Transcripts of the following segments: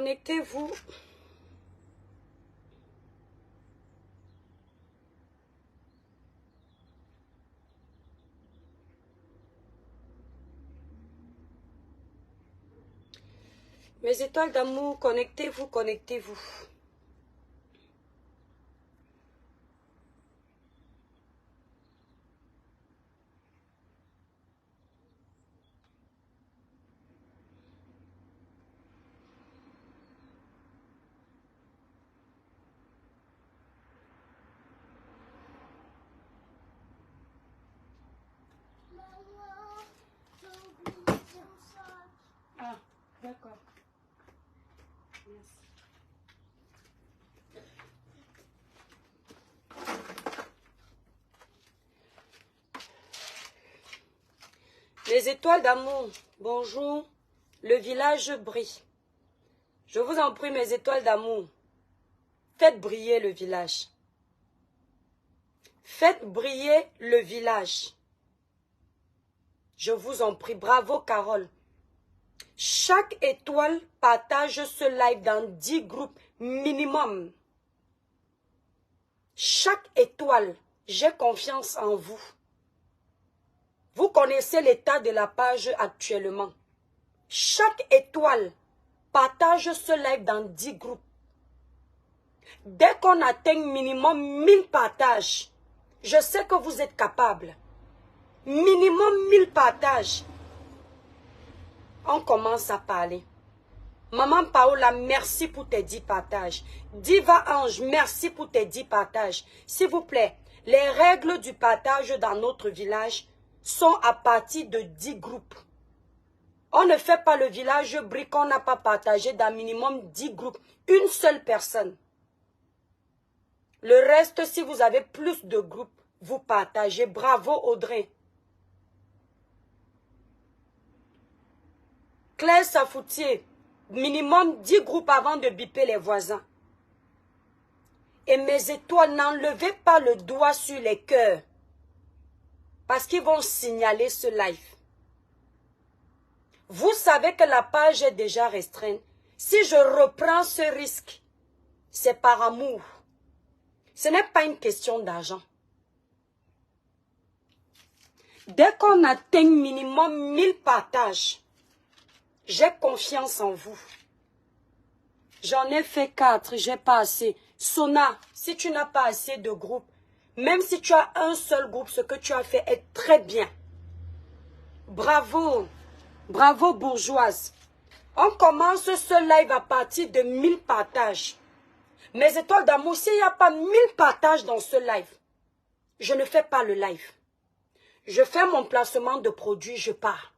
Connectez-vous. Mes étoiles d'amour, connectez-vous, connectez-vous. Ah, d'accord. Merci. Les étoiles d'amour, bonjour. Le village brille. Je vous en prie, mes étoiles d'amour, faites briller le village. Faites briller le village. Je vous en prie. Bravo, Carole. Chaque étoile partage ce live dans 10 groupes minimum. Chaque étoile, j'ai confiance en vous. Vous connaissez l'état de la page actuellement. Chaque étoile partage ce live dans 10 groupes. Dès qu'on atteint minimum 1000 partages, je sais que vous êtes capables. Minimum 1000 partages. On commence à parler. Maman Paola, merci pour tes 10 partages. Diva Ange, merci pour tes 10 partages. S'il vous plaît, les règles du partage dans notre village sont à partir de 10 groupes. On ne fait pas le village brique, on n'a pas partagé dans minimum 10 groupes. Une seule personne. Le reste, si vous avez plus de groupes, vous partagez. Bravo Audrey. Claire Safoutier, minimum 10 groupes avant de biper les voisins. Et mes étoiles, n'enlevez pas le doigt sur les cœurs. Parce qu'ils vont signaler ce live. Vous savez que la page est déjà restreinte. Si je reprends ce risque, c'est par amour. Ce n'est pas une question d'argent. Dès qu'on atteint minimum 1000 partages, j'ai confiance en vous. J'en ai fait 4, j'ai pas assez. Sona, si tu n'as pas assez de groupes, même si tu as un seul groupe, ce que tu as fait est très bien. Bravo, bravo bourgeoise. On commence ce live à partir de 1000 partages. Mes étoiles d'amour, s'il n'y a pas 1000 partages dans ce live, je ne fais pas le live. Je fais mon placement de produit, je pars.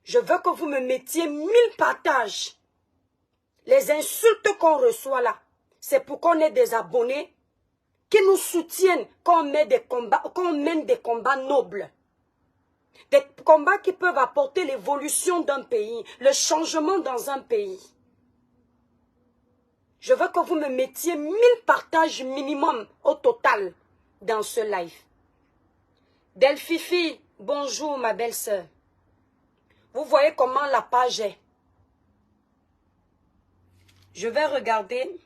Je veux que vous me mettiez 1000 partages. Les insultes qu'on reçoit là, c'est pour qu'on ait des abonnés qui nous soutiennent quand on mène des combats nobles. Des combats qui peuvent apporter l'évolution d'un pays, le changement dans un pays. Je veux que vous me mettiez 1000 partages minimum au total dans ce live. Delphifi, bonjour ma belle-sœur. Vous voyez comment la page est. Je vais regarder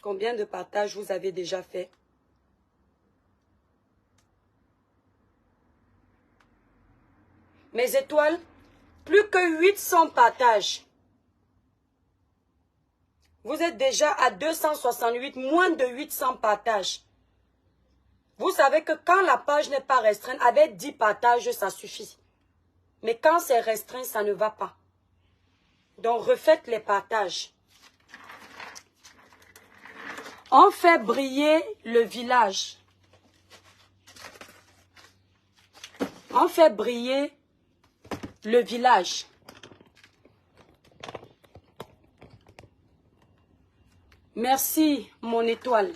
combien de partages vous avez déjà fait. Mes étoiles, plus que 800 partages. Vous êtes déjà à 268, moins de 800 partages. Vous savez que quand la page n'est pas restreinte, avec 10 partages, ça suffit. Mais quand c'est restreint, ça ne va pas. Donc, refaites les partages. On fait briller le village. On fait briller le village. Merci, mon étoile.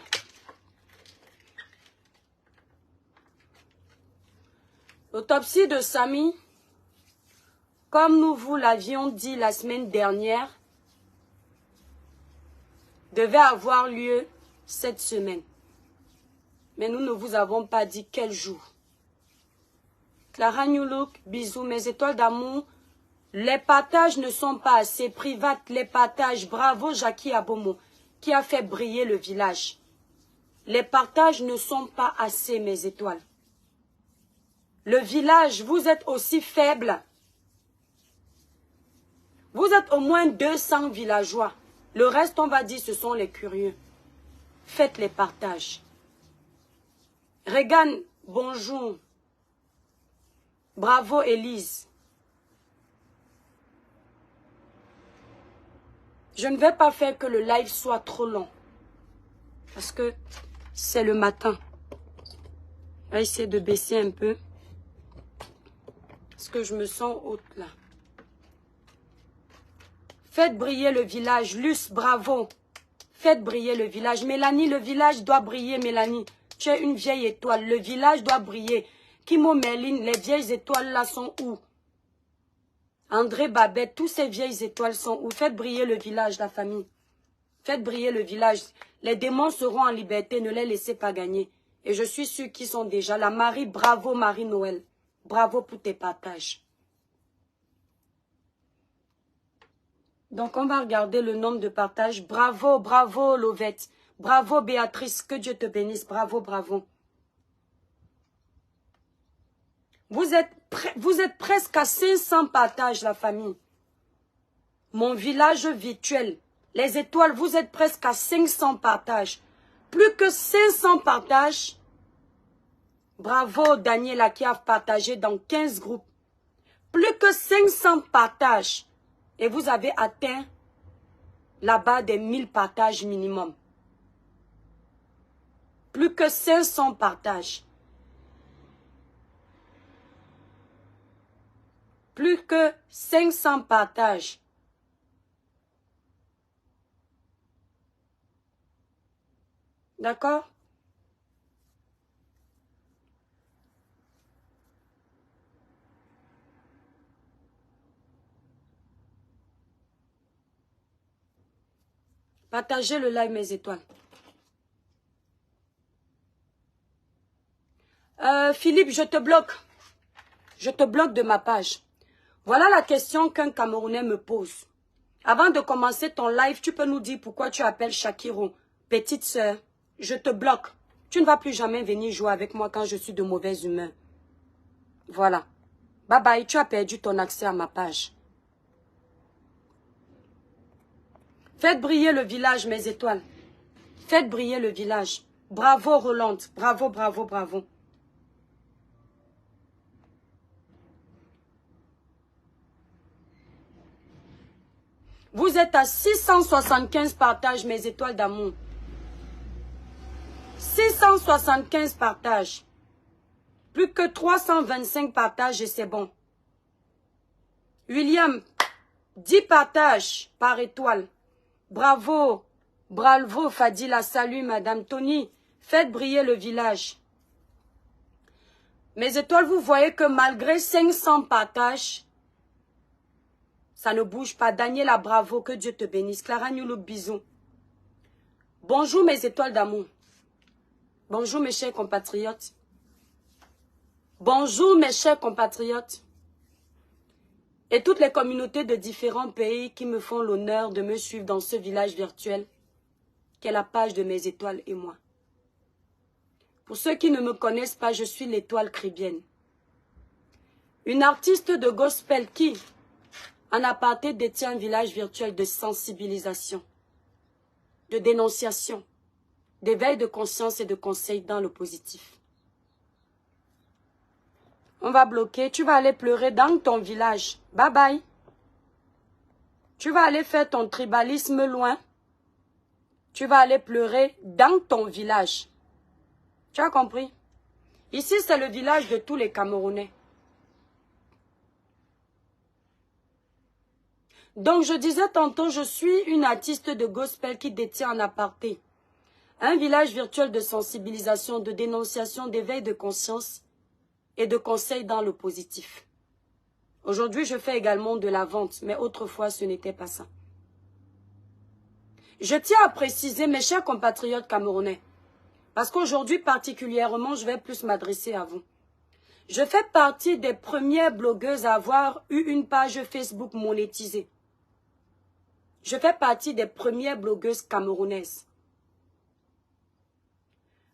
L'autopsie de Samy, comme nous vous l'avions dit la semaine dernière, devait avoir lieu cette semaine. Mais nous ne vous avons pas dit quel jour. Clara New Look, bisous, mes étoiles d'amour. Les partages ne sont pas assez. Privates, les partages. Bravo Jackie Abomo qui a fait briller le village. Les partages ne sont pas assez, mes étoiles. Le village, vous êtes aussi faible. Vous êtes au moins 200 villageois. Le reste, on va dire, ce sont les curieux. Faites les partages. Regan, bonjour. Bravo, Élise. Je ne vais pas faire que le live soit trop long. Parce que c'est le matin. Je vais essayer de baisser un peu. Parce que je me sens haute là. Faites briller le village. Luce, bravo. Faites briller le village. Mélanie, le village doit briller, Mélanie. Tu es une vieille étoile. Le village doit briller. Kimo Merline, les vieilles étoiles là sont où? André Babette, tous ces vieilles étoiles sont où? Faites briller le village, la famille. Faites briller le village. Les démons seront en liberté, ne les laissez pas gagner. Et je suis sûre qu'ils sont déjà là. Marie, bravo Marie-Noël. Bravo pour tes partages. Donc, on va regarder le nombre de partages. Bravo, bravo Lovette. Bravo Béatrice, que Dieu te bénisse. Bravo, bravo. Vous êtes presque à 500 partages, la famille. Mon village virtuel. Les étoiles, vous êtes presque à 500 partages. Plus que 500 partages. Bravo Daniela qui a partagé dans 15 groupes. Plus que 500 partages. Et vous avez atteint la barre des 1000 partages minimum. Plus que 500 partages. Plus que 500 partages. D'accord? Partagez le live, mes étoiles. Philippe, je te bloque. Je te bloque de ma page. Voilà la question qu'un Camerounais me pose. Avant de commencer ton live, tu peux nous dire pourquoi tu appelles Shakiro. Petite sœur, je te bloque. Tu ne vas plus jamais venir jouer avec moi quand je suis de mauvaise humeur. Voilà. Bye bye, tu as perdu ton accès à ma page. Faites briller le village, mes étoiles. Faites briller le village. Bravo, Roland. Bravo, bravo, bravo. Vous êtes à 675 partages, mes étoiles d'amour. 675 partages. Plus que 325 partages et c'est bon. William, 10 partages par étoile. Bravo. Bravo, Fadila. Salut, Madame Tony. Faites briller le village. Mes étoiles, vous voyez que malgré 500 partages, ça ne bouge pas. Daniela, bravo. Que Dieu te bénisse. Clara Nyoulou, bisous. Bonjour, mes étoiles d'amour. Bonjour, mes chers compatriotes. Bonjour, mes chers compatriotes. Et toutes les communautés de différents pays qui me font l'honneur de me suivre dans ce village virtuel, qui est la page de mes étoiles et moi. Pour ceux qui ne me connaissent pas, je suis l'étoile chrétienne. Une artiste de gospel qui, en aparté, détient un village virtuel de sensibilisation, de dénonciation, d'éveil de conscience et de conseil dans le positif. On va bloquer. Tu vas aller pleurer dans ton village. Bye bye. Tu vas aller faire ton tribalisme loin. Tu vas aller pleurer dans ton village. Tu as compris? Ici, c'est le village de tous les Camerounais. Donc, je disais tantôt, je suis une artiste de gospel qui détient en aparté un village virtuel de sensibilisation, de dénonciation, d'éveil de conscience et de conseils dans le positif. Aujourd'hui, je fais également de la vente, mais autrefois, ce n'était pas ça. Je tiens à préciser, mes chers compatriotes camerounais, parce qu'aujourd'hui, particulièrement, je vais plus m'adresser à vous. Je fais partie des premières blogueuses à avoir eu une page Facebook monétisée. Je fais partie des premières blogueuses camerounaises.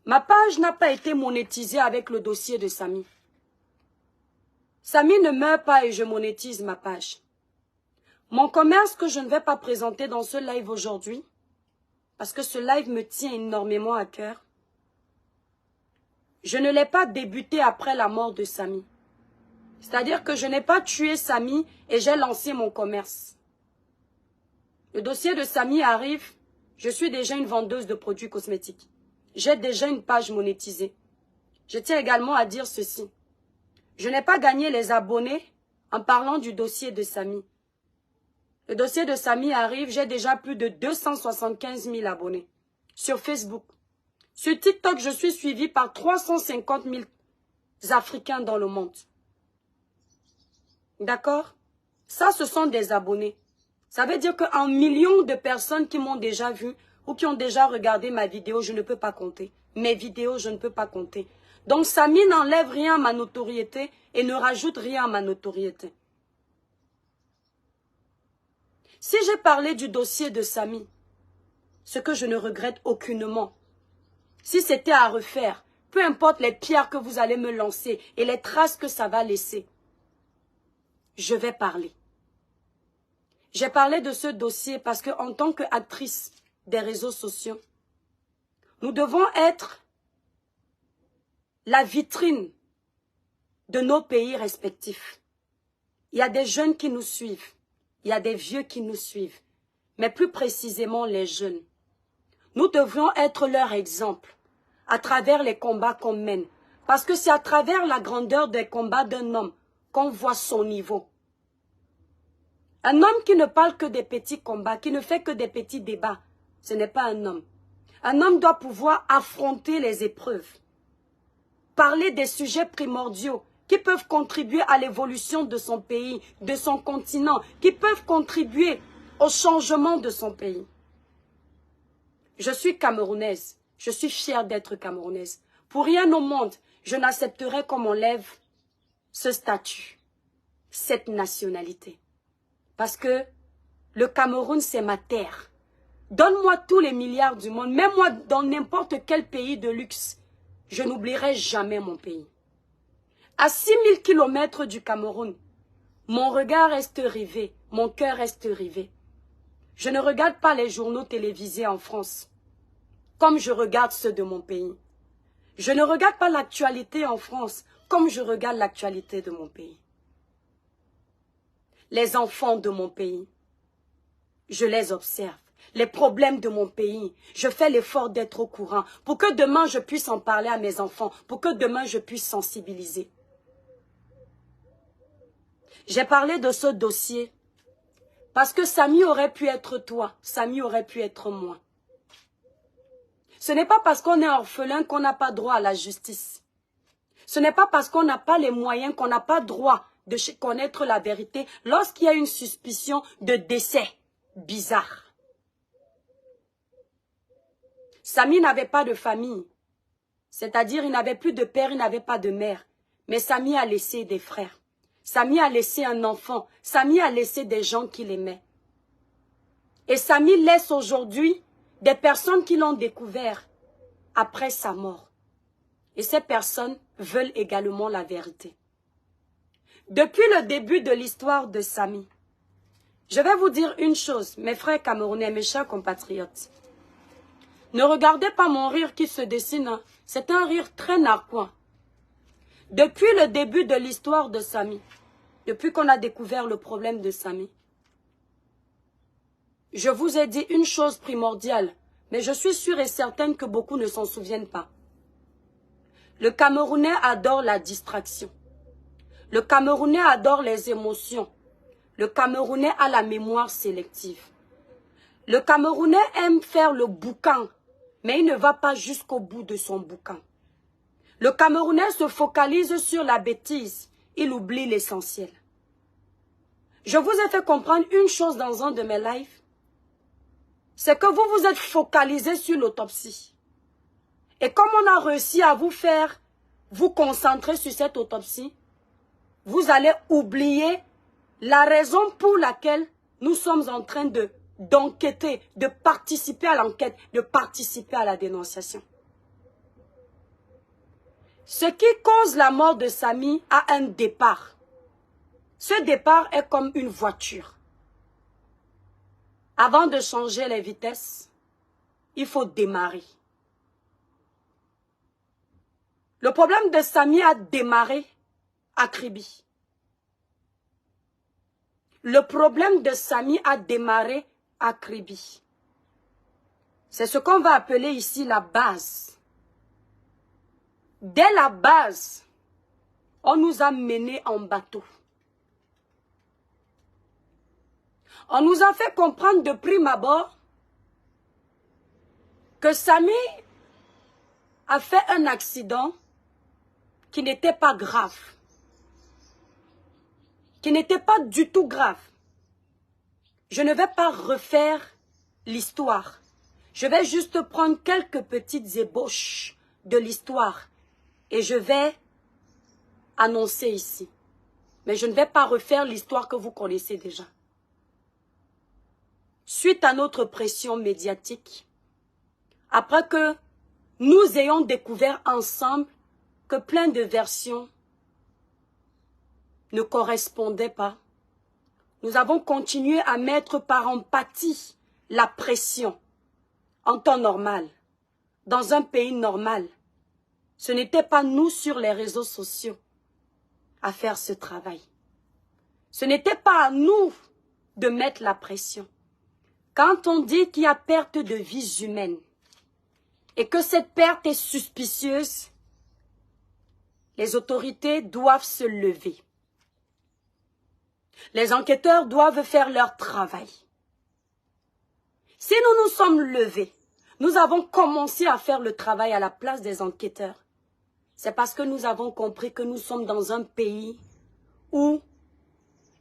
Ma page n'a pas été monétisée avec le dossier de Samy. Samy ne meurt pas et je monétise ma page. Mon commerce que je ne vais pas présenter dans ce live aujourd'hui, parce que ce live me tient énormément à cœur, je ne l'ai pas débuté après la mort de Samy. C'est-à-dire que je n'ai pas tué Samy et j'ai lancé mon commerce. Le dossier de Samy arrive, je suis déjà une vendeuse de produits cosmétiques. J'ai déjà une page monétisée. Je tiens également à dire ceci. Je n'ai pas gagné les abonnés en parlant du dossier de Samy. Le dossier de Samy arrive, j'ai déjà plus de 275 000 abonnés sur Facebook. Sur TikTok, je suis suivi par 350 000 Africains dans le monde. D'accord? Ça, ce sont des abonnés. Ça veut dire qu'un million de personnes qui m'ont déjà vu ou qui ont déjà regardé ma vidéo, je ne peux pas compter. Mes vidéos, je ne peux pas compter. Donc, Samy n'enlève rien à ma notoriété et ne rajoute rien à ma notoriété. Si j'ai parlé du dossier de Samy, ce que je ne regrette aucunement, si c'était à refaire, peu importe les pierres que vous allez me lancer et les traces que ça va laisser, je vais parler. J'ai parlé de ce dossier parce qu'en tant qu'actrice des réseaux sociaux, nous devons être la vitrine de nos pays respectifs. Il y a des jeunes qui nous suivent, il y a des vieux qui nous suivent, mais plus précisément les jeunes. Nous devrions être leur exemple à travers les combats qu'on mène, parce que c'est à travers la grandeur des combats d'un homme qu'on voit son niveau. Un homme qui ne parle que des petits combats, qui ne fait que des petits débats, ce n'est pas un homme. Un homme doit pouvoir affronter les épreuves, parler des sujets primordiaux qui peuvent contribuer à l'évolution de son pays, de son continent, qui peuvent contribuer au changement de son pays. Je suis camerounaise, je suis fière d'être camerounaise. Pour rien au monde, je n'accepterai qu'on m'enlève ce statut, cette nationalité. Parce que le Cameroun, c'est ma terre. Donne-moi tous les milliards du monde, mets-moi dans n'importe quel pays de luxe. Je n'oublierai jamais mon pays. À 6000 kilomètres du Cameroun, mon regard reste rivé, mon cœur reste rivé. Je ne regarde pas les journaux télévisés en France, comme je regarde ceux de mon pays. Je ne regarde pas l'actualité en France, comme je regarde l'actualité de mon pays. Les enfants de mon pays, je les observe. Les problèmes de mon pays, je fais l'effort d'être au courant pour que demain je puisse en parler à mes enfants, pour que demain je puisse sensibiliser. J'ai parlé de ce dossier parce que Samy aurait pu être toi, Samy aurait pu être moi. Ce n'est pas parce qu'on est orphelin qu'on n'a pas droit à la justice. Ce n'est pas parce qu'on n'a pas les moyens qu'on n'a pas droit de connaître la vérité lorsqu'il y a une suspicion de décès bizarre. Samy n'avait pas de famille, c'est-à-dire il n'avait plus de père, il n'avait pas de mère. Mais Samy a laissé des frères. Samy a laissé un enfant. Samy a laissé des gens qu'il aimait. Et Samy laisse aujourd'hui des personnes qui l'ont découvert après sa mort. Et ces personnes veulent également la vérité. Depuis le début de l'histoire de Samy, je vais vous dire une chose, mes frères camerounais, mes chers compatriotes. Ne regardez pas mon rire qui se dessine, c'est un rire très narquois. Depuis le début de l'histoire de Samy, depuis qu'on a découvert le problème de Samy, je vous ai dit une chose primordiale, mais je suis sûre et certaine que beaucoup ne s'en souviennent pas. Le Camerounais adore la distraction. Le Camerounais adore les émotions. Le Camerounais a la mémoire sélective. Le Camerounais aime faire le boucan, mais il ne va pas jusqu'au bout de son boucan. Le Camerounais se focalise sur la bêtise, il oublie l'essentiel. Je vous ai fait comprendre une chose dans un de mes lives, c'est que vous vous êtes focalisé sur l'autopsie. Et comme on a réussi à vous faire vous concentrer sur cette autopsie, vous allez oublier la raison pour laquelle nous sommes en train d'enquêter, de participer à l'enquête, de participer à la dénonciation. Ce qui cause la mort de Samy a un départ. Ce départ est comme une voiture. Avant de changer les vitesses, il faut démarrer. Le problème de Samy a démarré à Kribi. Le problème de Samy a démarré à Kribi. C'est ce qu'on va appeler ici la base. Dès la base, on nous a menés en bateau. On nous a fait comprendre de prime abord que Samy a fait un accident qui n'était pas grave. Qui n'était pas du tout grave. Je ne vais pas refaire l'histoire. Je vais juste prendre quelques petites ébauches de l'histoire et je vais annoncer ici. Mais je ne vais pas refaire l'histoire que vous connaissez déjà. Suite à notre pression médiatique, après que nous ayons découvert ensemble que plein de versions ne correspondaient pas, nous avons continué à mettre par empathie la pression en temps normal, dans un pays normal. Ce n'était pas nous sur les réseaux sociaux à faire ce travail. Ce n'était pas à nous de mettre la pression. Quand on dit qu'il y a perte de vies humaines et que cette perte est suspicieuse, les autorités doivent se lever. Les enquêteurs doivent faire leur travail. Si nous nous sommes levés, nous avons commencé à faire le travail à la place des enquêteurs. C'est parce que nous avons compris que nous sommes dans un pays où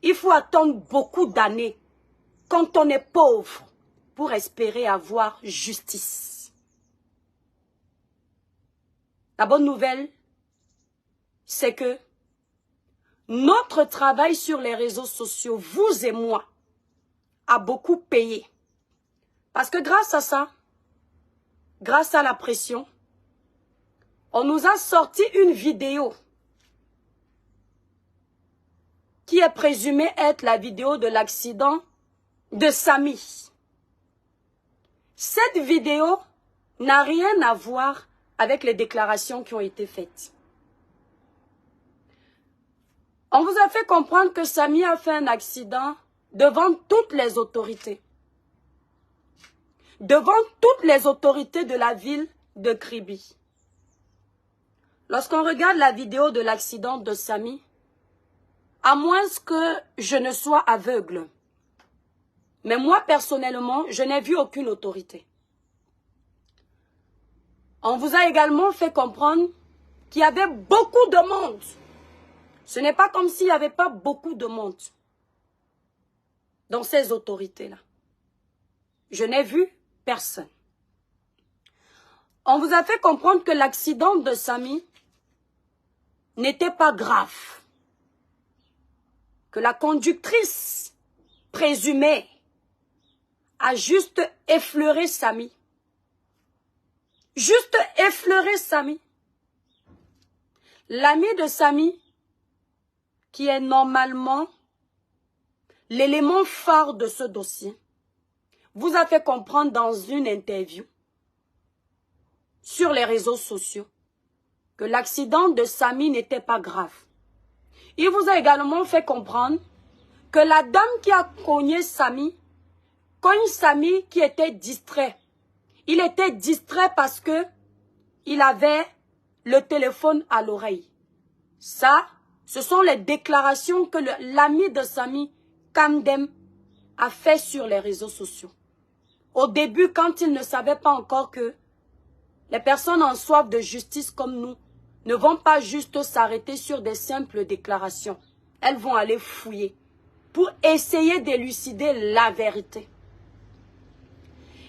il faut attendre beaucoup d'années quand on est pauvre pour espérer avoir justice. La bonne nouvelle, c'est que notre travail sur les réseaux sociaux, vous et moi, a beaucoup payé. Parce que grâce à ça, grâce à la pression, on nous a sorti une vidéo qui est présumée être la vidéo de l'accident de Samy. Cette vidéo n'a rien à voir avec les déclarations qui ont été faites. On vous a fait comprendre que Samy a fait un accident devant toutes les autorités. Devant toutes les autorités de la ville de Kribi. Lorsqu'on regarde la vidéo de l'accident de Samy, à moins que je ne sois aveugle, mais moi personnellement, je n'ai vu aucune autorité. On vous a également fait comprendre qu'il y avait beaucoup de monde. Ce n'est pas comme s'il n'y avait pas beaucoup de monde dans ces autorités-là. Je n'ai vu personne. On vous a fait comprendre que l'accident de Samy n'était pas grave. Que la conductrice présumée a juste effleuré Samy. Juste effleuré Samy. L'ami de Samy, qui est normalement l'élément phare de ce dossier, vous a fait comprendre dans une interview sur les réseaux sociaux que l'accident de Samy n'était pas grave. Il vous a également fait comprendre que la dame qui a cogné Samy, cogne Samy qui était distrait. Il était distrait parce que il avait le téléphone à l'oreille. Ça, ce sont les déclarations que l'ami de Samy, Kamdem, a fait sur les réseaux sociaux. Au début, quand il ne savait pas encore que les personnes en soif de justice comme nous ne vont pas juste s'arrêter sur des simples déclarations. Elles vont aller fouiller pour essayer d'élucider la vérité.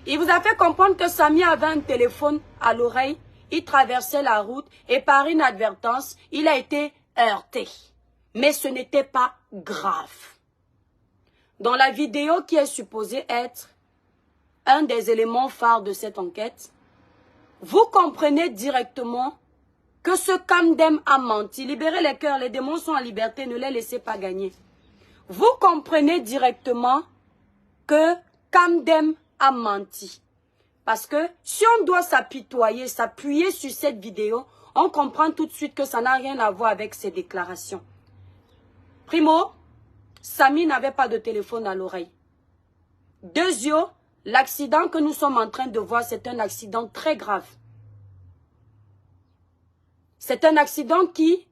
Il vous a fait comprendre que Samy avait un téléphone à l'oreille il traversait la route et par inadvertance, il a été heurté. Mais ce n'était pas grave. Dans la vidéo qui est supposée être un des éléments phares de cette enquête, vous comprenez directement que ce Kamdem a menti. Libérez les cœurs, les démons sont en liberté, ne les laissez pas gagner. Vous comprenez directement que Kamdem a menti. Parce que si on doit s'apitoyer, s'appuyer sur cette vidéo, on comprend tout de suite que ça n'a rien à voir avec ses déclarations. Primo, Samy n'avait pas de téléphone à l'oreille. Deuxio, l'accident que nous sommes en train de voir, c'est un accident très grave. C'est un accident qui,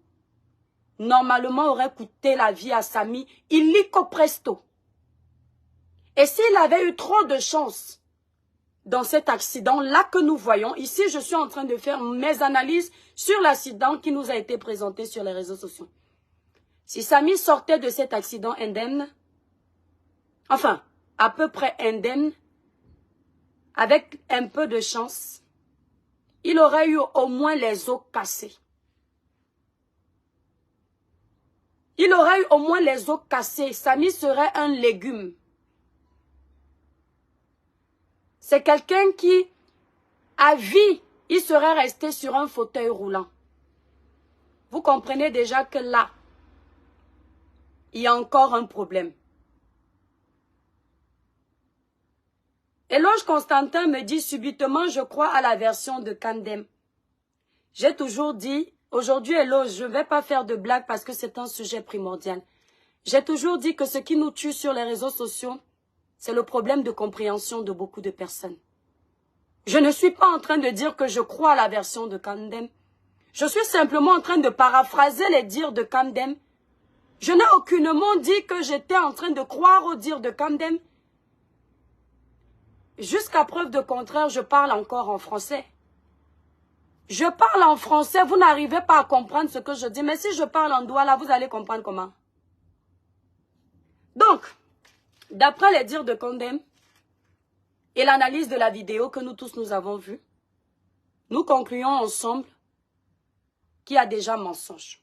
normalement, aurait coûté la vie à Samy illico presto. Et s'il avait eu trop de chance dans cet accident-là que nous voyons, ici je suis en train de faire mes analyses sur l'accident qui nous a été présenté sur les réseaux sociaux. Si Samy sortait de cet accident indemne, enfin, à peu près indemne, avec un peu de chance, il aurait eu au moins les os cassés. Il aurait eu au moins les os cassés. Samy serait un légume. C'est quelqu'un qui, à vie, il serait resté sur un fauteuil roulant. Vous comprenez déjà que là, il y a encore un problème. Éloge Constantin me dit subitement, je crois à la version de Kamdem. J'ai toujours dit, aujourd'hui Éloge, je ne vais pas faire de blague parce que c'est un sujet primordial. J'ai toujours dit que ce qui nous tue sur les réseaux sociaux, c'est le problème de compréhension de beaucoup de personnes. Je ne suis pas en train de dire que je crois à la version de Kamdem. Je suis simplement en train de paraphraser les dires de Kamdem. Je n'ai aucunement dit que j'étais en train de croire aux dires de Kamdem. Jusqu'à preuve de contraire, je parle encore en français. Je parle en français, vous n'arrivez pas à comprendre ce que je dis. Mais si je parle en douala, vous allez comprendre comment. Donc, d'après les dires de Kamdem et l'analyse de la vidéo que nous tous nous avons vue, nous concluons ensemble qu'il y a déjà mensonge.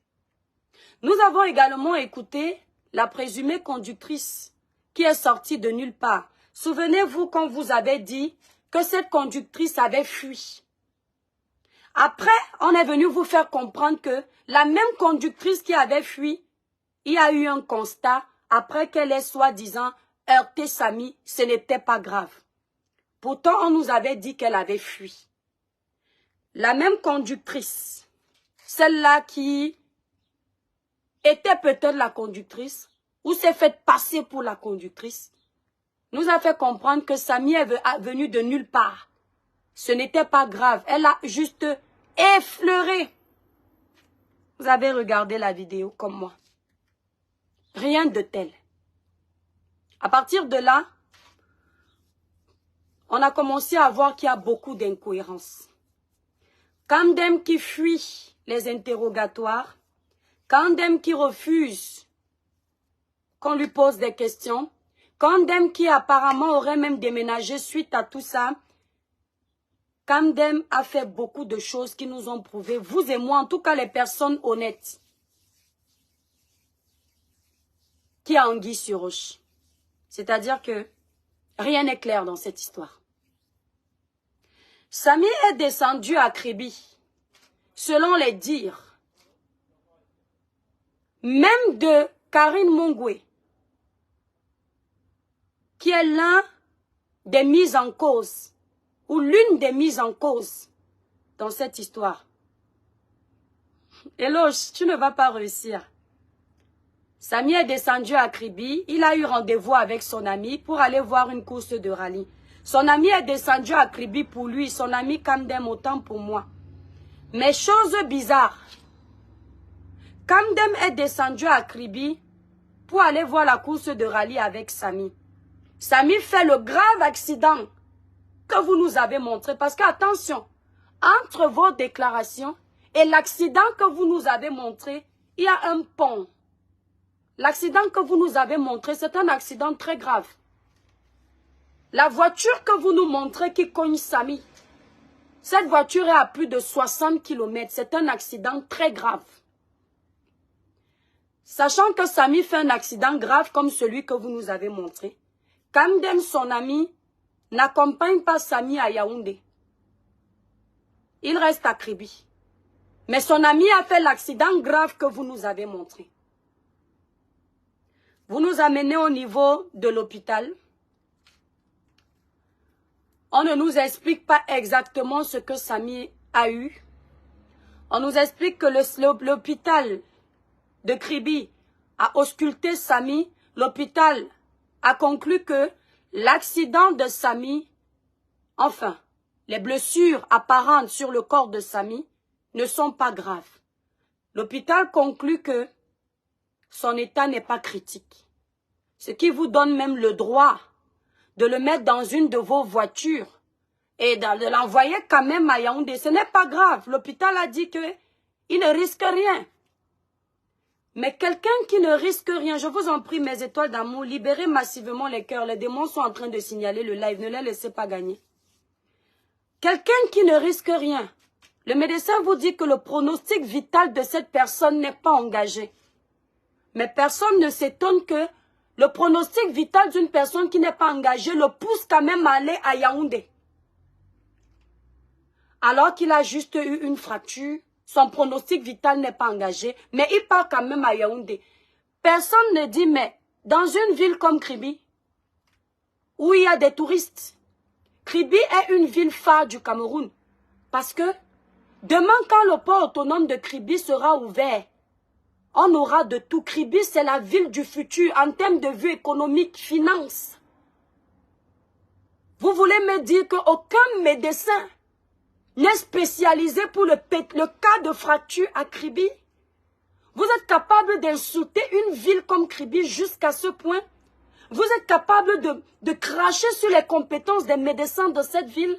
Nous avons également écouté la présumée conductrice qui est sortie de nulle part. Souvenez-vous quand vous avez dit que cette conductrice avait fui. Après, on est venu vous faire comprendre que la même conductrice qui avait fui, il y a eu un constat après qu'elle ait soi-disant heurté Samy, ce n'était pas grave. Pourtant, on nous avait dit qu'elle avait fui. La même conductrice, celle-là qui était peut-être la conductrice, ou s'est fait passer pour la conductrice, nous a fait comprendre que Samy est venue de nulle part. Ce n'était pas grave. Elle a juste effleuré. Vous avez regardé la vidéo comme moi. Rien de tel. À partir de là, on a commencé à voir qu'il y a beaucoup d'incohérences. Kamdem qui fuit les interrogatoires, Kamdem qui refuse qu'on lui pose des questions, Kamdem qui apparemment aurait même déménagé suite à tout ça. Kamdem a fait beaucoup de choses qui nous ont prouvé, vous et moi, en tout cas les personnes honnêtes, qui a anguille sur roche. C'est-à-dire que rien n'est clair dans cette histoire. Samy est descendu à Kribi, selon les dires, même de Karine Mongwe, qui est l'un des mises en cause, ou l'une des mises en cause dans cette histoire. Éloge, tu ne vas pas réussir. Samy est descendu à Kribi, il a eu rendez-vous avec son ami pour aller voir une course de rallye. Son ami est descendu à Kribi pour lui, son ami Kamdem autant pour moi. Mais chose bizarre, Kamdem est descendu à Kribi pour aller voir la course de rallye avec Samy. Samy fait le grave accident que vous nous avez montré. Parce que, attention, entre vos déclarations et l'accident que vous nous avez montré, il y a un pont. L'accident que vous nous avez montré, c'est un accident très grave. La voiture que vous nous montrez qui cogne Samy, Cette voiture est à plus de 60 km. C'est un accident très grave. Sachant que Samy fait un accident grave comme celui que vous nous avez montré, Kamdem, son ami, n'accompagne pas Samy à Yaoundé. Il reste à Kribi. Mais son ami a fait l'accident grave que vous nous avez montré. Vous nous amenez au niveau de l'hôpital. On ne nous explique pas exactement ce que Samy a eu. On nous explique que l'hôpital de Kribi a ausculté Samy. L'hôpital a conclu que l'accident de Samy, enfin, les blessures apparentes sur le corps de Samy ne sont pas graves. L'hôpital conclut que son état n'est pas critique. Ce qui vous donne même le droit de le mettre dans une de vos voitures et de l'envoyer quand même à Yaoundé. Ce n'est pas grave. L'hôpital a dit qu'il ne risque rien. Mais quelqu'un qui ne risque rien, je vous en prie, mes étoiles d'amour, libérez massivement les cœurs. Les démons sont en train de signaler le live. Ne les laissez pas gagner. Quelqu'un qui ne risque rien. Le médecin vous dit que le pronostic vital de cette personne n'est pas engagé. Mais personne ne s'étonne que le pronostic vital d'une personne qui n'est pas engagée le pousse quand même à aller à Yaoundé. Alors qu'il a juste eu une fracture, son pronostic vital n'est pas engagé, mais il part quand même à Yaoundé. Personne ne dit, mais dans une ville comme Kribi, où il y a des touristes, Kribi est une ville phare du Cameroun. Parce que demain, quand le port autonome de Kribi sera ouvert, on aura de tout. Kribi, c'est la ville du futur en termes de vue économique, finance. Vous voulez me dire qu'aucun médecin n'est spécialisé pour le cas de fracture à Kribi? Vous êtes capable d'insulter une ville comme Kribi jusqu'à ce point? Vous êtes capable de cracher sur les compétences des médecins de cette ville?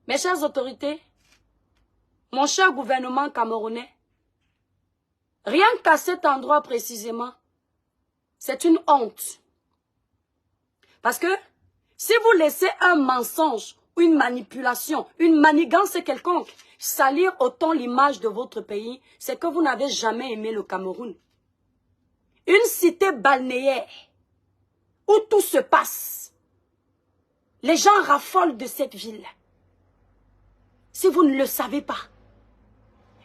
Mes chères autorités, mon cher gouvernement camerounais, rien qu'à cet endroit précisément, c'est une honte. Parce que si vous laissez un mensonge, une manipulation, une manigance quelconque salir autant l'image de votre pays, c'est que vous n'avez jamais aimé le Cameroun. Une cité balnéaire où tout se passe. Les gens raffolent de cette ville. Si vous ne le savez pas,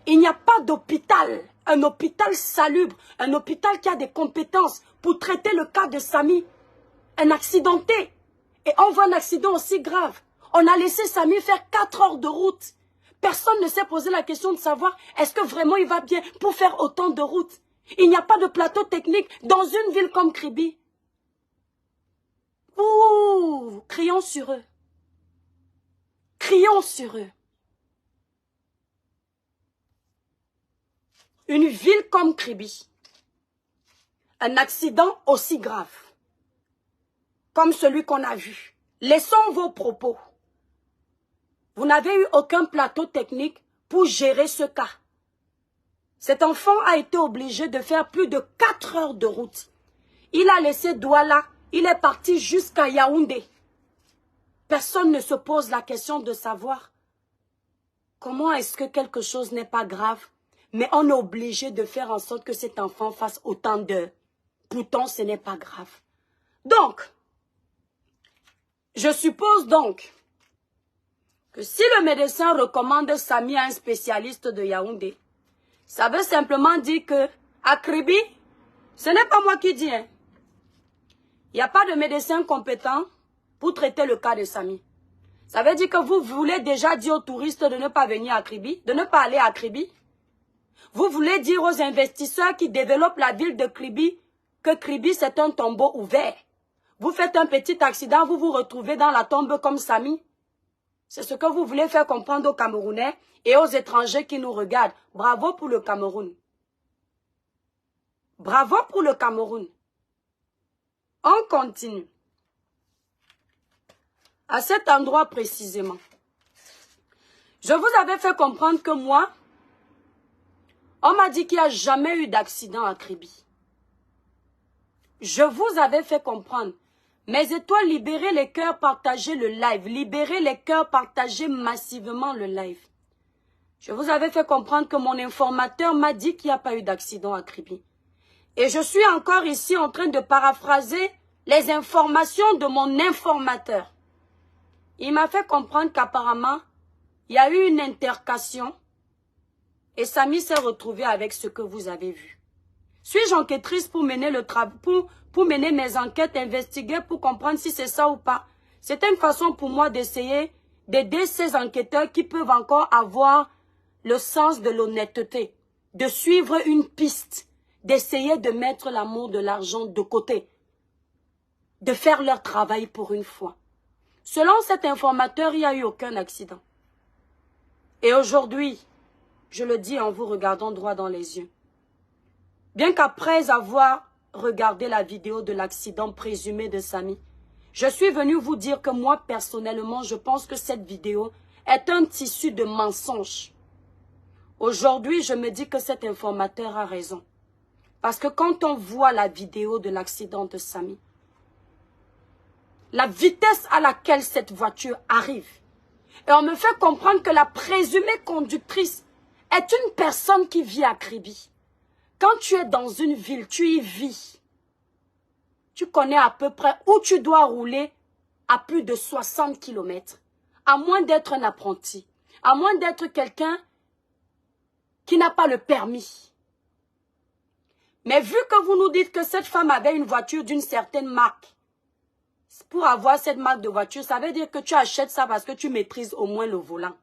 il n'y a pas d'hôpital, un hôpital salubre, un hôpital qui a des compétences pour traiter le cas de Samy, un accidenté. Et on voit un accident aussi grave. On a laissé Samy faire 4 heures de route. Personne ne s'est posé la question de savoir est-ce que vraiment il va bien pour faire autant de route. Il n'y a pas de plateau technique dans une ville comme Kribi. Ouh, crions sur eux. Crions sur eux. Une ville comme Kribi, un accident aussi grave comme celui qu'on a vu. Laissons vos propos. Vous n'avez eu aucun plateau technique pour gérer ce cas. Cet enfant a été obligé de faire plus de 4 heures de route. Il a laissé Douala, il est parti jusqu'à Yaoundé. Personne ne se pose la question de savoir comment est-ce que quelque chose n'est pas grave. Mais on est obligé de faire en sorte que cet enfant fasse autant d'heures. Pourtant, ce n'est pas grave. Donc, je suppose donc que si le médecin recommande Samy à un spécialiste de Yaoundé, ça veut simplement dire que à Kribi, ce n'est pas moi qui dis. Hein. Il n'y a pas de médecin compétent pour traiter le cas de Samy. Ça veut dire que vous voulez déjà dire aux touristes de ne pas venir à Kribi, de ne pas aller à Kribi. Vous voulez dire aux investisseurs qui développent la ville de Kribi que Kribi c'est un tombeau ouvert. Vous faites un petit accident, vous vous retrouvez dans la tombe comme Samy. C'est ce que vous voulez faire comprendre aux Camerounais et aux étrangers qui nous regardent. Bravo pour le Cameroun. Bravo pour le Cameroun. On continue. À cet endroit précisément, je vous avais fait comprendre que moi, on m'a dit qu'il n'y a jamais eu d'accident à Kribi. Je vous avais fait comprendre. Mes étoiles, libérez les cœurs, partagez le live. Libérez les cœurs, partagez massivement le live. Je vous avais fait comprendre que mon informateur m'a dit qu'il n'y a pas eu d'accident à Kribi. Et je suis encore ici en train de paraphraser les informations de mon informateur. Il m'a fait comprendre qu'apparemment, il y a eu une intercation et Samy s'est retrouvé avec ce que vous avez vu. Suis-je enquêtrice pour mener le travail, pour mener mes enquêtes, investiguer pour comprendre si c'est ça ou pas? C'est une façon pour moi d'essayer d'aider ces enquêteurs qui peuvent encore avoir le sens de l'honnêteté, de suivre une piste, d'essayer de mettre l'amour de l'argent de côté, de faire leur travail pour une fois. Selon cet informateur, il n'y a eu aucun accident. Et aujourd'hui, je le dis en vous regardant droit dans les yeux, bien qu'après avoir regardé la vidéo de l'accident présumé de Samy, je suis venu vous dire que moi, personnellement, je pense que cette vidéo est un tissu de mensonges. Aujourd'hui, je me dis que cet informateur a raison. Parce que quand on voit la vidéo de l'accident de Samy, la vitesse à laquelle cette voiture arrive, et on me fait comprendre que la présumée conductrice est une personne qui vit à Kribi. Quand tu es dans une ville, tu y vis. Tu connais à peu près où tu dois rouler à plus de 60 km. À moins d'être un apprenti. À moins d'être quelqu'un qui n'a pas le permis. Mais vu que vous nous dites que cette femme avait une voiture d'une certaine marque, pour avoir cette marque de voiture, ça veut dire que tu achètes ça parce que tu maîtrises au moins le volant.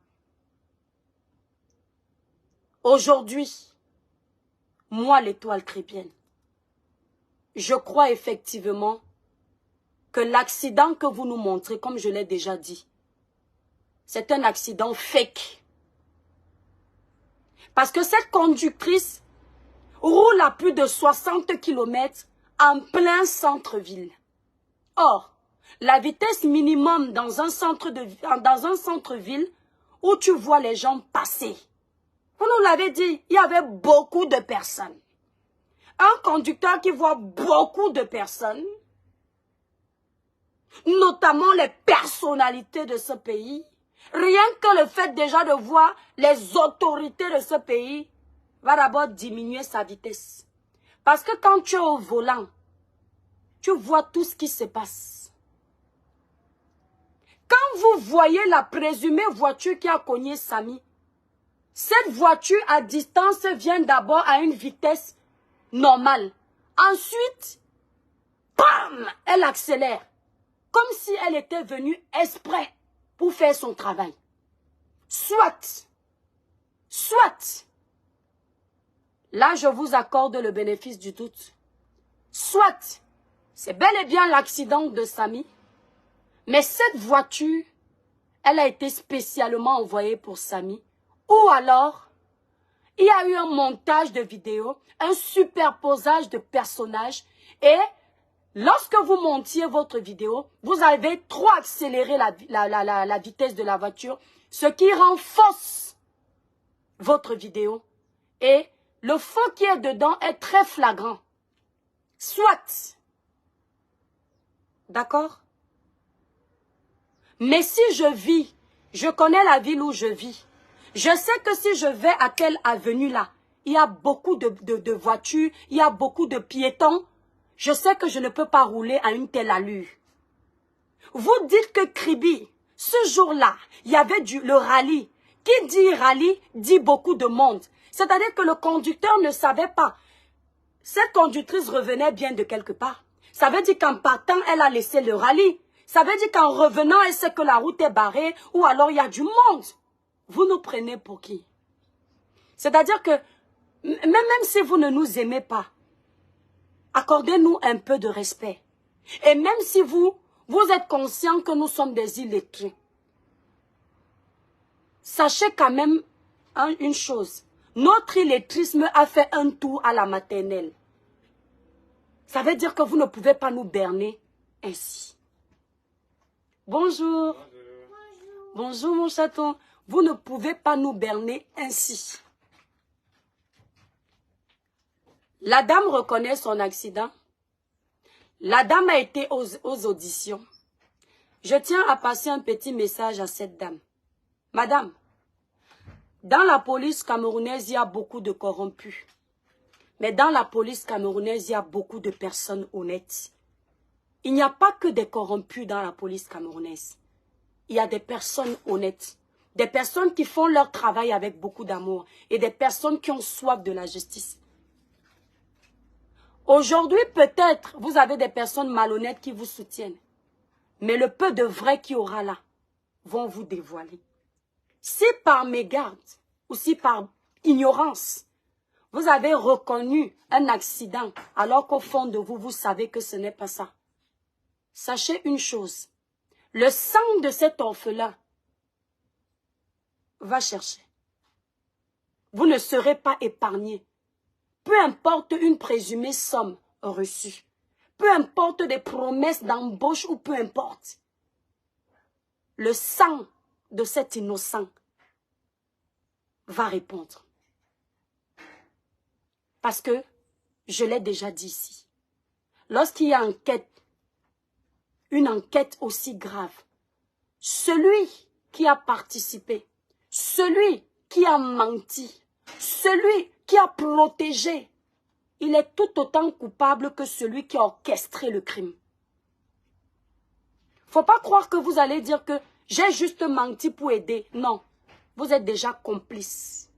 Aujourd'hui, moi, l'étoile chrétienne, je crois effectivement que l'accident que vous nous montrez, comme je l'ai déjà dit, c'est un accident fake. Parce que cette conductrice roule à plus de 60 km en plein centre-ville. Or, la vitesse minimum dans un centre-ville où tu vois les gens passer. Vous nous l'avez dit, il y avait beaucoup de personnes. Un conducteur qui voit beaucoup de personnes, notamment les personnalités de ce pays, rien que le fait déjà de voir les autorités de ce pays, va d'abord diminuer sa vitesse. Parce que quand tu es au volant, tu vois tout ce qui se passe. Quand vous voyez la présumée voiture qui a cogné Samy, cette voiture à distance vient d'abord à une vitesse normale. Ensuite, bam, elle accélère. Comme si elle était venue exprès pour faire son travail. Soit, là je vous accorde le bénéfice du doute. Soit, c'est bel et bien l'accident de Samy, mais cette voiture, elle a été spécialement envoyée pour Samy. Ou alors, il y a eu un montage de vidéos, un superposage de personnages et lorsque vous montiez votre vidéo, vous avez trop accéléré la vitesse de la voiture, ce qui rend fausse votre vidéo. Et le faux qui est dedans est très flagrant. Soit. D'accord? Mais si je vis, je connais la ville où je vis. Je sais que si je vais à telle avenue-là, il y a beaucoup de voitures, il y a beaucoup de piétons. Je sais que je ne peux pas rouler à une telle allure. Vous dites que Kribi, ce jour-là, il y avait le rallye. Qui dit rallye, dit beaucoup de monde. C'est-à-dire que le conducteur ne savait pas. Cette conductrice revenait bien de quelque part. Ça veut dire qu'en partant, elle a laissé le rallye. Ça veut dire qu'en revenant, elle sait que la route est barrée ou alors il y a du monde. Vous nous prenez pour qui? C'est-à-dire que même si vous ne nous aimez pas, accordez-nous un peu de respect. Et même si vous êtes conscient que nous sommes des illettrés, sachez quand même une chose. Notre illettrisme a fait un tour à la maternelle. Ça veut dire que vous ne pouvez pas nous berner ainsi. Bonjour. Bonjour. Bonjour mon chaton. Vous ne pouvez pas nous berner ainsi. La dame reconnaît son accident. La dame a été aux auditions. Je tiens à passer un petit message à cette dame. Madame, dans la police camerounaise, il y a beaucoup de corrompus. Mais dans la police camerounaise, il y a beaucoup de personnes honnêtes. Il n'y a pas que des corrompus dans la police camerounaise. Il y a des personnes honnêtes. Des personnes qui font leur travail avec beaucoup d'amour. Et des personnes qui ont soif de la justice. Aujourd'hui, peut-être, vous avez des personnes malhonnêtes qui vous soutiennent. Mais le peu de vrais qu'il y aura là, vont vous dévoiler. Si par mégarde, ou si par ignorance, vous avez reconnu un accident, alors qu'au fond de vous, vous savez que ce n'est pas ça. Sachez une chose, le sang de cet orphelin va chercher. Vous ne serez pas épargné. Peu importe une présumée somme reçue, peu importe des promesses d'embauche ou peu importe, le sang de cet innocent va répondre. Parce que, je l'ai déjà dit ici, lorsqu'il y a une enquête aussi grave, celui qui a participé, celui qui a menti, celui qui a protégé, il est tout autant coupable que celui qui a orchestré le crime. Faut pas croire que vous allez dire que j'ai juste menti pour aider. Non, vous êtes déjà complice.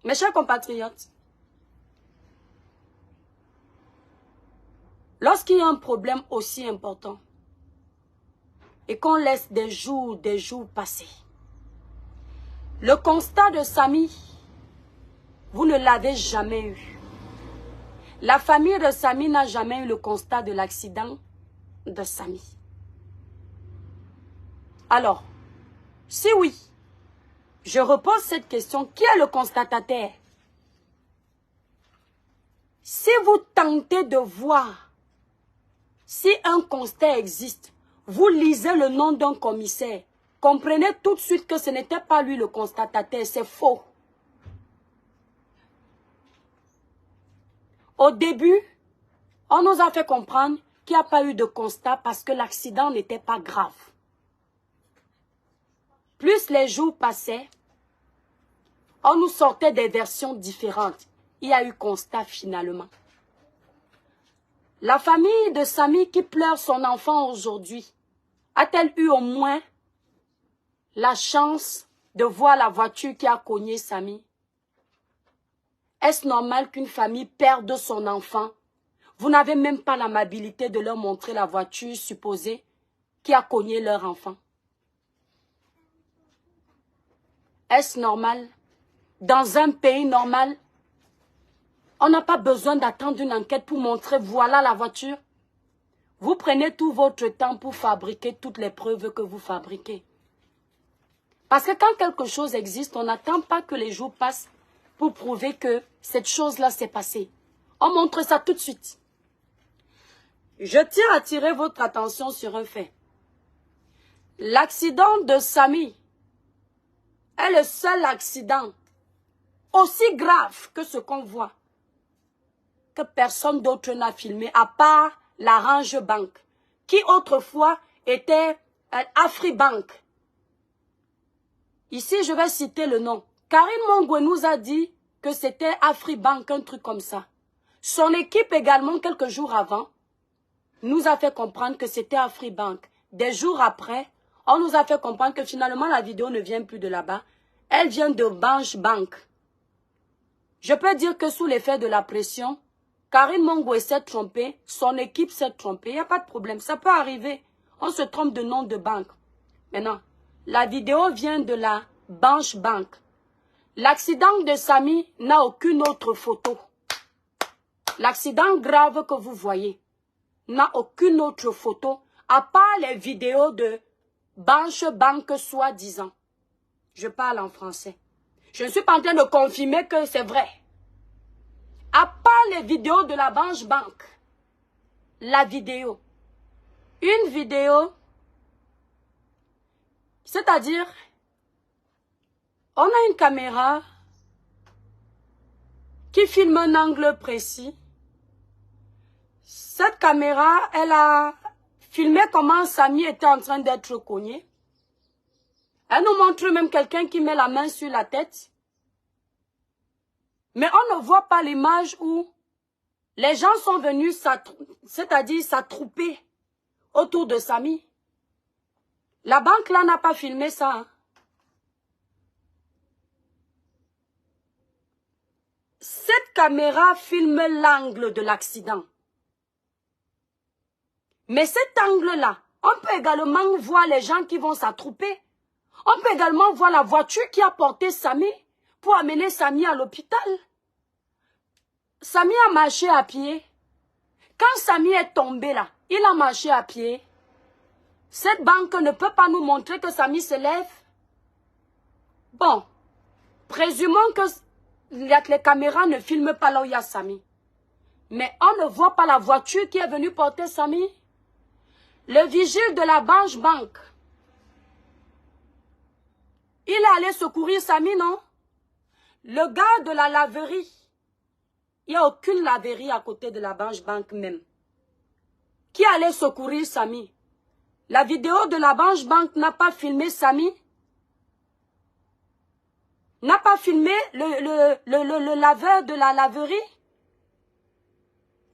Mes chers compatriotes, lorsqu'il y a un problème aussi important et qu'on laisse des jours passer, le constat de Samy, vous ne l'avez jamais eu. La famille de Samy n'a jamais eu le constat de l'accident de Samy. Alors, si oui, je repose cette question, qui est le constatataire? Si vous tentez de voir si un constat existe, vous lisez le nom d'un commissaire, comprenez tout de suite que ce n'était pas lui le constatataire, c'est faux. Au début, on nous a fait comprendre qu'il n'y a pas eu de constat parce que l'accident n'était pas grave. Plus les jours passaient, on nous sortait des versions différentes. Il y a eu constat finalement. La famille de Samy qui pleure son enfant aujourd'hui, a-t-elle eu au moins la chance de voir la voiture qui a cogné Samy? Est-ce normal qu'une famille perde son enfant? Vous n'avez même pas l'amabilité de leur montrer la voiture supposée qui a cogné leur enfant. Est-ce normal? Dans un pays normal, on n'a pas besoin d'attendre une enquête pour montrer voilà la voiture. Vous prenez tout votre temps pour fabriquer toutes les preuves que vous fabriquez. Parce que quand quelque chose existe, on n'attend pas que les jours passent pour prouver que cette chose-là s'est passée. On montre ça tout de suite. Je tiens à attirer votre attention sur un fait. L'accident de Samy est le seul accident aussi grave que ce qu'on voit, que personne d'autre n'a filmé, à part la Range Bank, qui autrefois était Afribank. Ici, je vais citer le nom. Karine Mongwe nous a dit que c'était Afribank, un truc comme ça. Son équipe également, quelques jours avant, nous a fait comprendre que c'était Afribank. Des jours après, on nous a fait comprendre que finalement la vidéo ne vient plus de là-bas. Elle vient de Banche Bank. Je peux dire que sous l'effet de la pression, Karine Mongwe s'est trompée, son équipe s'est trompée. Il n'y a pas de problème, ça peut arriver. On se trompe de nom de banque. Maintenant, la vidéo vient de la Banche Bank. L'accident de Samy n'a aucune autre photo. L'accident grave que vous voyez n'a aucune autre photo, à part les vidéos de Banche Bank soi-disant. Je parle en français. Je ne suis pas en train de confirmer que c'est vrai. À part les vidéos de la Banche Bank, la vidéo, une vidéo, c'est-à-dire, on a une caméra qui filme un angle précis. Cette caméra, elle a filmé comment Samy était en train d'être cogné. Elle nous montre même quelqu'un qui met la main sur la tête. Mais on ne voit pas l'image où les gens sont venus, c'est-à-dire s'attrouper autour de Samy. La banque là n'a pas filmé ça. Hein. Cette caméra filme l'angle de l'accident. Mais cet angle-là, on peut également voir les gens qui vont s'attrouper. On peut également voir la voiture qui a porté Samy pour amener Samy à l'hôpital. Samy a marché à pied. Quand Samy est tombé là, il a marché à pied. Cette banque ne peut pas nous montrer que Samy se lève. Bon, présumons que les caméras ne filment pas là où il y a Samy. Mais on ne voit pas la voiture qui est venue porter Samy. Le vigile de la banque, il est allé secourir Samy, non? Le gars de la laverie, il n'y a aucune laverie à côté de la banque même. Qui allait secourir Samy? La vidéo de la banque n'a pas filmé Samy. N'a pas filmé le laveur de la laverie.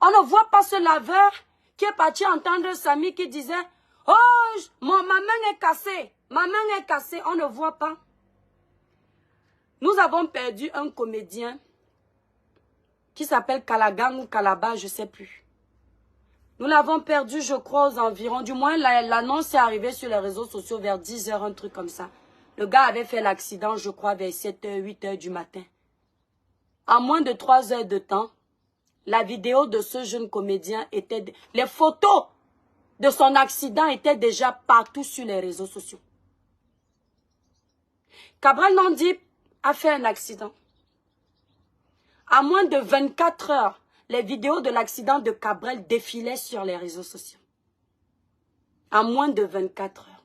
On ne voit pas ce laveur qui est parti entendre Samy qui disait « Oh, ma main est cassée, ma main est cassée. » On ne voit pas. Nous avons perdu un comédien qui s'appelle Calagan ou Calaba, je ne sais plus. Nous l'avons perdu, je crois, aux environs. Du moins, l'annonce est arrivée sur les réseaux sociaux vers 10 h, un truc comme ça. Le gars avait fait l'accident, je crois, vers 7 h, 8 h du matin. En moins de 3 heures de temps, la vidéo de ce jeune comédien était... Les photos de son accident étaient déjà partout sur les réseaux sociaux. Cabral Nandi a fait un accident. À moins de 24 heures, les vidéos de l'accident de Cabral défilaient sur les réseaux sociaux. À moins de 24 heures.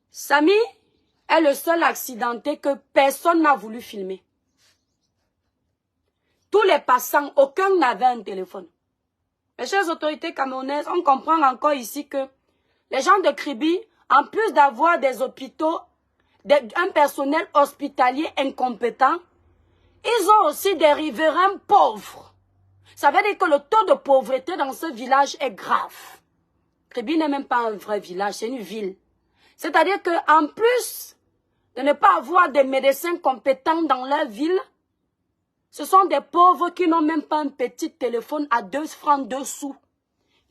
Samy est le seul accidenté que personne n'a voulu filmer. Tous les passants, aucun n'avait un téléphone. Mes chères autorités camerounaises, on comprend encore ici que les gens de Kribi, en plus d'avoir des hôpitaux, un personnel hospitalier incompétent, ils ont aussi des riverains pauvres. Ça veut dire que le taux de pauvreté dans ce village est grave. Kribi n'est même pas un vrai village, c'est une ville. C'est-à-dire qu'en plus de ne pas avoir des médecins compétents dans leur ville, ce sont des pauvres qui n'ont même pas un petit téléphone à 2 francs 2 sous,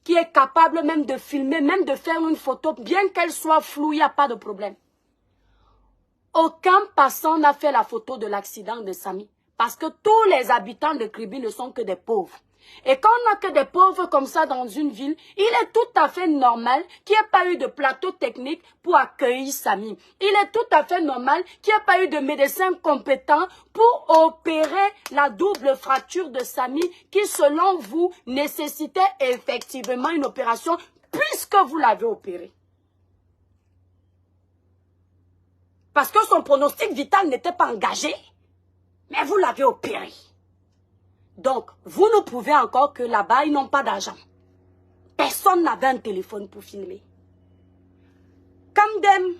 qui est capable même de filmer, même de faire une photo, bien qu'elle soit floue, il n'y a pas de problème. Aucun passant n'a fait la photo de l'accident de Samy, parce que tous les habitants de Kribi ne sont que des pauvres. Et quand on n'a que des pauvres comme ça dans une ville, il est tout à fait normal qu'il n'y ait pas eu de plateau technique pour accueillir Samy. Il est tout à fait normal qu'il n'y ait pas eu de médecin compétent pour opérer la double fracture de Samy qui, selon vous, nécessitait effectivement une opération puisque vous l'avez opéré. Parce que son pronostic vital n'était pas engagé, mais vous l'avez opéré. Donc, vous nous prouvez encore que là-bas, ils n'ont pas d'argent. Personne n'avait un téléphone pour filmer. Kamdem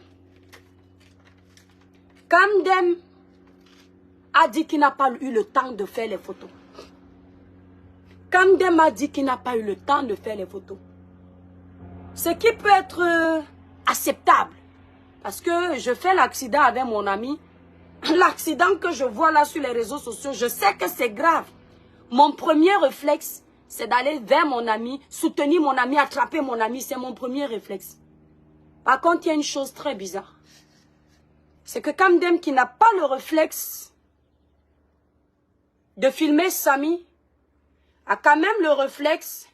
a dit qu'il n'a pas eu le temps de faire les photos. Kamdem a dit qu'il n'a pas eu le temps de faire les photos. Ce qui peut être acceptable. Parce que je fais l'accident avec mon ami. L'accident que je vois là sur les réseaux sociaux, je sais que c'est grave. Mon premier réflexe, c'est d'aller vers mon ami, soutenir mon ami, attraper mon ami. C'est mon premier réflexe. Par contre, il y a une chose très bizarre. C'est que Kamdem, qui n'a pas le réflexe de filmer Samy, a quand même le réflexe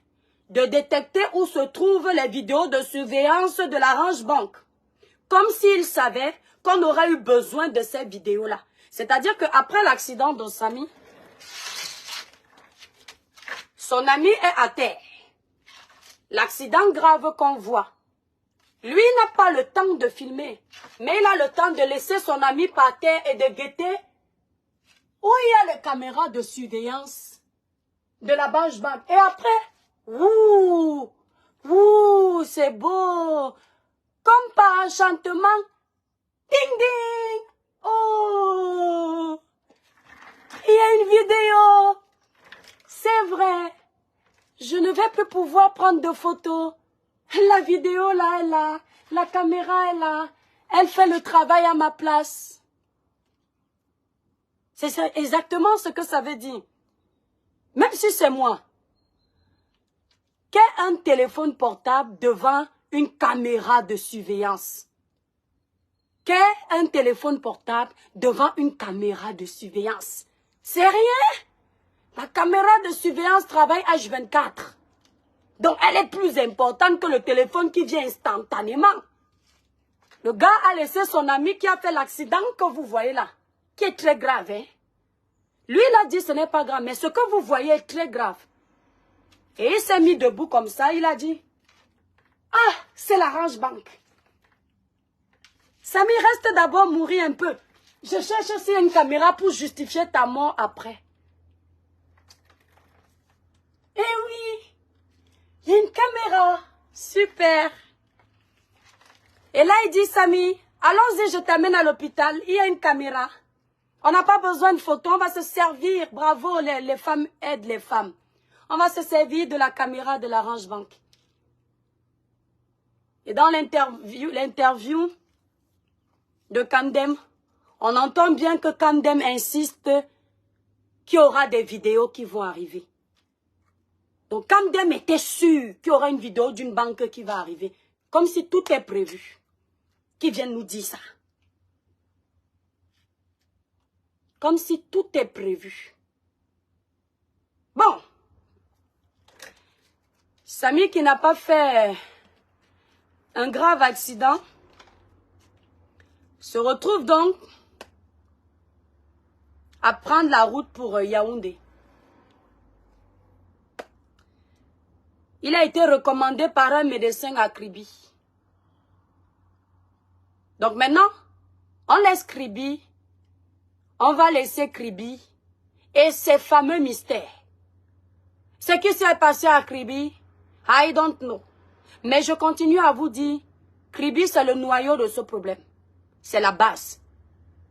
de détecter où se trouvent les vidéos de surveillance de l'Orange Bank. Comme s'il savait qu'on aurait eu besoin de ces vidéos-là. C'est-à-dire qu'après l'accident de Samy, son ami est à terre. L'accident grave qu'on voit. Lui n'a pas le temps de filmer. Mais il a le temps de laisser son ami par terre et de guetter où il y a les caméras de surveillance de la Banque. Et après, ouh, c'est beau. Comme par enchantement, ding ding. Oh, il y a une vidéo. C'est vrai. Je ne vais plus pouvoir prendre de photos. La vidéo là, elle est là. La caméra est là. Elle fait le travail à ma place. C'est exactement ce que ça veut dire. Même si c'est moi. Qu'est un téléphone portable devant une caméra de surveillance? Qu'est un téléphone portable devant une caméra de surveillance? C'est rien. La caméra de surveillance travaille H24. Donc, elle est plus importante que le téléphone qui vient instantanément. Le gars a laissé son ami qui a fait l'accident que vous voyez là, qui est très grave. Hein? Lui, il a dit ce n'est pas grave, mais ce que vous voyez est très grave. Et il s'est mis debout comme ça, il a dit, ah, c'est l'Orange Bank. Samy, reste d'abord mourir un peu. Je cherche aussi une caméra pour justifier ta mort après. Eh oui, il y a une caméra. Super. Et là, il dit, Samy, allons-y, je t'amène à l'hôpital. Il y a une caméra. On n'a pas besoin de photos, on va se servir. Bravo, les femmes aident les femmes. On va se servir de la caméra de l'Orange Bank. Et dans l'interview de Kandem, on entend bien que Kandem insiste qu'il y aura des vidéos qui vont arriver. Donc Kandem était sûr qu'il y aura une vidéo d'une banque qui va arriver. Comme si tout est prévu. Qui viennent nous dire ça. Comme si tout est prévu. Bon. Samy qui n'a pas fait un grave accident se retrouve donc à prendre la route pour Yaoundé. Il a été recommandé par un médecin à Kribi. Donc maintenant, on laisse Kribi, on va laisser Kribi et ses fameux mystères. Ce qui s'est passé à Kribi, I don't know. Mais je continue à vous dire, Kribi c'est le noyau de ce problème. C'est la base.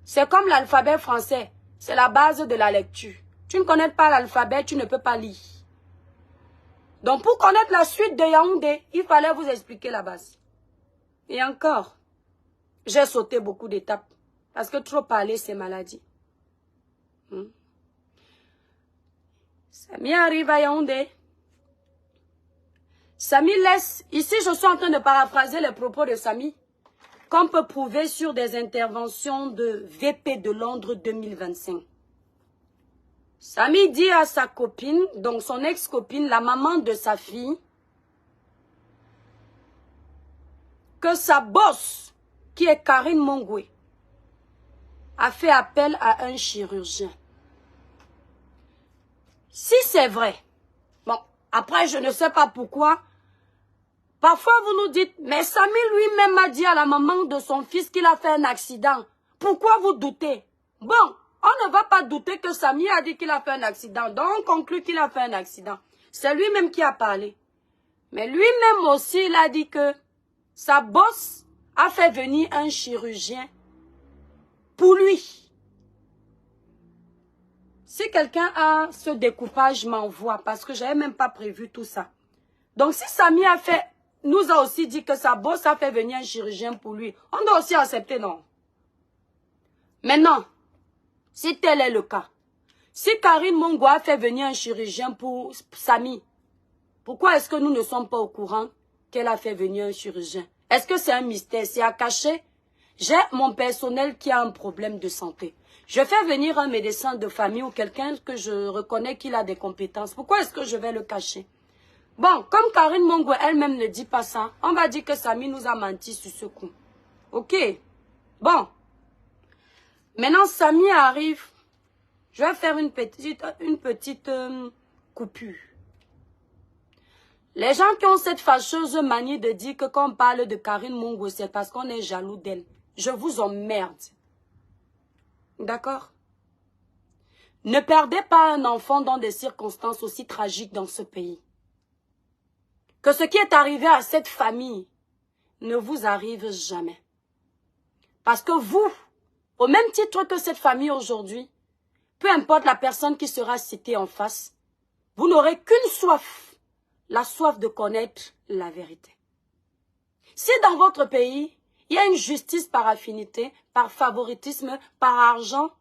C'est comme l'alphabet français, c'est la base de la lecture. Tu ne connais pas l'alphabet, tu ne peux pas lire. Donc pour connaître la suite de Yaoundé, il fallait vous expliquer la base. Et encore, j'ai sauté beaucoup d'étapes. Parce que trop parler, c'est maladie. Samy arrive à Yaoundé. Samy laisse... Ici, je suis en train de paraphraser les propos de Samy. Qu'on peut prouver sur des interventions de VP de Londres 2025. Samy dit à sa copine, donc son ex-copine, la maman de sa fille, que sa boss, qui est Karine Mongwe, a fait appel à un chirurgien. Si c'est vrai, bon, après je ne sais pas pourquoi, parfois vous nous dites, mais Samy lui-même a dit à la maman de son fils qu'il a fait un accident. Pourquoi vous doutez? Bon, on ne va pas douter que Samy a dit qu'il a fait un accident. Donc on conclut qu'il a fait un accident. C'est lui-même qui a parlé. Mais lui-même aussi, il a dit que sa boss a fait venir un chirurgien pour lui. Si quelqu'un a ce découpage, m'envoie parce que je n'avais même pas prévu tout ça. Donc si Samy nous a aussi dit que sa boss a fait venir un chirurgien pour lui, on doit aussi accepter, non? Maintenant, si tel est le cas, si Karine Mongwe a fait venir un chirurgien pour Samy, pourquoi est-ce que nous ne sommes pas au courant qu'elle a fait venir un chirurgien? Est-ce que c'est un mystère? C'est à cacher? J'ai mon personnel qui a un problème de santé. Je fais venir un médecin de famille ou quelqu'un que je reconnais qu'il a des compétences. Pourquoi est-ce que je vais le cacher? Bon, comme Karine Mongwe elle-même ne dit pas ça, on va dire que Samy nous a menti sur ce coup. Ok? Bon. Maintenant, Samy arrive. Je vais faire une petite coupure. Les gens qui ont cette fâcheuse manie de dire que quand on parle de Karine Mongwe, c'est parce qu'on est jaloux d'elle. Je vous emmerde. D'accord? Ne perdez pas un enfant dans des circonstances aussi tragiques dans ce pays. Que ce qui est arrivé à cette famille ne vous arrive jamais. Parce que vous, au même titre que cette famille aujourd'hui, peu importe la personne qui sera citée en face, vous n'aurez qu'une soif, la soif de connaître la vérité. Si dans votre pays, il y a une justice par affinité, par favoritisme, par argent,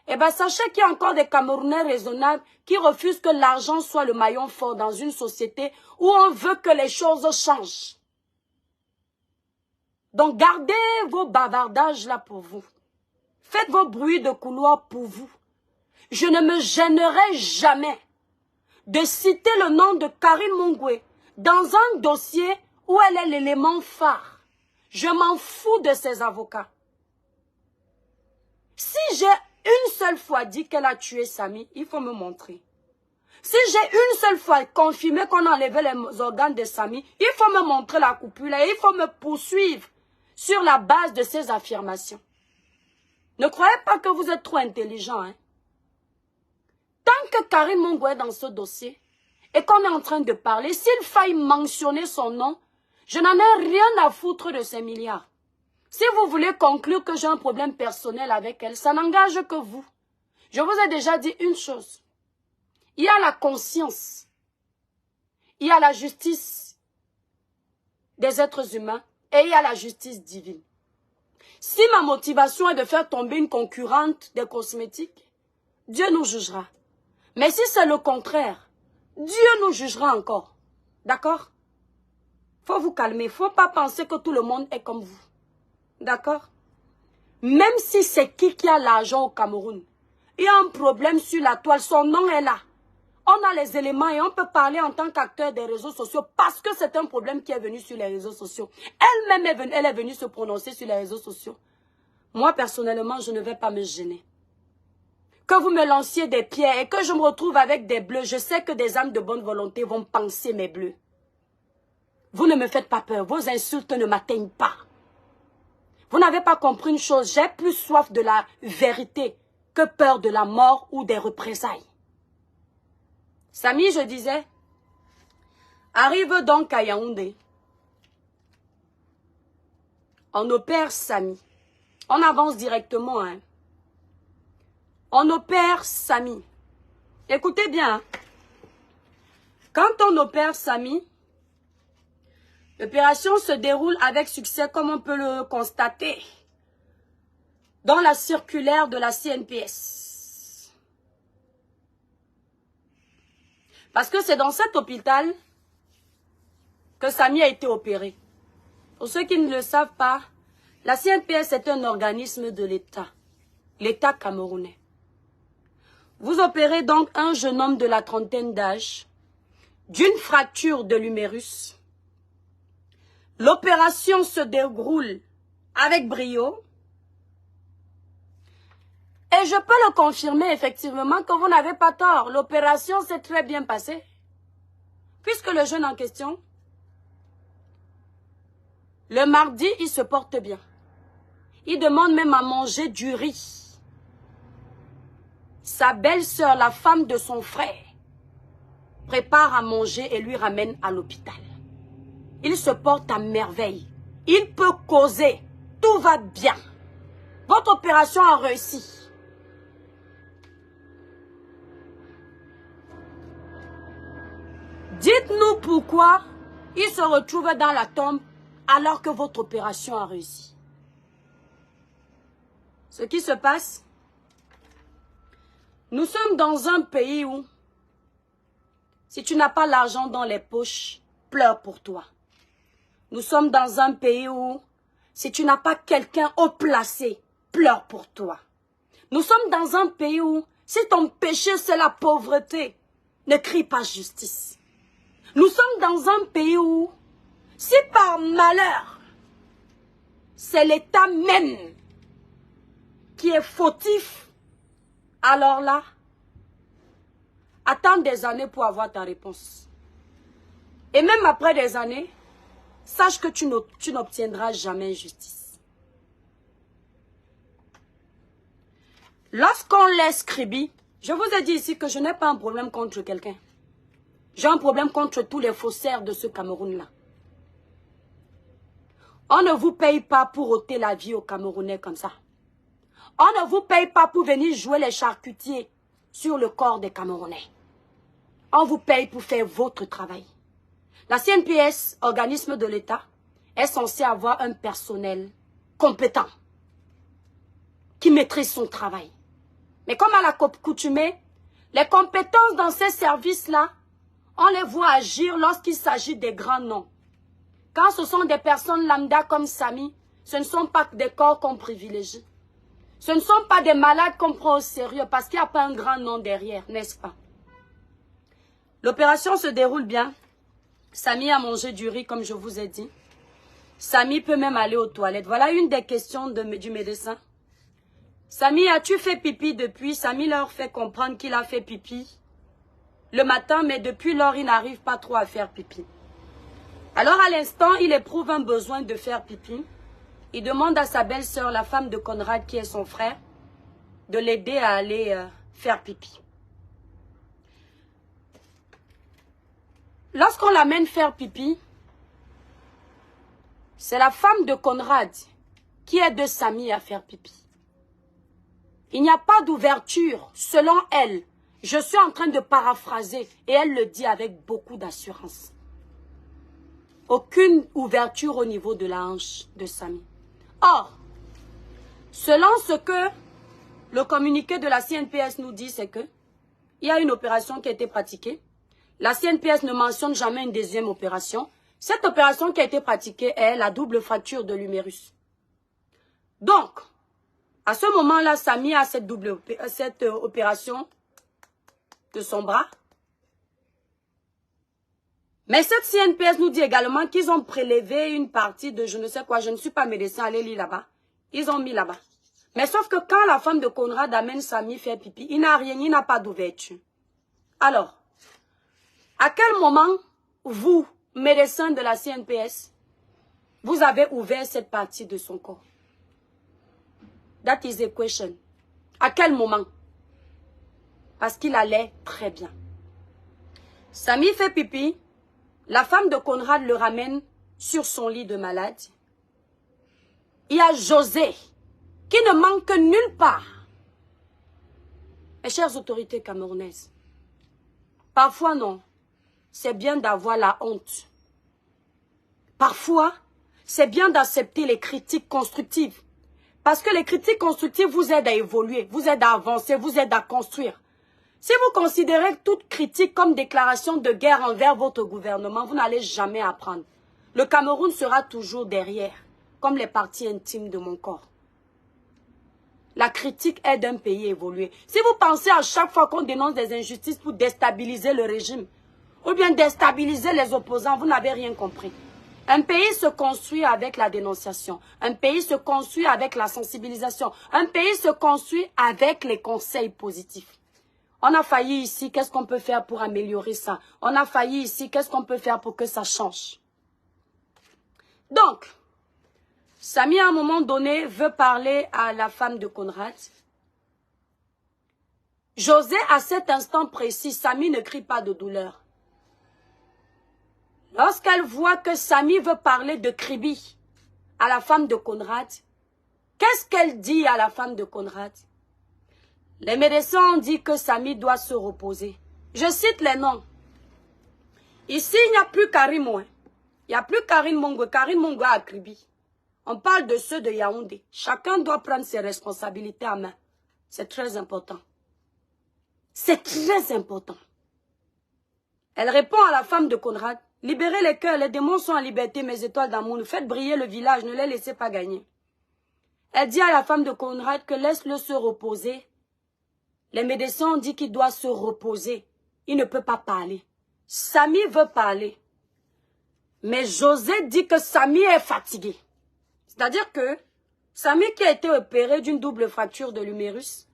eh bien sachez qu'il y a encore des Camerounais raisonnables qui refusent que l'argent soit le maillon fort dans une société où on veut que les choses changent. Donc gardez vos bavardages là pour vous. Faites vos bruits de couloir pour vous. Je ne me gênerai jamais de citer le nom de Karine Mungwe dans un dossier où elle est l'élément phare. Je m'en fous de ses avocats. Si j'ai une seule fois dit qu'elle a tué Samy, il faut me montrer. Si j'ai une seule fois confirmé qu'on enlevait les organes de Samy, il faut me montrer la coupure et il faut me poursuivre sur la base de ces affirmations. Ne croyez pas que vous êtes trop intelligent, hein? Tant que Karine Mungwe est dans ce dossier et qu'on est en train de parler, s'il faille mentionner son nom, je n'en ai rien à foutre de ces milliards. Si vous voulez conclure que j'ai un problème personnel avec elle, ça n'engage que vous. Je vous ai déjà dit une chose. Il y a la conscience. Il y a la justice des êtres humains et il y a la justice divine. Si ma motivation est de faire tomber une concurrente des cosmétiques, Dieu nous jugera. Mais si c'est le contraire, Dieu nous jugera encore. D'accord? Faut vous calmer. Faut pas penser que tout le monde est comme vous. D'accord? Même si c'est qui a l'argent au Cameroun, il y a un problème sur la toile, son nom est là. On a les éléments et on peut parler en tant qu'acteur des réseaux sociaux parce que c'est un problème qui est venu sur les réseaux sociaux. Elle-même, elle est venue se prononcer sur les réseaux sociaux. Moi, personnellement, je ne vais pas me gêner. Que vous me lanciez des pierres et que je me retrouve avec des bleus, je sais que des âmes de bonne volonté vont penser mes bleus. Vous ne me faites pas peur, vos insultes ne m'atteignent pas. Vous n'avez pas compris une chose, j'ai plus soif de la vérité que peur de la mort ou des représailles. Samy, je disais, arrive donc à Yaoundé. On opère Samy. On avance directement, hein. On opère Samy. Écoutez bien, hein. Quand on opère Samy, l'opération se déroule avec succès comme on peut le constater dans la circulaire de la CNPS. Parce que c'est dans cet hôpital que Samy a été opéré. Pour ceux qui ne le savent pas, la CNPS est un organisme de l'État, l'État camerounais. Vous opérez donc un jeune homme de la trentaine d'âge, d'une fracture de l'humérus. L'opération se déroule avec brio. Et je peux le confirmer effectivement que vous n'avez pas tort. L'opération s'est très bien passée. Puisque le jeune en question, le mardi, il se porte bien. Il demande même à manger du riz. Sa belle-sœur, la femme de son frère, prépare à manger et lui ramène à l'hôpital. Il se porte à merveille. Il peut causer. Tout va bien. Votre opération a réussi. Dites-nous pourquoi il se retrouve dans la tombe alors que votre opération a réussi. Ce qui se passe, nous sommes dans un pays où, si tu n'as pas l'argent dans les poches, pleure pour toi. Nous sommes dans un pays où, si tu n'as pas quelqu'un haut placé, pleure pour toi. Nous sommes dans un pays où, si ton péché c'est la pauvreté, ne crie pas justice. Nous sommes dans un pays où, si par malheur, c'est l'État même qui est fautif, alors là, attends des années pour avoir ta réponse. Et même après des années, sache que tu n'obtiendras jamais justice. Lorsqu'on laisse Kribi Je vous ai dit ici que je n'ai pas un problème contre quelqu'un. J'ai un problème contre tous les faussaires de ce Cameroun-là. On ne vous paye pas pour ôter la vie aux Camerounais comme ça. On ne vous paye pas pour venir jouer les charcutiers sur le corps des Camerounais. On vous paye pour faire votre travail. La CNPS, organisme de l'État, est censée avoir un personnel compétent qui maîtrise son travail. Mais comme à la coutumée, les compétences dans ces services-là, on les voit agir lorsqu'il s'agit des grands noms. Quand ce sont des personnes lambda comme Samy, ce ne sont pas des corps qu'on privilégie. Ce ne sont pas des malades qu'on prend au sérieux parce qu'il n'y a pas un grand nom derrière, n'est-ce pas? L'opération se déroule bien. Samy a mangé du riz comme je vous ai dit. Samy peut même aller aux toilettes. Voilà une des questions du médecin. Samy, as-tu fait pipi depuis? Samy leur fait comprendre qu'il a fait pipi le matin, mais depuis lors, il n'arrive pas trop à faire pipi. Alors à l'instant, il éprouve un besoin de faire pipi. Il demande à sa belle-sœur, la femme de Conrad, qui est son frère, de l'aider à aller faire pipi. Lorsqu'on l'amène faire pipi, c'est la femme de Conrad qui aide Samy à faire pipi. Il n'y a pas d'ouverture, selon elle. Je suis en train de paraphraser et elle le dit avec beaucoup d'assurance. Aucune ouverture au niveau de la hanche de Samy. Or, selon ce que le communiqué de la CNPS nous dit, c'est que il y a une opération qui a été pratiquée. La CNPS ne mentionne jamais une deuxième opération. Cette opération qui a été pratiquée est la double fracture de l'humérus. Donc, à ce moment-là, Samy a cette opération de son bras. Mais cette CNPS nous dit également qu'ils ont prélevé une partie de je ne sais quoi. Je ne suis pas médecin, allez lire là-bas. Ils ont mis là-bas. Mais sauf que quand la femme de Conrad amène Samy faire pipi, il n'a rien, il n'a pas d'ouverture. Alors, à quel moment, vous, médecin de la CNPS, vous avez ouvert cette partie de son corps? That is the question. À quel moment? Parce qu'il allait très bien. Samy fait pipi. La femme de Conrad le ramène sur son lit de malade. Il y a José, qui ne manque nulle part. Mes chères autorités camerounaises, parfois non, c'est bien d'avoir la honte. Parfois, c'est bien d'accepter les critiques constructives. Parce que les critiques constructives vous aident à évoluer, vous aident à avancer, vous aident à construire. Si vous considérez toute critique comme déclaration de guerre envers votre gouvernement, vous n'allez jamais apprendre. Le Cameroun sera toujours derrière, comme les parties intimes de mon corps. La critique aide un pays à évoluer. Si vous pensez à chaque fois qu'on dénonce des injustices pour déstabiliser le régime, ou bien déstabiliser les opposants, vous n'avez rien compris. Un pays se construit avec la dénonciation. Un pays se construit avec la sensibilisation. Un pays se construit avec les conseils positifs. On a failli ici, qu'est-ce qu'on peut faire pour améliorer ça? On a failli ici, qu'est-ce qu'on peut faire pour que ça change? Donc, Samy, à un moment donné, veut parler à la femme de Conrad. José, à cet instant précis, Samy ne crie pas de douleur. Lorsqu'elle voit que Samy veut parler de Kribi à la femme de Conrad, qu'est-ce qu'elle dit à la femme de Conrad? Les médecins ont dit que Samy doit se reposer. Je cite les noms. Ici, il n'y a plus Karim Moué. Il n'y a plus Karim Mongwe. Karim Mongwe à Kribi. On parle de ceux de Yaoundé. Chacun doit prendre ses responsabilités en main. C'est très important. C'est très important. Elle répond à la femme de Conrad. Libérez les cœurs, les démons sont en liberté, mes étoiles d'amour. Faites briller le village, ne les laissez pas gagner. Elle dit à la femme de Conrad que laisse-le se reposer. Les médecins ont dit qu'il doit se reposer. Il ne peut pas parler. Samy veut parler. Mais José dit que Samy est fatigué. C'est-à-dire que Samy qui a été opéré d'une double fracture de l'humérus,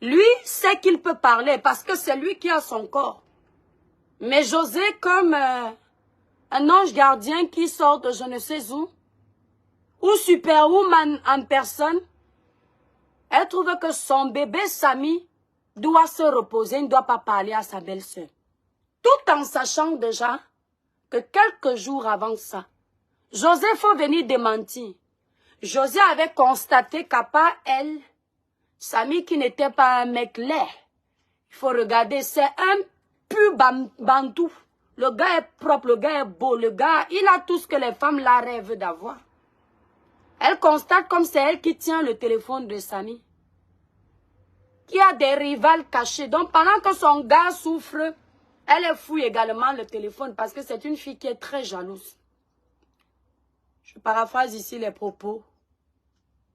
lui sait qu'il peut parler parce que c'est lui qui a son corps. Mais José, comme un ange gardien qui sort de je ne sais où, ou Superwoman en personne, elle trouve que son bébé Samy doit se reposer, il ne doit pas parler à sa belle-sœur. Tout en sachant déjà que quelques jours avant ça, José faut venir démentir. José avait constaté qu'à part elle, Samy qui n'était pas un mec laid, il faut regarder, c'est un pur bantou. Le gars est propre, le gars est beau, le gars, il a tout ce que les femmes la rêvent d'avoir. Elle constate comme c'est elle qui tient le téléphone de Samy. Qui a des rivales cachés. Donc pendant que son gars souffre, elle fouille également le téléphone parce que c'est une fille qui est très jalouse. Je paraphrase ici les propos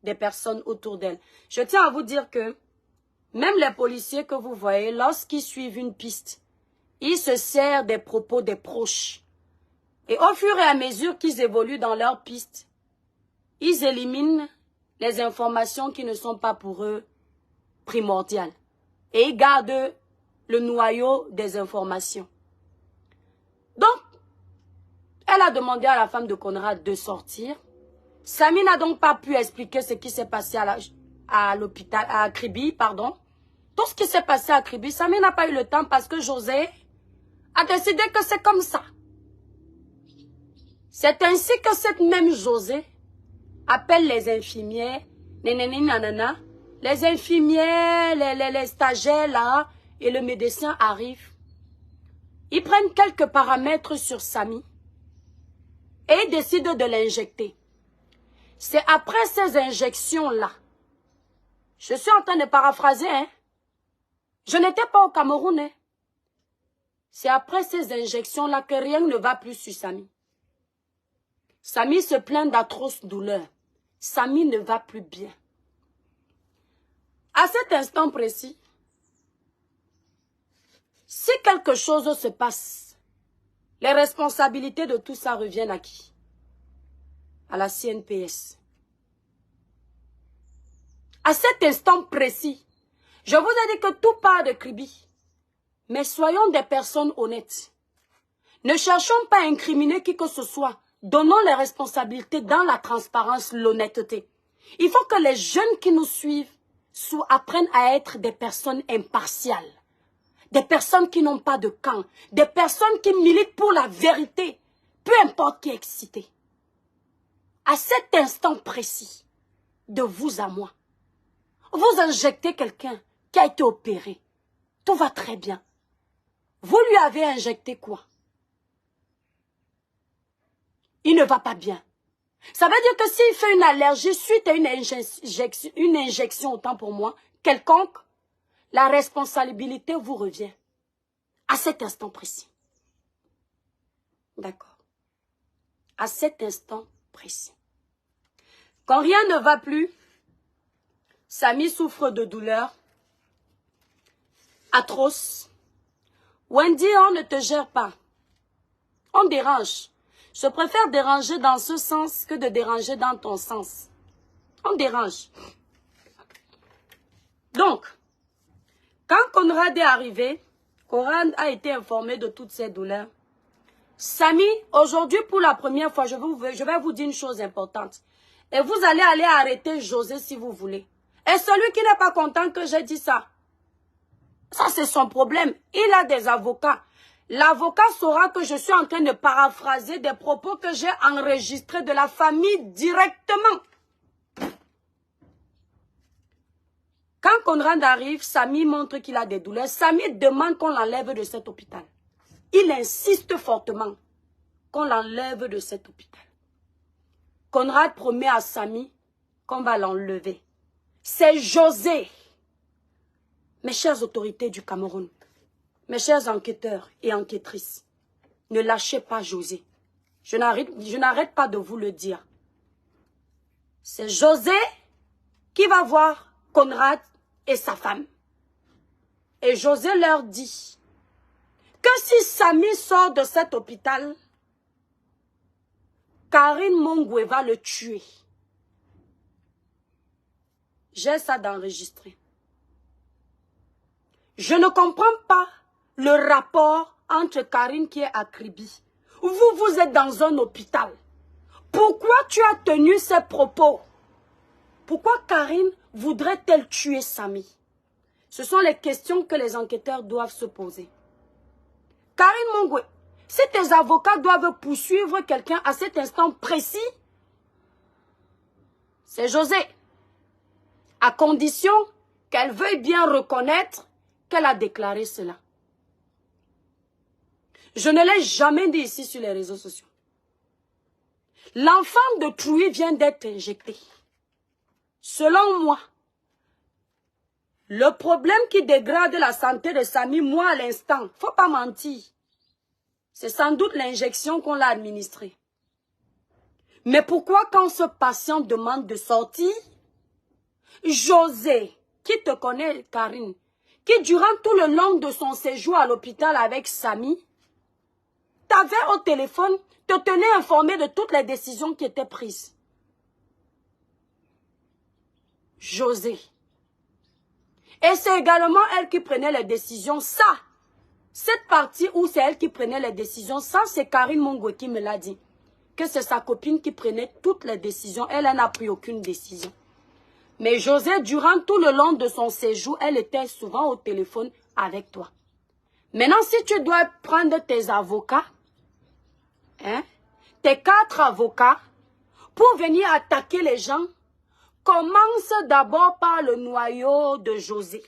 des personnes autour d'elle. Je tiens à vous dire que même les policiers que vous voyez, lorsqu'ils suivent une piste, ils se servent des propos des proches. Et au fur et à mesure qu'ils évoluent dans leur piste, ils éliminent les informations qui ne sont pas pour eux primordiales. Et ils gardent le noyau des informations. Donc, elle a demandé à la femme de Conrad de sortir. Samy n'a donc pas pu expliquer ce qui s'est passé à l'hôpital, à Kribi, pardon. Tout ce qui s'est passé à Kribi, Samy n'a pas eu le temps parce que José a décidé que c'est comme ça. C'est ainsi que cette même José appelle les infirmières, les infirmières, les stagiaires là, et le médecin arrive. Ils prennent quelques paramètres sur Samy et ils décident de l'injecter. C'est après ces injections-là, je suis en train de paraphraser, hein. Je n'étais pas au Cameroun, hein. C'est après ces injections-là que rien ne va plus sur Samy. Samy se plaint d'atroces douleurs. Samy ne va plus bien. À cet instant précis, si quelque chose se passe, les responsabilités de tout ça reviennent à qui? À la CNPS. À cet instant précis, je vous ai dit que tout part de Kribi. Mais soyons des personnes honnêtes. Ne cherchons pas à incriminer qui que ce soit. Donnons les responsabilités dans la transparence, l'honnêteté. Il faut que les jeunes qui nous suivent apprennent à être des personnes impartiales. Des personnes qui n'ont pas de camp. Des personnes qui militent pour la vérité. Peu importe qui est excité. À cet instant précis, de vous à moi, vous injectez quelqu'un qui a été opéré. Tout va très bien. Vous lui avez injecté quoi? Il ne va pas bien. Ça veut dire que s'il fait une allergie suite à une injection, autant pour moi, quelconque, la responsabilité vous revient. À cet instant précis. D'accord. À cet instant précis. Quand rien ne va plus, Samy souffre de douleurs atroces. Wendy, on ne te gère pas. On dérange. Je préfère déranger dans ce sens que de déranger dans ton sens. On dérange. Donc, quand Conrad est arrivé, Conrad a été informé de toutes ces douleurs. Samy, aujourd'hui, pour la première fois, je vais vous dire une chose importante. Et vous allez aller arrêter José si vous voulez. Et celui qui n'est pas content que j'ai dit ça, ça c'est son problème. Il a des avocats. L'avocat saura que je suis en train de paraphraser des propos que j'ai enregistrés de la famille directement. Quand Conrad arrive, Samy montre qu'il a des douleurs. Samy demande qu'on l'enlève de cet hôpital. Il insiste fortement qu'on l'enlève de cet hôpital. Conrad promet à Samy qu'on va l'enlever. C'est José. Mes chères autorités du Cameroun, mes chers enquêteurs et enquêtrices, ne lâchez pas José. Je n'arrête pas de vous le dire. C'est José qui va voir Conrad et sa femme. Et José leur dit que si Samy sort de cet hôpital, Karine Mongwe va le tuer. J'ai ça d'enregistrer. Je ne comprends pas le rapport entre Karine qui est à Kribi. Vous êtes dans un hôpital. Pourquoi tu as tenu ces propos? Pourquoi Karine voudrait-elle tuer Samy? Ce sont les questions que les enquêteurs doivent se poser. Karine Mongwe, si tes avocats doivent poursuivre quelqu'un à cet instant précis, c'est José. À condition qu'elle veuille bien reconnaître qu'elle a déclaré cela. Je ne l'ai jamais dit ici sur les réseaux sociaux. L'enfant de Trouy vient d'être injecté. Selon moi, le problème qui dégrade la santé de Samy, moi à l'instant, faut pas mentir. C'est sans doute l'injection qu'on l'a administrée. Mais pourquoi quand ce patient demande de sortir, José, qui te connaît Karine, qui durant tout le long de son séjour à l'hôpital avec Samy, t'avait au téléphone, te tenait informé de toutes les décisions qui étaient prises. José. Et c'est également elle qui prenait les décisions. Ça, cette partie où c'est elle qui prenait les décisions, ça c'est Karine Mongwe qui me l'a dit. Que c'est sa copine qui prenait toutes les décisions. Elle n'a pris aucune décision. Mais José, durant tout le long de son séjour, elle était souvent au téléphone avec toi. Maintenant, si tu dois prendre tes avocats, hein, tes 4 avocats, pour venir attaquer les gens, commence d'abord par le noyau de José.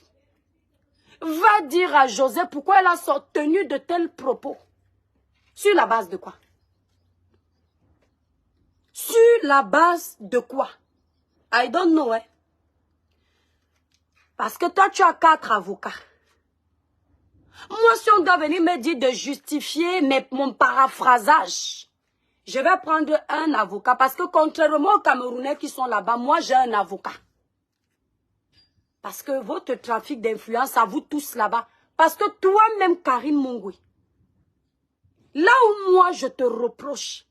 Va dire à José pourquoi elle a tenu de tels propos. Sur la base de quoi? Sur la base de quoi? I don't know, hein. Parce que toi, tu as 4 avocats. Moi, si on doit venir me dire de justifier mon paraphrasage, je vais prendre un avocat. Parce que contrairement aux Camerounais qui sont là-bas, moi, j'ai un avocat. Parce que votre trafic d'influence, à vous tous là-bas. Parce que toi-même, Karine Mongwe, là où moi, je te reproche,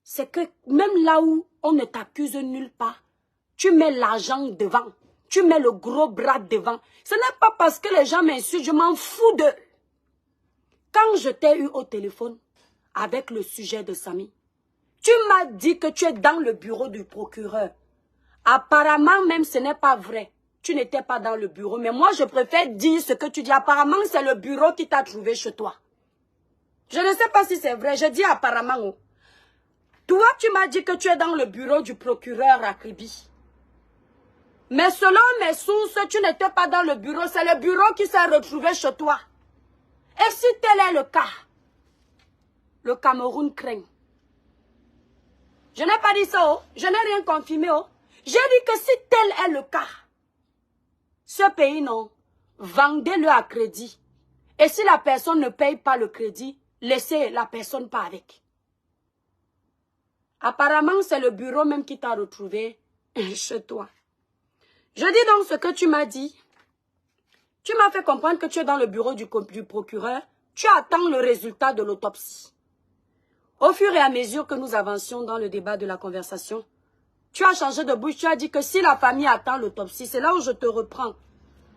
c'est que même là où on ne t'accuse nulle part, tu mets l'argent devant. Tu mets le gros bras devant. Ce n'est pas parce que les gens m'insultent, je m'en fous d'eux. Quand je t'ai eu au téléphone avec le sujet de Samy, tu m'as dit que tu es dans le bureau du procureur. Apparemment, même ce n'est pas vrai. Tu n'étais pas dans le bureau. Mais moi, je préfère dire ce que tu dis. Apparemment, c'est le bureau qui t'a trouvé chez toi. Je ne sais pas si c'est vrai. Je dis apparemment. Oh. Toi, tu m'as dit que tu es dans le bureau du procureur à Kribi. Mais selon mes sources, tu n'étais pas dans le bureau. C'est le bureau qui s'est retrouvé chez toi. Et si tel est le cas, le Cameroun craint. Je n'ai pas dit ça, oh. Je n'ai rien confirmé. Oh. J'ai dit que si tel est le cas, ce pays, non, vendez-le à crédit. Et si la personne ne paye pas le crédit, laissez la personne pas avec. Apparemment, c'est le bureau même qui t'a retrouvé chez toi. Je dis donc ce que tu m'as dit. Tu m'as fait comprendre que tu es dans le bureau du procureur. Tu attends le résultat de l'autopsie. Au fur et à mesure que nous avancions dans le débat de la conversation, tu as changé de bouche. Tu as dit que si la famille attend l'autopsie, c'est là où je te reprends.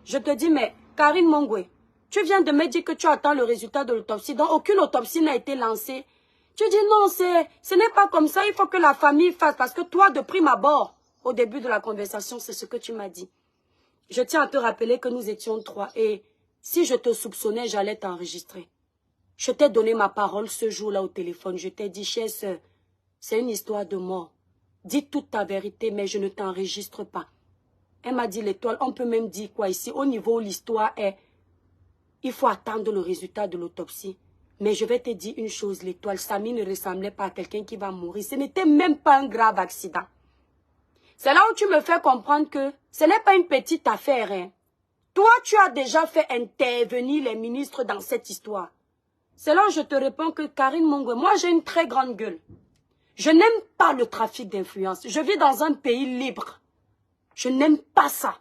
Je te dis, mais Karine Mongwe, tu viens de me dire que tu attends le résultat de l'autopsie. Donc aucune autopsie n'a été lancée. Tu dis non, ce n'est pas comme ça. Il faut que la famille fasse. Parce que toi, de prime abord, au début de la conversation, c'est ce que tu m'as dit. Je tiens à te rappeler que nous étions 3 et si je te soupçonnais, j'allais t'enregistrer. Je t'ai donné ma parole ce jour-là au téléphone. Je t'ai dit, chère sœur, c'est une histoire de mort. Dis toute ta vérité, mais je ne t'enregistre pas. Elle m'a dit, l'étoile, on peut même dire quoi ici, au niveau où l'histoire est, il faut attendre le résultat de l'autopsie. Mais je vais te dire une chose, l'étoile, Samy ne ressemblait pas à quelqu'un qui va mourir. Ce n'était même pas un grave accident. C'est là où tu me fais comprendre que ce n'est pas une petite affaire. Hein. Toi, tu as déjà fait intervenir les ministres dans cette histoire. C'est là où je te réponds que Karine Mongwe, moi j'ai une très grande gueule. Je n'aime pas le trafic d'influence. Je vis dans un pays libre. Je n'aime pas ça.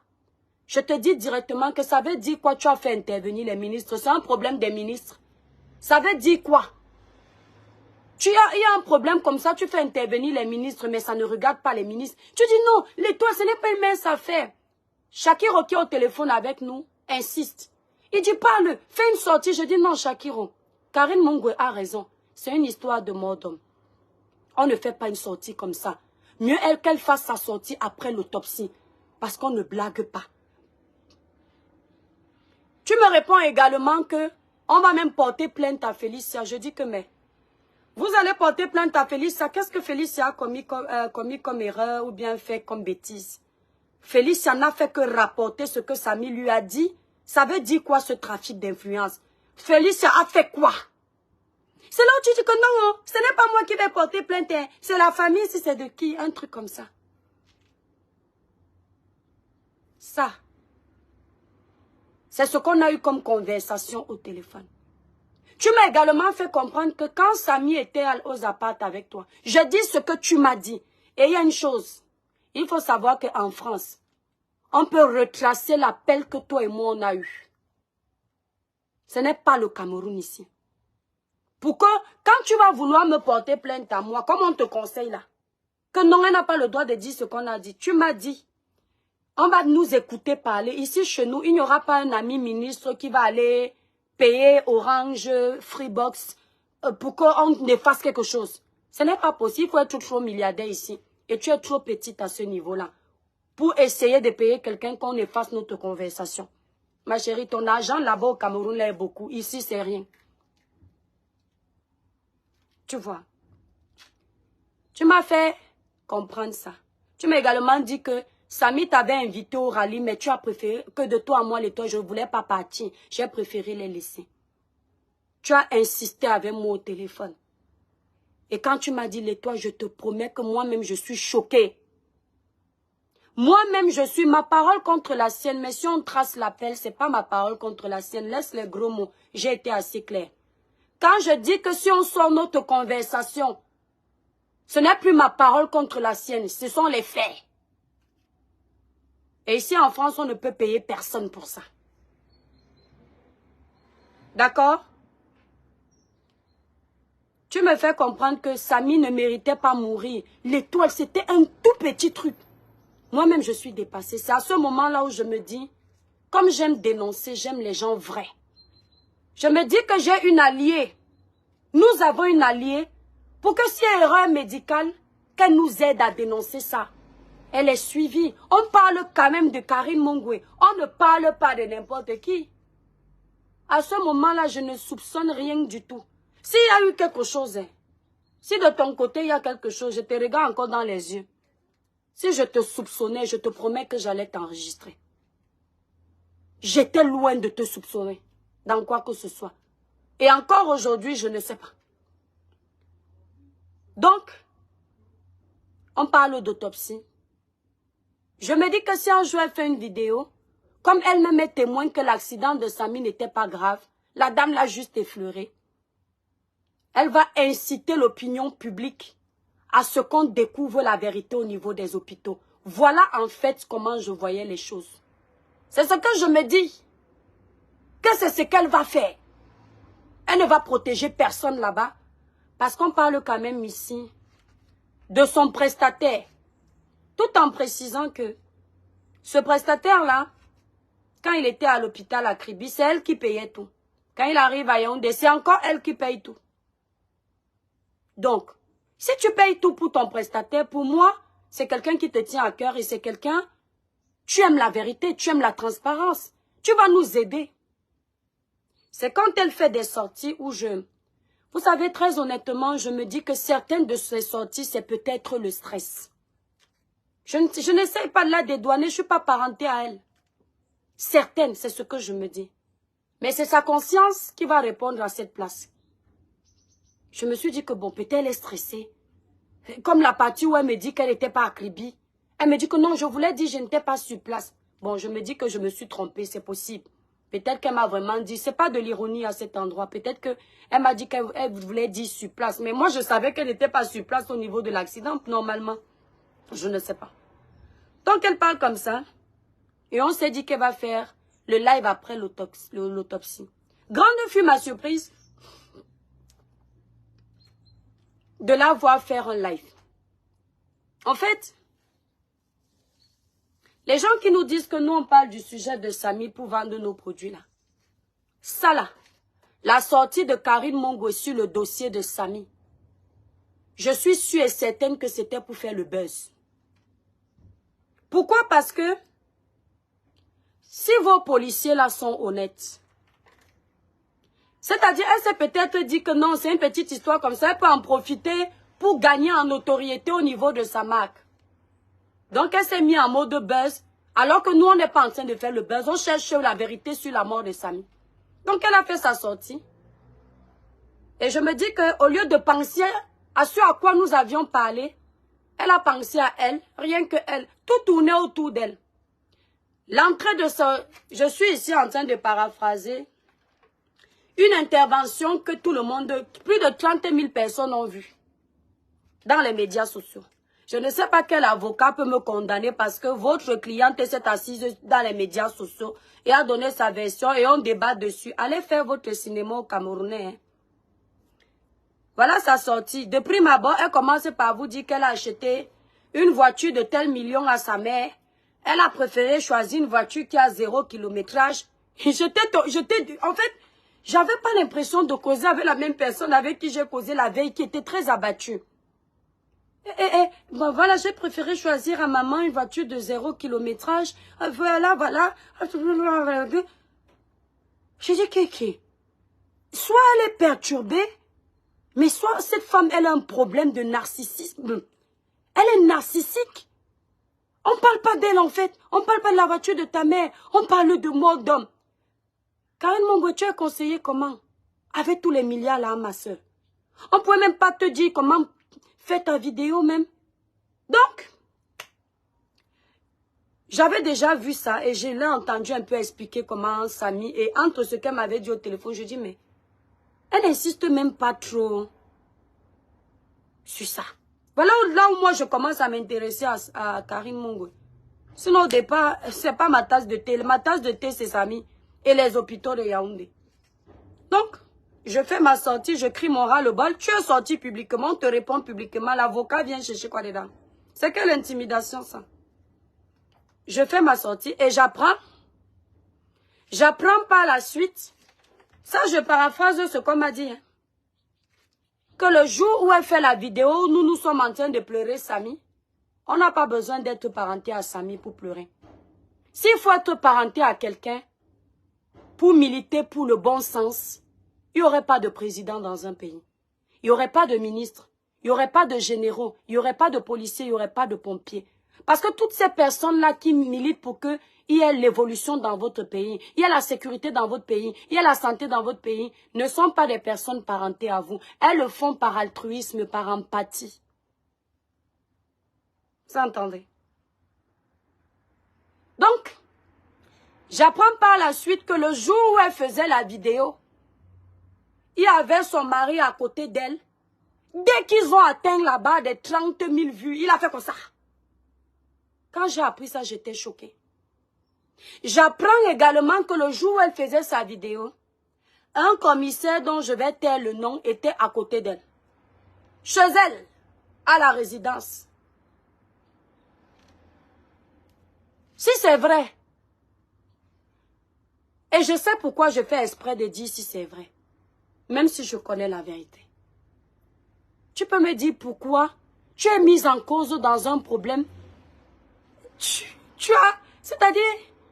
Je te dis directement que ça veut dire quoi tu as fait intervenir les ministres. C'est un problème des ministres. Ça veut dire quoi? Il y a un problème comme ça, tu fais intervenir les ministres, mais ça ne regarde pas les ministres. Tu dis non, l'étoile, ce n'est pas une mince affaire. Shakiro qui est au téléphone avec nous insiste. Il dit parle, fais une sortie. Je dis non, Shakiro. Karine Mongwe a raison. C'est une histoire de mort d'homme. On ne fait pas une sortie comme ça. Mieux qu'elle fasse sa sortie après l'autopsie. Parce qu'on ne blague pas. Tu me réponds également que on va même porter plainte à Félicia. Je dis que mais, vous allez porter plainte à Félicia. Qu'est-ce que Félicia a commis comme erreur ou bien fait comme bêtise? Félicia n'a fait que rapporter ce que Samy lui a dit. Ça veut dire quoi ce trafic d'influence? Félicia a fait quoi? C'est là où tu dis que non, ce n'est pas moi qui vais porter plainte. C'est la famille, si c'est de qui? Un truc comme ça. Ça. C'est ce qu'on a eu comme conversation au téléphone. Tu m'as également fait comprendre que quand Samy était aux appartes avec toi, je dis ce que tu m'as dit. Et il y a une chose. Il faut savoir qu'en France, on peut retracer l'appel que toi et moi on a eu. Ce n'est pas le Cameroun ici. Pourquoi, quand tu vas vouloir me porter plainte à moi, comme on te conseille là, que non, elle n'a pas le droit de dire ce qu'on a dit. Tu m'as dit, on va nous écouter parler. Ici, chez nous, il n'y aura pas un ami ministre qui va aller payer Orange, Freebox, pour qu'on ne fasse quelque chose. Ce n'est pas possible, il faut être trop milliardaire ici. Et tu es trop petite à ce niveau-là. Pour essayer de payer quelqu'un qu'on efface notre conversation. Ma chérie, ton argent là-bas au Cameroun là est beaucoup. Ici, c'est rien. Tu vois. Tu m'as fait comprendre ça. Tu m'as également dit que Samy t'avait invité au rallye, mais tu as préféré que de toi à moi, les toi, je ne voulais pas partir. J'ai préféré les laisser. Tu as insisté avec moi au téléphone. Et quand tu m'as dit les toi, je te promets que moi-même, je suis choquée. Moi-même, je suis ma parole contre la sienne. Mais si on trace l'appel, ce n'est pas ma parole contre la sienne. Laisse les gros mots. J'ai été assez claire. Quand je dis que si on sort notre conversation, ce n'est plus ma parole contre la sienne. Ce sont les faits. Et ici en France, on ne peut payer personne pour ça. D'accord? Tu me fais comprendre que Samy ne méritait pas mourir. L'étoile, c'était un tout petit truc. Moi-même, je suis dépassée. C'est à ce moment-là où je me dis, comme j'aime dénoncer, j'aime les gens vrais. Je me dis que j'ai une alliée. Nous avons une alliée pour que s'il y a erreur médicale, qu'elle nous aide à dénoncer ça. Elle est suivie. On parle quand même de Karine Mongwe. On ne parle pas de n'importe qui. À ce moment-là, je ne soupçonne rien du tout. S'il y a eu quelque chose, si de ton côté il y a quelque chose, je te regarde encore dans les yeux. Si je te soupçonnais, je te promets que j'allais t'enregistrer. J'étais loin de te soupçonner dans quoi que ce soit. Et encore aujourd'hui, je ne sais pas. Donc, on parle d'autopsie. Je me dis que si un jour elle fait une vidéo, comme elle-même est témoin que l'accident de Samy n'était pas grave, la dame l'a juste effleuré. Elle va inciter l'opinion publique à ce qu'on découvre la vérité au niveau des hôpitaux. Voilà en fait comment je voyais les choses. C'est ce que je me dis. Que c'est ce qu'elle va faire. Elle ne va protéger personne là-bas. Parce qu'on parle quand même ici de son prestataire. Tout en précisant que ce prestataire-là, quand il était à l'hôpital à Kribi, c'est elle qui payait tout. Quand il arrive à Yaoundé, c'est encore elle qui paye tout. Donc, si tu payes tout pour ton prestataire, pour moi, c'est quelqu'un qui te tient à cœur et c'est quelqu'un, tu aimes la vérité, tu aimes la transparence. Tu vas nous aider. C'est quand elle fait des sorties où vous savez, très honnêtement, je me dis que certaines de ces sorties, c'est peut-être le stress. Je n'essaye pas de la dédouaner, je ne suis pas parentée à elle. Certaines, c'est ce que je me dis. Mais c'est sa conscience qui va répondre à cette place. Je me suis dit que bon, peut-être elle est stressée. Comme la partie où elle me dit qu'elle n'était pas à Kribi. Elle me dit que non, je voulais dire que je n'étais pas sur place. Bon, je me dis que je me suis trompée, c'est possible. Peut-être qu'elle m'a vraiment dit, c'est pas de l'ironie à cet endroit. Peut-être qu'elle m'a dit qu'elle voulait dire sur place. Mais moi, je savais qu'elle n'était pas sur place au niveau de l'accident, normalement. Je ne sais pas. Donc, elle parle comme ça. Et on s'est dit qu'elle va faire le live après l'autopsie. Grande fut ma surprise de la voir faire un live. En fait, les gens qui nous disent que nous, on parle du sujet de Samy pour vendre nos produits là. Ça là, la sortie de Karine Mongwe sur le dossier de Samy. Je suis sûre et certaine que c'était pour faire le buzz. Pourquoi? Parce que Si vos policiers là sont honnêtes, c'est-à-dire, elle s'est peut-être dit que non, c'est une petite histoire comme ça, elle peut en profiter pour gagner en notoriété au niveau de sa marque. Donc, elle s'est mise en mode buzz, alors que nous, on n'est pas en train de faire le buzz, on cherche la vérité sur la mort de Samy. Donc, elle a fait sa sortie. Et je me dis qu'au lieu de penser à ce à quoi nous avions parlé, elle a pensé à elle, rien que elle, tout tournait autour d'elle. L'entrée de ce... Je suis ici en train de paraphraser une intervention que tout le monde, plus de 30 000 personnes ont vue dans les médias sociaux. Je ne sais pas quel avocat peut me condamner parce que votre cliente s'est assise dans les médias sociaux et a donné sa version et on débat dessus. Allez faire votre cinéma au Camerounais. Hein. Voilà sa sortie. De prime abord, elle commence par vous dire qu'elle a acheté une voiture de tel million à sa mère. Elle a préféré choisir une voiture qui a 0 kilométrage. En fait, j'avais pas l'impression de causer avec la même personne avec qui j'ai causé la veille, qui était très abattue. Bon, voilà, j'ai préféré choisir à maman une voiture de 0 kilométrage. Voilà. J'ai dit, Kiki, soit elle est perturbée, mais soit cette femme, elle a un problème de narcissisme. Elle est narcissique. On ne parle pas d'elle en fait. On ne parle pas de la voiture de ta mère. On parle de mort d'homme. Karine Mongo, tu es conseillé comment? Avec tous les milliards là, ma soeur. On ne pouvait même pas te dire comment faire ta vidéo même. Donc, j'avais déjà vu ça et je l'ai entendu un peu expliquer comment Samy, et entre ce qu'elle m'avait dit au téléphone, je dis mais elle n'insiste même pas trop sur ça. Voilà là où moi je commence à m'intéresser à Karine Mongo. Sinon au départ, c'est pas ma tasse de thé. Ma tasse de thé c'est Samy et les hôpitaux de Yaoundé. Donc, je fais ma sortie, je crie mon ras-le-bol. Tu es sorti publiquement, on te répond publiquement. L'avocat vient chercher quoi dedans? C'est quelle intimidation ça? Je fais ma sortie et j'apprends. J'apprends par la suite. Ça, je paraphrase ce qu'on m'a dit. Hein. Que le jour où elle fait la vidéo, nous sommes en train de pleurer Samy. On n'a pas besoin d'être parenté à Samy pour pleurer. S'il faut être parenté à quelqu'un pour militer pour le bon sens, il n'y aurait pas de président dans un pays. Il n'y aurait pas de ministre. Il n'y aurait pas de généraux. Il n'y aurait pas de policiers. Il n'y aurait pas de pompiers. Parce que toutes ces personnes-là qui militent pour qu'il y ait l'évolution dans votre pays, il y ait la sécurité dans votre pays, il y ait la santé dans votre pays, ne sont pas des personnes parentées à vous. Elles le font par altruisme, par empathie. Vous entendez? Donc, j'apprends par la suite que le jour où elle faisait la vidéo, il y avait son mari à côté d'elle. Dès qu'ils ont atteint la barre des 30 000 vues, il a fait comme ça. Quand j'ai appris ça, j'étais choquée. J'apprends également que le jour où elle faisait sa vidéo, un commissaire dont je vais taire le nom était à côté d'elle. Chez elle, à la résidence. Si c'est vrai, et je sais pourquoi je fais exprès de dire si c'est vrai, même si je connais la vérité. Tu peux me dire pourquoi tu es mise en cause dans un problème. C'est-à-dire,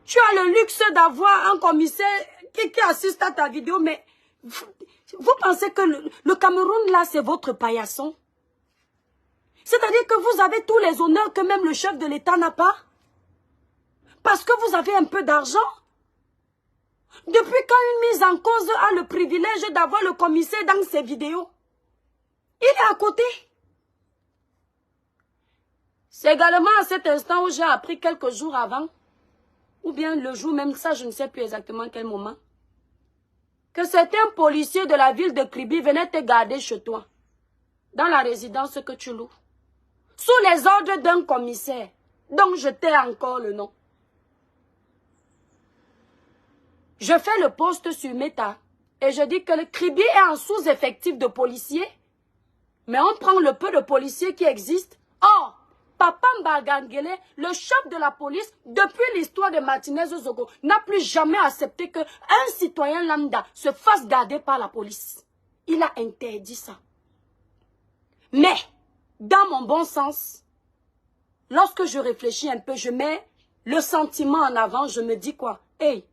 tu as le luxe d'avoir un commissaire qui assiste à ta vidéo, mais vous pensez que le Cameroun, là, c'est votre paillasson? C'est-à-dire que vous avez tous les honneurs que même le chef de l'État n'a pas? Parce que vous avez un peu d'argent? Depuis quand une mise en cause a le privilège d'avoir le commissaire dans ses vidéos? Il est à côté. C'est également à cet instant où j'ai appris quelques jours avant, ou bien le jour même, ça je ne sais plus exactement quel moment, que certains policiers de la ville de Kribi venaient te garder chez toi, dans la résidence que tu loues, sous les ordres d'un commissaire, dont je t'ai encore le nom. Je fais le post sur Meta et je dis que le Kribi est en sous-effectif de policiers, mais on prend le peu de policiers qui existent. Or, Papa Mbagangele, le chef de la police, depuis l'histoire de Martinez Zogo, n'a plus jamais accepté qu'un citoyen lambda se fasse garder par la police. Il a interdit ça. Mais, dans mon bon sens, lorsque je réfléchis un peu, je mets le sentiment en avant, je me dis quoi? Hey,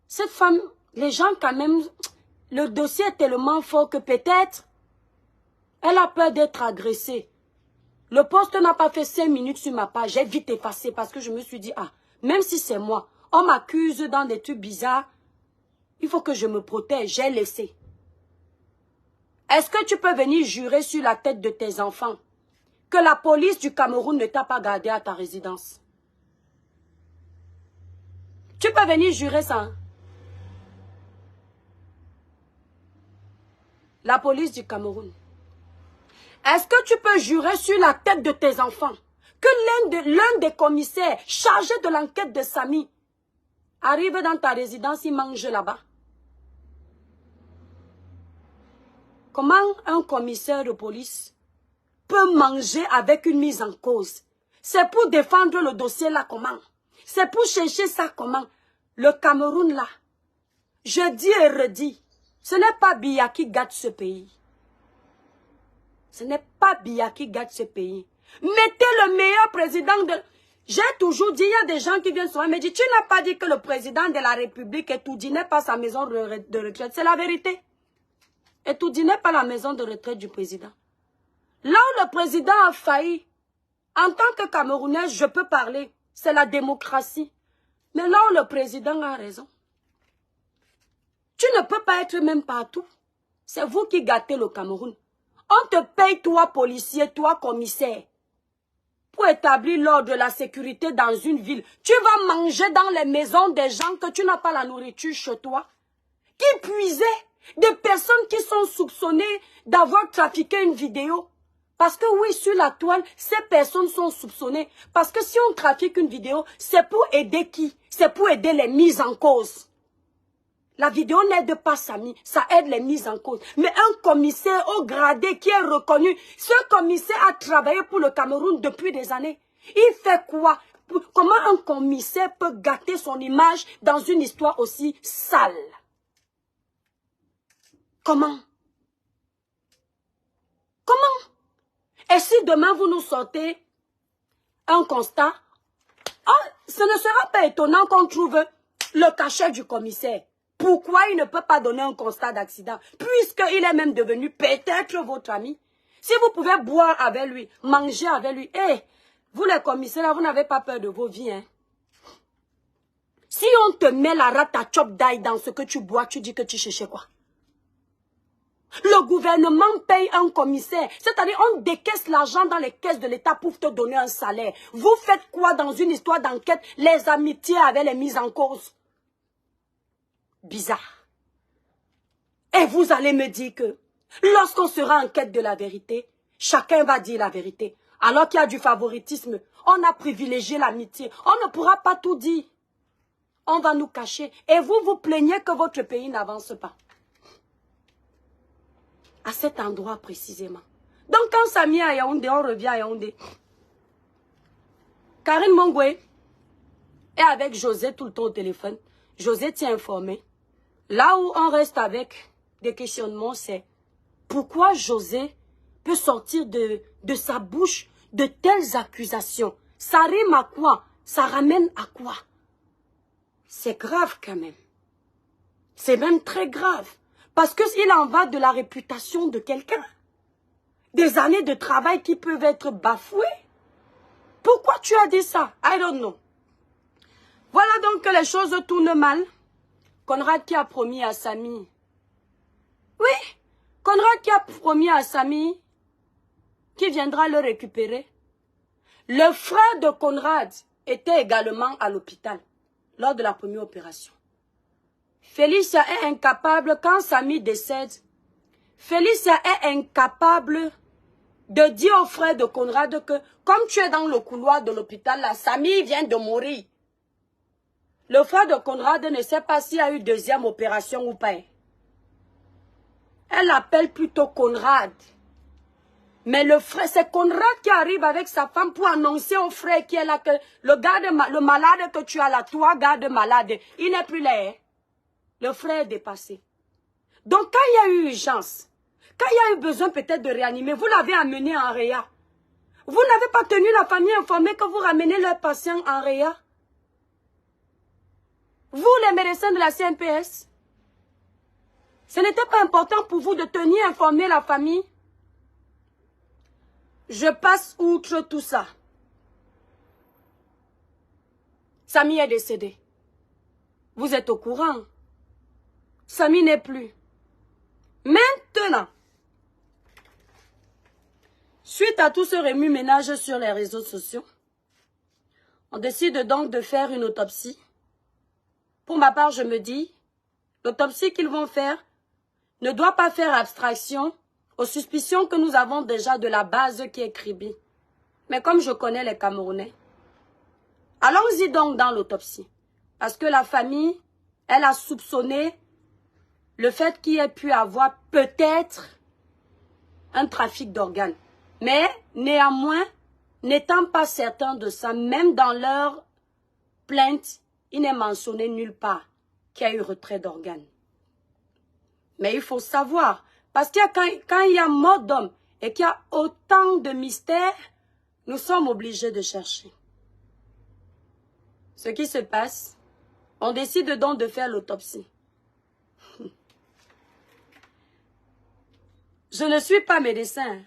cette femme, les gens quand même, le dossier est tellement fort que peut-être, elle a peur d'être agressée. Le poste n'a pas fait 5 minutes sur ma page. J'ai vite effacé parce que je me suis dit, ah, même si c'est moi, on m'accuse dans des trucs bizarres, il faut que je me protège. J'ai laissé. Est-ce que tu peux venir jurer sur la tête de tes enfants que la police du Cameroun ne t'a pas gardé à ta résidence? Tu peux venir jurer ça, hein? La police du Cameroun. Est-ce que tu peux jurer sur la tête de tes enfants que l'un des commissaires chargés de l'enquête de Samy arrive dans ta résidence, il mange là-bas? Comment un commissaire de police peut manger avec une mise en cause? C'est pour défendre le dossier là comment? C'est pour chercher ça comment? Le Cameroun là, je dis et redis, ce n'est pas Biya qui gâte ce pays. Ce n'est pas Biya qui gâte ce pays. Mettez le meilleur président de... J'ai toujours dit, il y a des gens qui viennent souvent me dire, tu n'as pas dit que le président de la République Etoudi n'est pas sa maison de retraite. C'est la vérité. Etoudi n'est pas la maison de retraite du président. Là où le président a failli, en tant que Camerounais, je peux parler. C'est la démocratie. Mais là où le président a raison. Tu ne peux pas être même partout. C'est vous qui gâtez le Cameroun. On te paye, toi, policier, toi, commissaire, pour établir l'ordre de la sécurité dans une ville. Tu vas manger dans les maisons des gens que tu n'as pas la nourriture chez toi. Qui puisait des personnes qui sont soupçonnées d'avoir trafiqué une vidéo. Parce que oui, sur la toile, ces personnes sont soupçonnées. Parce que si on trafique une vidéo, c'est pour aider qui? C'est pour aider les mises en cause. La vidéo n'aide pas Samy, ça aide les mises en cause. Mais un commissaire au gradé qui est reconnu, ce commissaire a travaillé pour le Cameroun depuis des années. Il fait quoi? Comment un commissaire peut gâter son image dans une histoire aussi sale? Comment? Comment? Et si demain vous nous sortez un constat, ce ne sera pas étonnant qu'on trouve le cachet du commissaire. Pourquoi il ne peut pas donner un constat d'accident? Puisqu'il est même devenu peut-être votre ami. Si vous pouvez boire avec lui, manger avec lui, vous les commissaires, là, vous n'avez pas peur de vos vies. Hein? Si on te met la rate à chop d'ail dans ce que tu bois, tu dis que tu cherchais quoi? Le gouvernement paye un commissaire, c'est-à-dire on décaisse l'argent dans les caisses de l'État pour te donner un salaire. Vous faites quoi dans une histoire d'enquête? Les amitiés avec les mises en cause. Bizarre. Et vous allez me dire que lorsqu'on sera en quête de la vérité, chacun va dire la vérité. Alors qu'il y a du favoritisme, on a privilégié l'amitié. On ne pourra pas tout dire. On va nous cacher. Et vous vous plaignez que votre pays n'avance pas. À cet endroit précisément. Donc quand Samy est à Yaoundé, on revient à Yaoundé. Karine Mongwe est avec José tout le temps au téléphone. José t'y informé. Là où on reste avec des questionnements, c'est pourquoi José peut sortir de sa bouche de telles accusations? Ça rime à quoi? Ça ramène à quoi? C'est grave quand même. C'est même très grave. Parce qu'il en va de la réputation de quelqu'un. Des années de travail qui peuvent être bafouées. Pourquoi tu as dit ça? I don't know. Voilà donc que les choses tournent mal. Conrad qui a promis à Samy. Oui, Conrad qui a promis à Samy qui viendra le récupérer. Le frère de Conrad était également à l'hôpital lors de la première opération. Félicia est incapable, quand Samy décède, Félicia est incapable de dire au frère de Conrad que comme tu es dans le couloir de l'hôpital, là, Samy vient de mourir. Le frère de Conrad ne sait pas s'il y a eu deuxième opération ou pas. Elle appelle plutôt Conrad. Mais le frère, c'est Conrad qui arrive avec sa femme pour annoncer au frère qui est là que le malade que tu as là, toi, garde malade, il n'est plus là. Hein? Le frère est dépassé. Donc quand il y a eu urgence, quand il y a eu besoin peut-être de réanimer, vous l'avez amené en réa. Vous n'avez pas tenu la famille informée que vous ramenez leur patient en réa. Vous, les médecins de la CNPS, ce n'était pas important pour vous de tenir informé la famille? Je passe outre tout ça. Samy est décédé. Vous êtes au courant. Samy n'est plus. Maintenant, suite à tout ce remue-ménage sur les réseaux sociaux, on décide donc de faire une autopsie. Pour ma part, je me dis, l'autopsie qu'ils vont faire ne doit pas faire abstraction aux suspicions que nous avons déjà de la base qui est Kribi. Mais comme je connais les Camerounais, allons-y donc dans l'autopsie. Parce que la famille, elle a soupçonné le fait qu'il ait pu avoir peut-être un trafic d'organes. Mais néanmoins, n'étant pas certain de ça, même dans leur plainte, il n'est mentionné nulle part qu'il y a eu retrait d'organes. Mais il faut savoir, parce que quand il y a mort d'homme et qu'il y a autant de mystères, nous sommes obligés de chercher. Ce qui se passe, on décide donc de faire l'autopsie. Je ne suis pas médecin.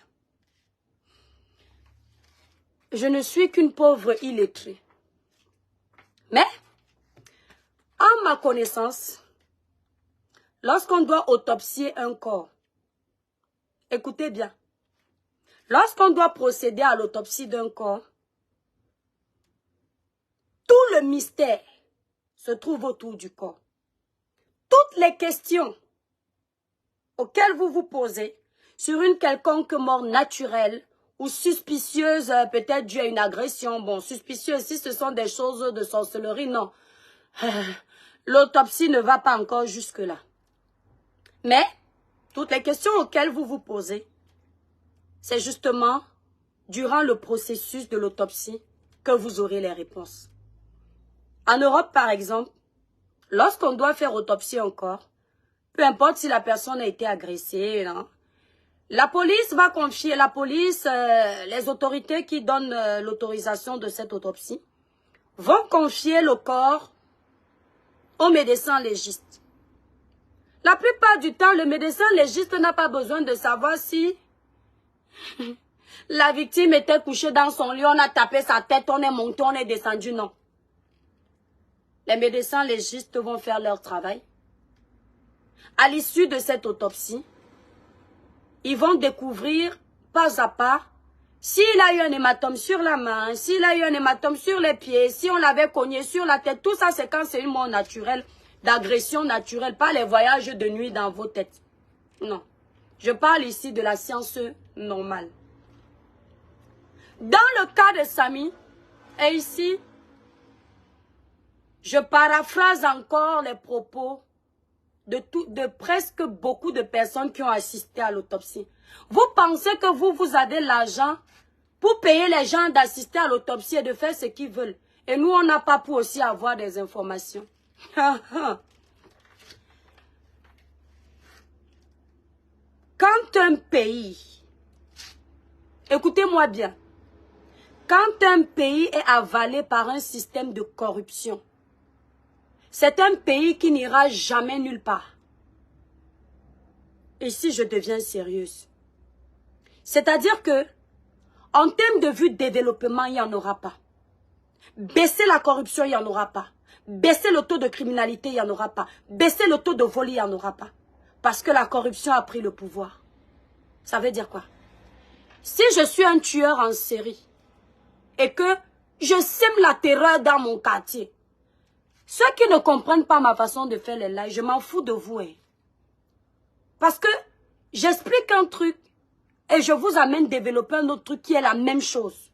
Je ne suis qu'une pauvre illettrée. Mais, en ma connaissance, lorsqu'on doit autopsier un corps, écoutez bien, lorsqu'on doit procéder à l'autopsie d'un corps, tout le mystère se trouve autour du corps. Toutes les questions auxquelles vous vous posez sur une quelconque mort naturelle ou suspicieuse, peut-être due à une agression, bon, suspicieuse si ce sont des choses de sorcellerie, non. L'autopsie ne va pas encore jusque-là. Mais, toutes les questions auxquelles vous vous posez, c'est justement durant le processus de l'autopsie que vous aurez les réponses. En Europe, par exemple, lorsqu'on doit faire autopsie un corps, peu importe si la personne a été agressée, non, la police va confier, les autorités qui donnent l'autorisation de cette autopsie, vont confier le corps au médecin légiste. La plupart du temps, le médecin légiste n'a pas besoin de savoir si la victime était couchée dans son lit, on a tapé sa tête, on est monté, on est descendu, non. Les médecins légistes vont faire leur travail. À l'issue de cette autopsie, ils vont découvrir pas à pas s'il a eu un hématome sur la main, s'il a eu un hématome sur les pieds, si on l'avait cogné sur la tête. Tout ça, c'est quand c'est une mort naturelle, d'agression naturelle, pas les voyages de nuit dans vos têtes. Non. Je parle ici de la science normale. Dans le cas de Samy, et ici, je paraphrase encore les propos de presque beaucoup de personnes qui ont assisté à l'autopsie. Vous pensez que vous avez l'argent pour payer les gens d'assister à l'autopsie et de faire ce qu'ils veulent. Et nous, on n'a pas pour aussi avoir des informations. Quand un pays, écoutez-moi bien, quand un pays est avalé par un système de corruption, c'est un pays qui n'ira jamais nulle part. Ici, je deviens sérieuse. C'est-à-dire que, en termes de vue de développement, il n'y en aura pas. Baisser la corruption, il n'y en aura pas. Baisser le taux de criminalité, il n'y en aura pas. Baisser le taux de vol, il n'y en aura pas. Parce que la corruption a pris le pouvoir. Ça veut dire quoi? Si je suis un tueur en série et que je sème la terreur dans mon quartier, ceux qui ne comprennent pas ma façon de faire les lives, je m'en fous de vous. Parce que j'explique un truc et je vous amène développer un autre truc qui est la même chose.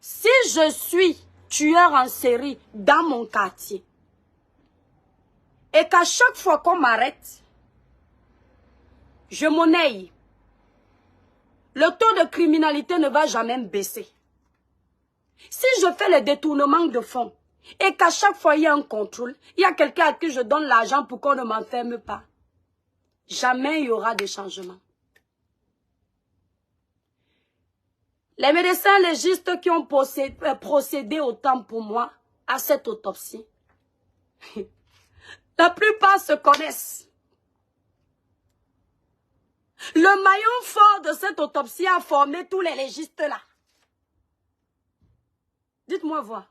Si je suis tueur en série dans mon quartier et qu'à chaque fois qu'on m'arrête, je monnaie, le taux de criminalité ne va jamais baisser. Si je fais le détournement de fonds et qu'à chaque fois il y a un contrôle, il y a quelqu'un à qui je donne l'argent pour qu'on ne m'enferme pas, jamais il y aura de changement. Les médecins légistes qui ont procédé autant pour moi à cette autopsie La plupart se connaissent. Le maillon fort de cette autopsie a formé tous les légistes là. Dites-moi voir.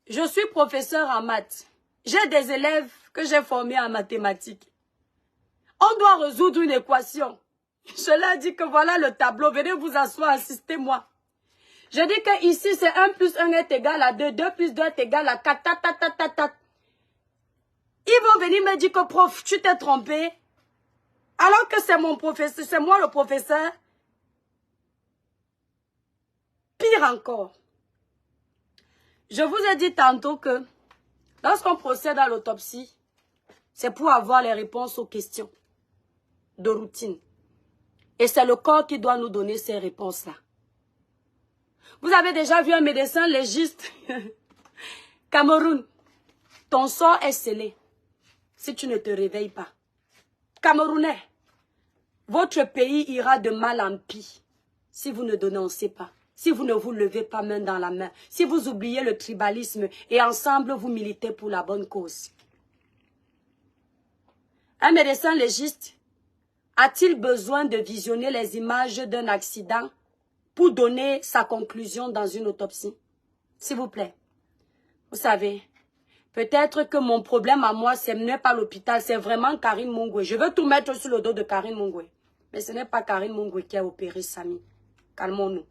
Je suis professeur en maths. J'ai des élèves que j'ai formés en mathématiques. On doit résoudre une équation. Je leur dis que voilà le tableau. Venez vous asseoir, assistez-moi. Je dis que ici c'est 1 plus 1 est égal à 2. 2 plus 2 est égal à 4. Ils vont venir me dire que prof, tu t'es trompé. Alors que c'est mon professeur, c'est moi le professeur. Pire encore. Je vous ai dit tantôt que lorsqu'on procède à l'autopsie, c'est pour avoir les réponses aux questions de routine. Et c'est le corps qui doit nous donner ces réponses-là. Vous avez déjà vu un médecin légiste? Cameroun, ton sort est scellé si tu ne te réveilles pas. Camerounais, votre pays ira de mal en pire si vous ne dénoncez pas. Si vous ne vous levez pas main dans la main, si vous oubliez le tribalisme et ensemble vous militez pour la bonne cause. Un médecin légiste a-t-il besoin de visionner les images d'un accident pour donner sa conclusion dans une autopsie? S'il vous plaît. Vous savez, peut-être que mon problème à moi, ce n'est pas l'hôpital, c'est vraiment Karine Mungwe. Je veux tout mettre sur le dos de Karine Mungwe. Mais ce n'est pas Karine Mungwe qui a opéré Samy. Calmons-nous.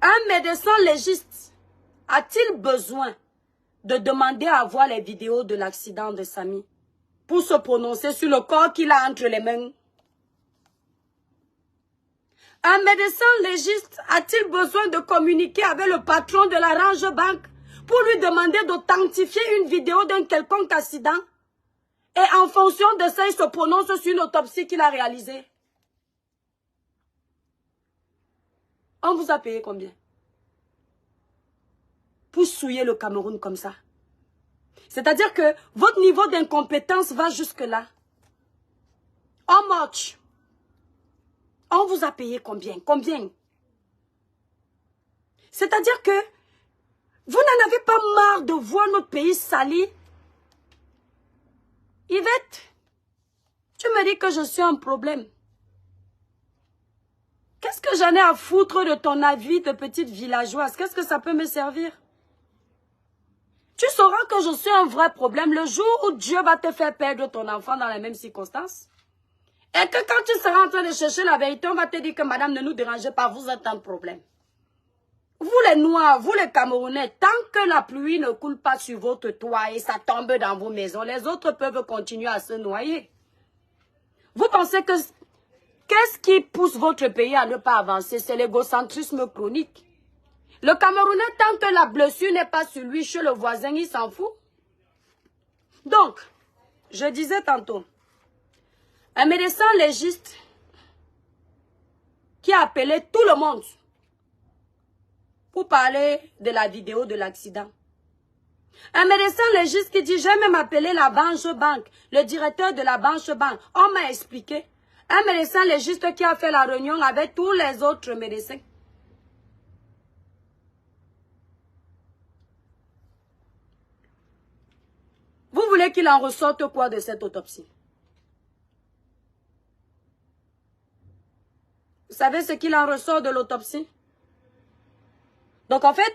Un médecin légiste a-t-il besoin de demander à voir les vidéos de l'accident de Samy pour se prononcer sur le corps qu'il a entre les mains? Un médecin légiste a-t-il besoin de communiquer avec le patron de la Range Bank pour lui demander d'authentifier une vidéo d'un quelconque accident? Et en fonction de ça, il se prononce sur une autopsie qu'il a réalisée. On vous a payé combien? Pour souiller le Cameroun comme ça. C'est-à-dire que votre niveau d'incompétence va jusque-là. On marche. On vous a payé combien? Combien? C'est-à-dire que vous n'en avez pas marre de voir notre pays sali? Yvette, tu me dis que je suis un problème. Qu'est-ce que j'en ai à foutre de ton avis de petite villageoise? Qu'est-ce que ça peut me servir? Tu sauras que je suis un vrai problème le jour où Dieu va te faire perdre ton enfant dans les mêmes circonstances. Et que quand tu seras en train de chercher la vérité, on va te dire que madame, ne nous dérangez pas, vous êtes un problème. Vous les Noirs, vous les Camerounais, tant que la pluie ne coule pas sur votre toit et ça tombe dans vos maisons, les autres peuvent continuer à se noyer. Vous pensez que qu'est-ce qui pousse votre pays à ne pas avancer? C'est l'égocentrisme chronique. Le Camerounais, tant que la blessure n'est pas sur lui, chez le voisin, il s'en fout. Donc, je disais tantôt, un médecin légiste qui a appelé tout le monde pour parler de la vidéo de l'accident. Un médecin légiste qui dit, j'ai même appelé la Range Bank, le directeur de la Range Bank. On m'a expliqué. Un médecin légiste qui a fait la réunion avec tous les autres médecins. Vous voulez qu'il en ressorte quoi de cette autopsie? Vous savez ce qu'il en ressort de l'autopsie? Donc en fait,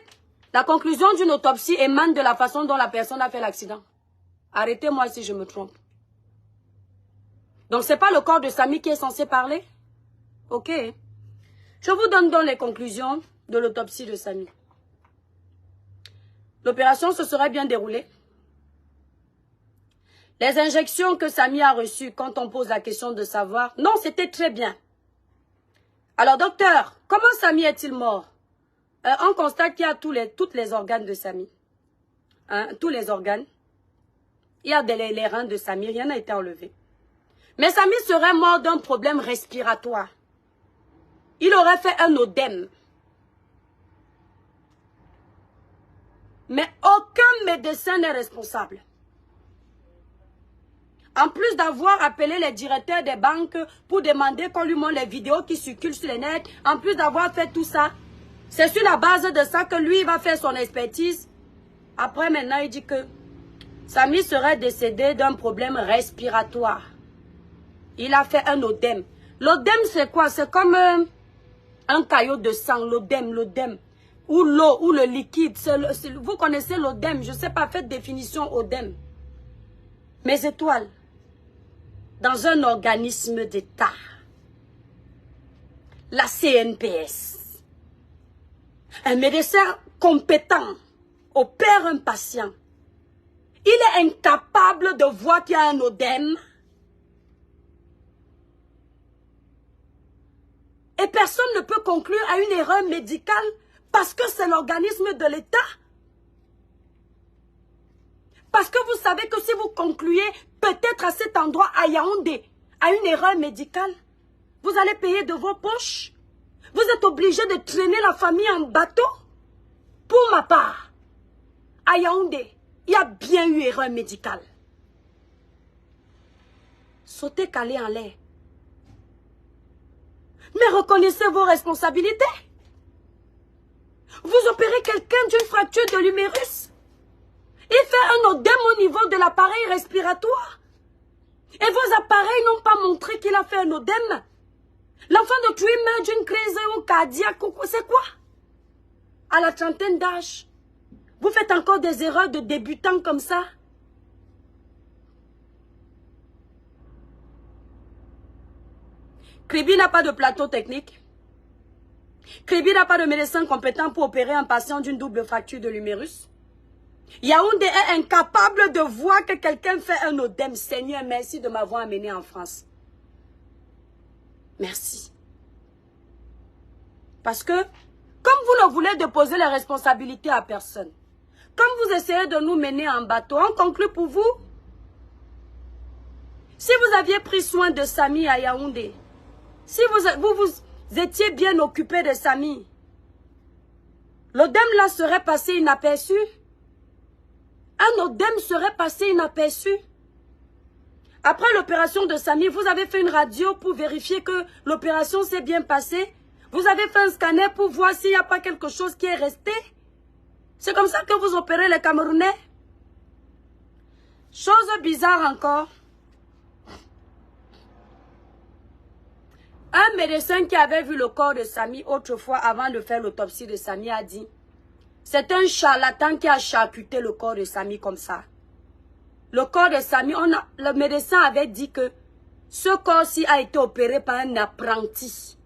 la conclusion d'une autopsie émane de la façon dont la personne a fait l'accident. Arrêtez-moi si je me trompe. Donc ce n'est pas le corps de Samy qui est censé parler? Ok. Je vous donne donc les conclusions de l'autopsie de Samy. L'opération se serait bien déroulée. Les injections que Samy a reçues quand on pose la question de savoir, non, c'était très bien. Alors docteur, comment Samy est-il mort? On constate qu'il y a tous les organes de Samy. Tous les organes. Il y a les reins de Samy, rien n'a été enlevé. Mais Samy serait mort d'un problème respiratoire. Il aurait fait un œdème. Mais aucun médecin n'est responsable. En plus d'avoir appelé les directeurs des banques pour demander qu'on lui montre les vidéos qui circulent sur les nets, en plus d'avoir fait tout ça, c'est sur la base de ça que lui va faire son expertise Après, maintenant, il dit que Samy serait décédé d'un problème respiratoire. Il a fait un odème. L'odème, c'est quoi? C'est comme un caillot de sang, l'odème. Ou l'eau, ou le liquide. Vous connaissez l'odème, je ne sais pas, faites définition odème. Mes étoiles, dans un organisme d'État, la CNPS, un médecin compétent opère un patient. Il est incapable de voir qu'il y a un odème. Et personne ne peut conclure à une erreur médicale parce que c'est l'organisme de l'État. Parce que vous savez que si vous concluez peut-être à cet endroit à Yaoundé à une erreur médicale, vous allez payer de vos poches. Vous êtes obligé de traîner la famille en bateau. Pour ma part, à Yaoundé, il y a bien eu erreur médicale. Sautez calé en l'air. Mais reconnaissez vos responsabilités. Vous opérez quelqu'un d'une fracture de l'humérus. Il fait un odème au niveau de l'appareil respiratoire. Et vos appareils n'ont pas montré qu'il a fait un odème. L'enfant de tuer meurt d'une crise cardiaque. C'est quoi? À la trentaine d'âge, vous faites encore des erreurs de débutants comme ça. Kribi n'a pas de plateau technique. Kribi n'a pas de médecin compétent pour opérer un patient d'une double fracture de l'humérus. Yaoundé est incapable de voir que quelqu'un fait un odème. Seigneur, merci de m'avoir amené en France. Merci. Parce que, comme vous ne voulez déposer les responsabilités à personne, comme vous essayez de nous mener en bateau, on conclut pour vous. Si vous aviez pris soin de Samy à Yaoundé, si vous étiez bien occupé de Samy, l'odème là serait passé inaperçu. Un odème serait passé inaperçu. Après l'opération de Samy, vous avez fait une radio pour vérifier que l'opération s'est bien passée. Vous avez fait un scanner pour voir s'il n'y a pas quelque chose qui est resté. C'est comme ça que vous opérez les Camerounais. Chose bizarre encore. Un médecin qui avait vu le corps de Samy autrefois avant de faire l'autopsie de Samy a dit: c'est un charlatan qui a charcuté le corps de Samy comme ça. Le corps de Samy, le médecin avait dit que ce corps-ci a été opéré par un apprenti.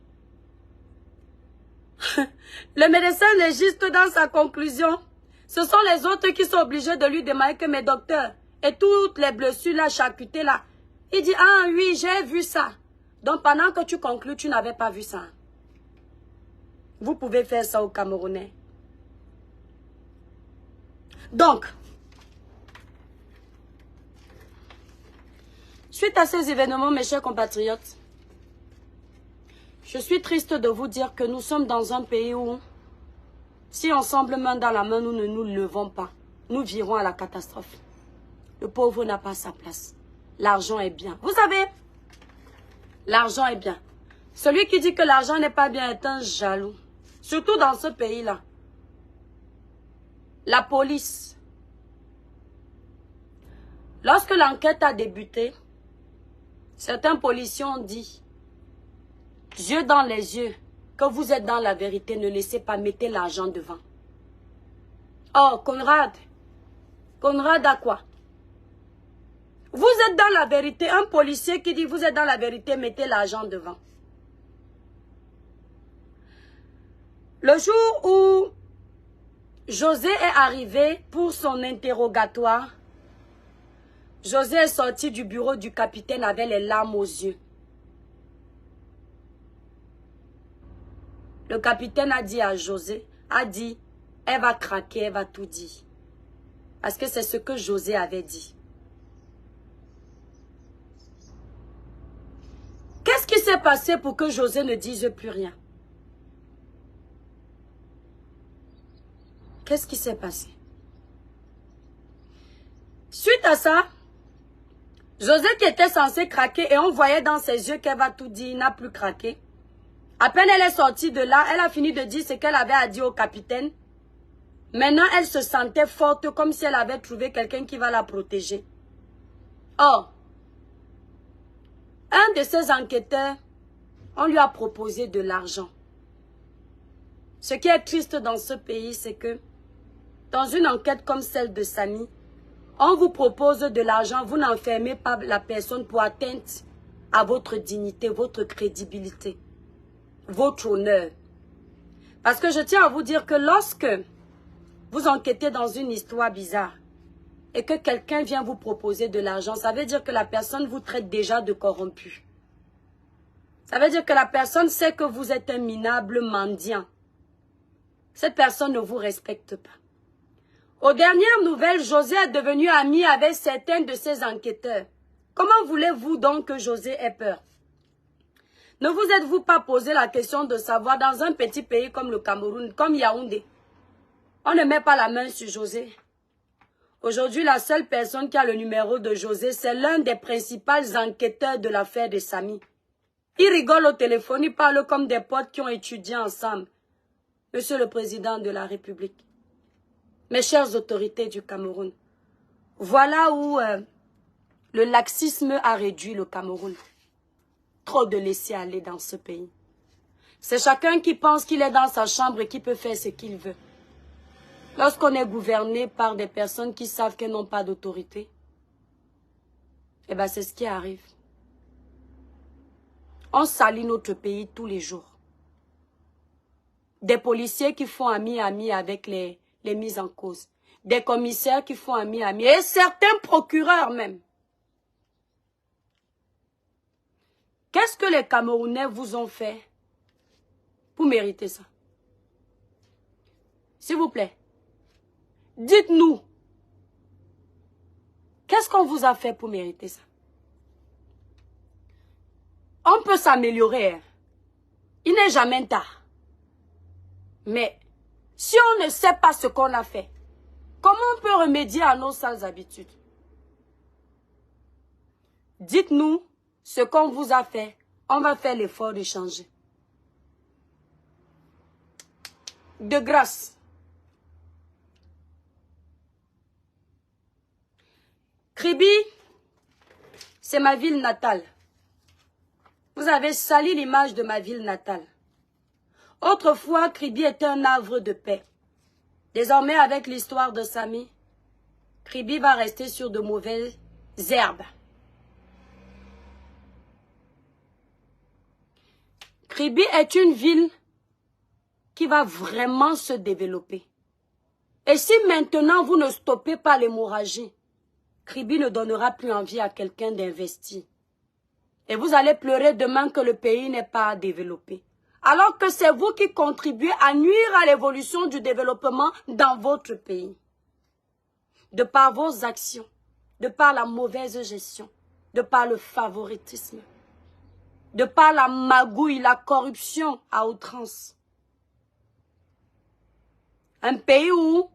Le médecin légiste dans sa conclusion. Ce sont les autres qui sont obligés de lui demander que mes docteurs et toutes les blessures là, charcutées là. Il dit: ah oui, j'ai vu ça. Donc pendant que tu conclus, tu n'avais pas vu ça. Vous pouvez faire ça aux Camerounais. Donc, suite à ces événements, mes chers compatriotes, je suis triste de vous dire que nous sommes dans un pays où, si ensemble, main dans la main, nous ne nous levons pas, nous virons à la catastrophe. Le pauvre n'a pas sa place. L'argent est bien. Vous savez, l'argent est bien. Celui qui dit que l'argent n'est pas bien est un jaloux. Surtout dans ce pays-là. La police. Lorsque l'enquête a débuté, certains policiers ont dit, yeux dans les yeux, que vous êtes dans la vérité, ne laissez pas, mettez l'argent devant. Oh, Conrad à quoi? Vous êtes dans la vérité, un policier qui dit vous êtes dans la vérité, mettez l'argent devant. Le jour où José est arrivé pour son interrogatoire, José est sorti du bureau du capitaine avec les larmes aux yeux. Le capitaine a dit à José, elle va craquer, elle va tout dire. Parce que c'est ce que José avait dit. Qu'est-ce qui s'est passé pour que José ne dise plus rien? Qu'est-ce qui s'est passé? Suite à ça, José qui était censé craquer et on voyait dans ses yeux qu'elle va tout dire, n'a plus craqué. À peine elle est sortie de là, elle a fini de dire ce qu'elle avait à dire au capitaine. Maintenant, elle se sentait forte comme si elle avait trouvé quelqu'un qui va la protéger. Or, un de ces enquêteurs, on lui a proposé de l'argent. Ce qui est triste dans ce pays, c'est que dans une enquête comme celle de Samy, on vous propose de l'argent, vous n'enfermez pas la personne pour atteinte à votre dignité, votre crédibilité, votre honneur. Parce que je tiens à vous dire que lorsque vous enquêtez dans une histoire bizarre et que quelqu'un vient vous proposer de l'argent, ça veut dire que la personne vous traite déjà de corrompu. Ça veut dire que la personne sait que vous êtes un minable mendiant. Cette personne ne vous respecte pas. Aux dernières nouvelles, José est devenu ami avec certains de ses enquêteurs. Comment voulez-vous donc que José ait peur? Ne vous êtes-vous pas posé la question de savoir dans un petit pays comme le Cameroun, comme Yaoundé, on ne met pas la main sur José. Aujourd'hui, la seule personne qui a le numéro de José, c'est l'un des principaux enquêteurs de l'affaire de Samy. Ils rigolent au téléphone, ils parlent comme des potes qui ont étudié ensemble. Monsieur le Président de la République, mes chères autorités du Cameroun, voilà où le laxisme a réduit le Cameroun. Trop de laisser aller dans ce pays. C'est chacun qui pense qu'il est dans sa chambre et qui peut faire ce qu'il veut. Lorsqu'on est gouverné par des personnes qui savent qu'elles n'ont pas d'autorité, eh bien c'est ce qui arrive. On salit notre pays tous les jours. Des policiers qui font ami avec les mises en cause. Des commissaires qui font ami et certains procureurs même. Qu'est-ce que les Camerounais vous ont fait pour mériter ça? S'il vous plaît, dites-nous, qu'est-ce qu'on vous a fait pour mériter ça? On peut s'améliorer, hein. Il n'est jamais tard. Mais si on ne sait pas ce qu'on a fait, comment on peut remédier à nos sales habitudes? Dites-nous ce qu'on vous a fait. On va faire l'effort de changer. De grâce. Kribi, c'est ma ville natale. Vous avez sali l'image de ma ville natale. Autrefois, Kribi était un havre de paix. Désormais, avec l'histoire de Samy, Kribi va rester sur de mauvaises herbes. Kribi est une ville qui va vraiment se développer. Et si maintenant vous ne stoppez pas l'hémorragie, Kribi ne donnera plus envie à quelqu'un d'investir. Et vous allez pleurer demain que le pays n'est pas développé. Alors que c'est vous qui contribuez à nuire à l'évolution du développement dans votre pays. De par vos actions, de par la mauvaise gestion, de par le favoritisme, de par la magouille, la corruption à outrance. Un pays où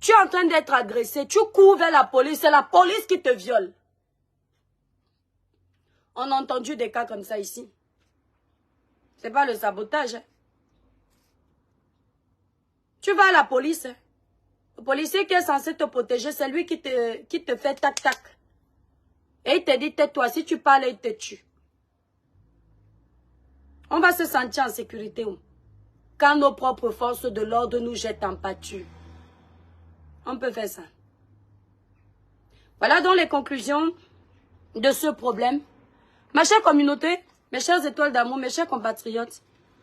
tu es en train d'être agressé, tu cours vers la police, c'est la police qui te viole. On a entendu des cas comme ça ici. C'est pas le sabotage. Hein. Tu vas à la police. Hein. Le policier qui est censé te protéger, c'est lui qui te fait tac-tac. Et il te dit, tais-toi, si tu parles, il te tue. On va se sentir en sécurité où? Quand nos propres forces de l'ordre nous jettent en pâture. On peut faire ça. Voilà donc les conclusions de ce problème. Ma chère communauté, mes chères étoiles d'amour, mes chers compatriotes,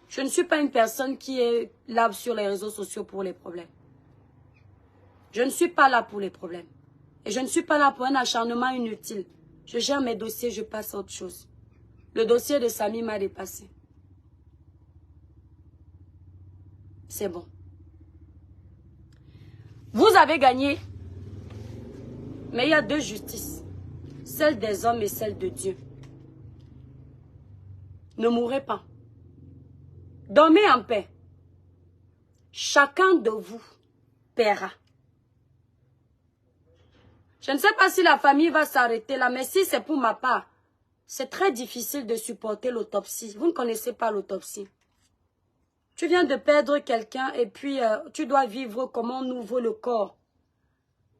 je ne suis pas une personne qui est là sur les réseaux sociaux pour les problèmes. Je ne suis pas là pour les problèmes. Et je ne suis pas là pour un acharnement inutile. Je gère mes dossiers, je passe à autre chose. Le dossier de Samy m'a dépassé. C'est bon. Vous avez gagné. Mais il y a deux justices. Celle des hommes et celle de Dieu. Ne mourrez pas. Dormez en paix. Chacun de vous paiera. Je ne sais pas si la famille va s'arrêter là, mais si c'est pour ma part, c'est très difficile de supporter l'autopsie. Vous ne connaissez pas l'autopsie. Tu viens de perdre quelqu'un et puis tu dois vivre comme un nouveau le corps.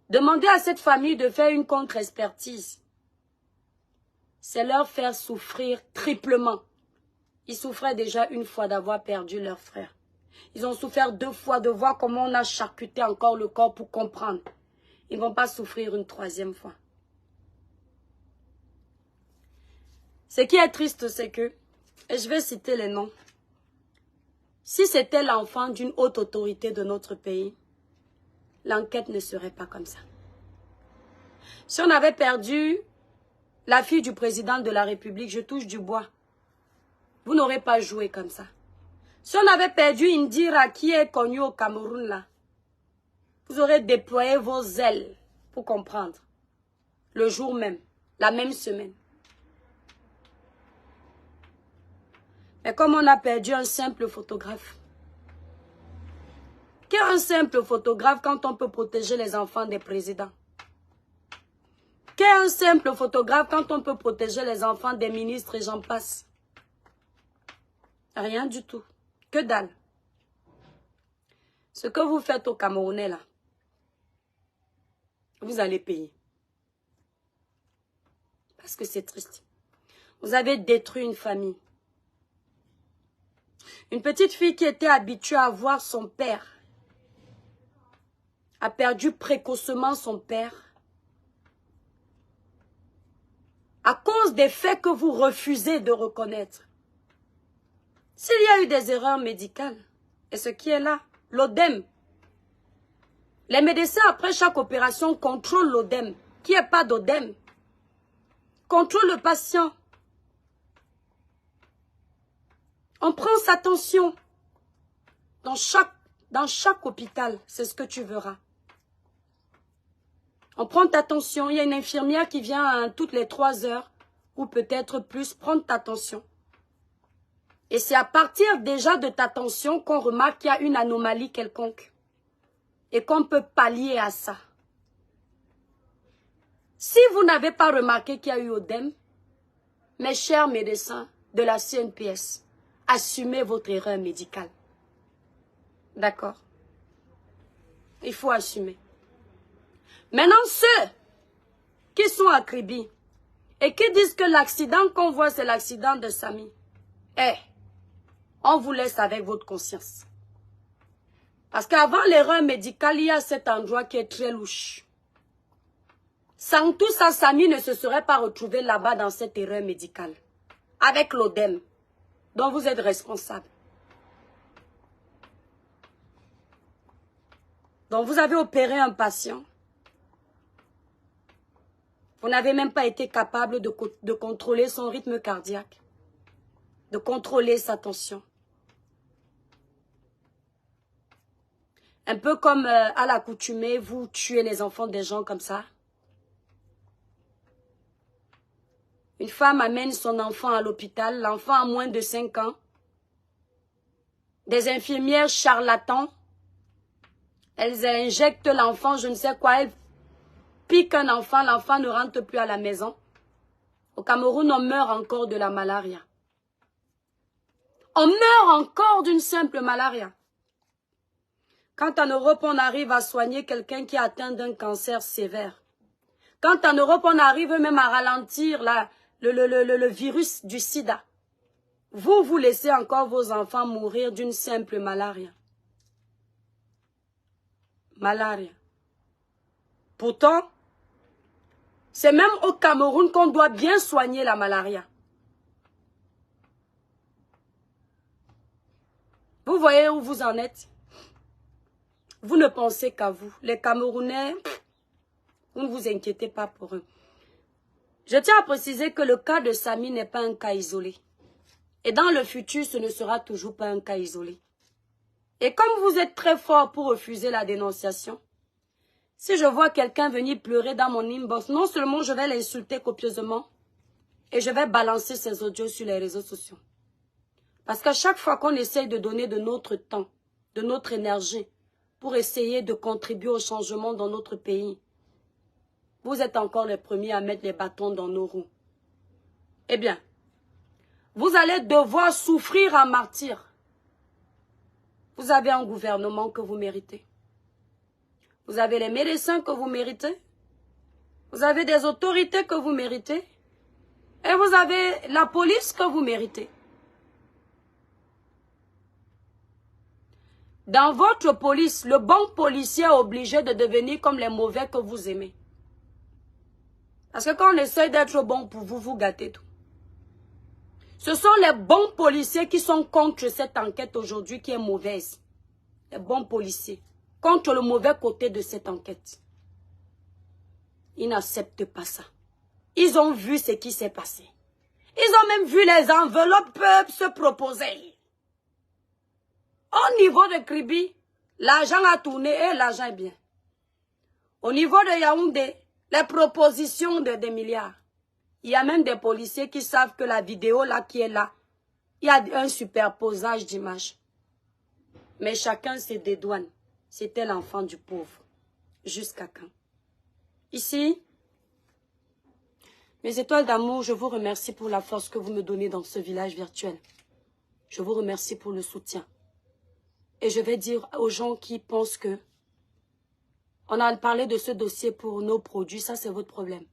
Demandez à cette famille de faire une contre-expertise. C'est leur faire souffrir triplement. Ils souffraient déjà une fois d'avoir perdu leur frère. Ils ont souffert 2 fois de voir comment on a charcuté encore le corps pour comprendre. Ils ne vont pas souffrir une 3e fois. Ce qui est triste, c'est que, et je vais citer les noms, si c'était l'enfant d'une haute autorité de notre pays, l'enquête ne serait pas comme ça. Si on avait perdu la fille du président de la République, je touche du bois, vous n'aurez pas joué comme ça. Si on avait perdu Indira qui est connue au Cameroun là, vous aurez déployé vos ailes pour comprendre. Le jour même, la même semaine. Mais comme on a perdu un simple photographe, qu'est un simple photographe quand on peut protéger les enfants des présidents? Qu'est un simple photographe quand on peut protéger les enfants des ministres et j'en passe? Rien du tout. Que dalle. Ce que vous faites aux Camerounais là, vous allez payer. Parce que c'est triste. Vous avez détruit une famille. Une petite fille qui était habituée à voir son père a perdu précocement son père à cause des faits que vous refusez de reconnaître. S'il y a eu des erreurs médicales, et ce qui est là, l'ODEM, les médecins après chaque opération contrôlent l'ODEM, qui n'est pas d'ODEM, contrôle le patient. On prend sa tension. Dans chaque hôpital, c'est ce que tu verras. On prend ta tension. Il y a une infirmière qui vient toutes les 3 heures ou peut-être plus prendre ta tension. Et c'est à partir déjà de ta tension qu'on remarque qu'il y a une anomalie quelconque. Et qu'on peut pallier à ça. Si vous n'avez pas remarqué qu'il y a eu ODEM, mes chers médecins de la CNPS, assumez votre erreur médicale. D'accord? Il faut assumer. Maintenant, ceux qui sont à Kribi et qui disent que l'accident qu'on voit, c'est l'accident de Samy, on vous laisse avec votre conscience. Parce qu'avant l'erreur médicale, il y a cet endroit qui est très louche. Sans tout ça, Samy ne se serait pas retrouvé là-bas dans cette erreur médicale. Avec l'ODEM, dont vous êtes responsable. Donc vous avez opéré un patient. Vous n'avez même pas été capable de contrôler son rythme cardiaque. De contrôler sa tension. Un peu comme à l'accoutumée, vous tuez les enfants des gens comme ça. Une femme amène son enfant à l'hôpital, l'enfant a moins de 5 ans. Des infirmières charlatans, elles injectent l'enfant, je ne sais quoi, elles piquent un enfant, l'enfant ne rentre plus à la maison. Au Cameroun, on meurt encore de la malaria. On meurt encore d'une simple malaria. Quand en Europe, on arrive à soigner quelqu'un qui est atteint d'un cancer sévère. Quand en Europe, on arrive même à ralentir le virus du sida. Vous laissez encore vos enfants mourir d'une simple malaria. Malaria. Pourtant, c'est même au Cameroun qu'on doit bien soigner la malaria. Vous voyez où vous en êtes? Vous ne pensez qu'à vous. Les Camerounais, vous ne vous inquiétez pas pour eux. Je tiens à préciser que le cas de Samy n'est pas un cas isolé. Et dans le futur, ce ne sera toujours pas un cas isolé. Et comme vous êtes très fort pour refuser la dénonciation, si je vois quelqu'un venir pleurer dans mon inbox, non seulement je vais l'insulter copieusement, et je vais balancer ses audios sur les réseaux sociaux. Parce qu'à chaque fois qu'on essaye de donner de notre temps, de notre énergie, pour essayer de contribuer au changement dans notre pays, vous êtes encore les premiers à mettre les bâtons dans nos roues. Eh bien, vous allez devoir souffrir en martyr. Vous avez un gouvernement que vous méritez. Vous avez les médecins que vous méritez. Vous avez des autorités que vous méritez. Et vous avez la police que vous méritez. Dans votre police, le bon policier est obligé de devenir comme les mauvais que vous aimez. Parce que quand on essaie d'être bon pour vous, vous gâtez tout. Ce sont les bons policiers qui sont contre cette enquête aujourd'hui qui est mauvaise. Les bons policiers. Contre le mauvais côté de cette enquête. Ils n'acceptent pas ça. Ils ont vu ce qui s'est passé. Ils ont même vu les enveloppes se proposer. Au niveau de Kribi, l'argent a tourné et l'argent est bien. Au niveau de Yaoundé, les propositions de des milliards. Il y a même des policiers qui savent que la vidéo là qui est là, il y a un superposage d'images. Mais chacun se dédouane. C'était l'enfant du pauvre. Jusqu'à quand? Ici, mes étoiles d'amour, je vous remercie pour la force que vous me donnez dans ce village virtuel. Je vous remercie pour le soutien. Et je vais dire aux gens qui pensent que on a parlé de ce dossier pour nos produits, ça c'est votre problème.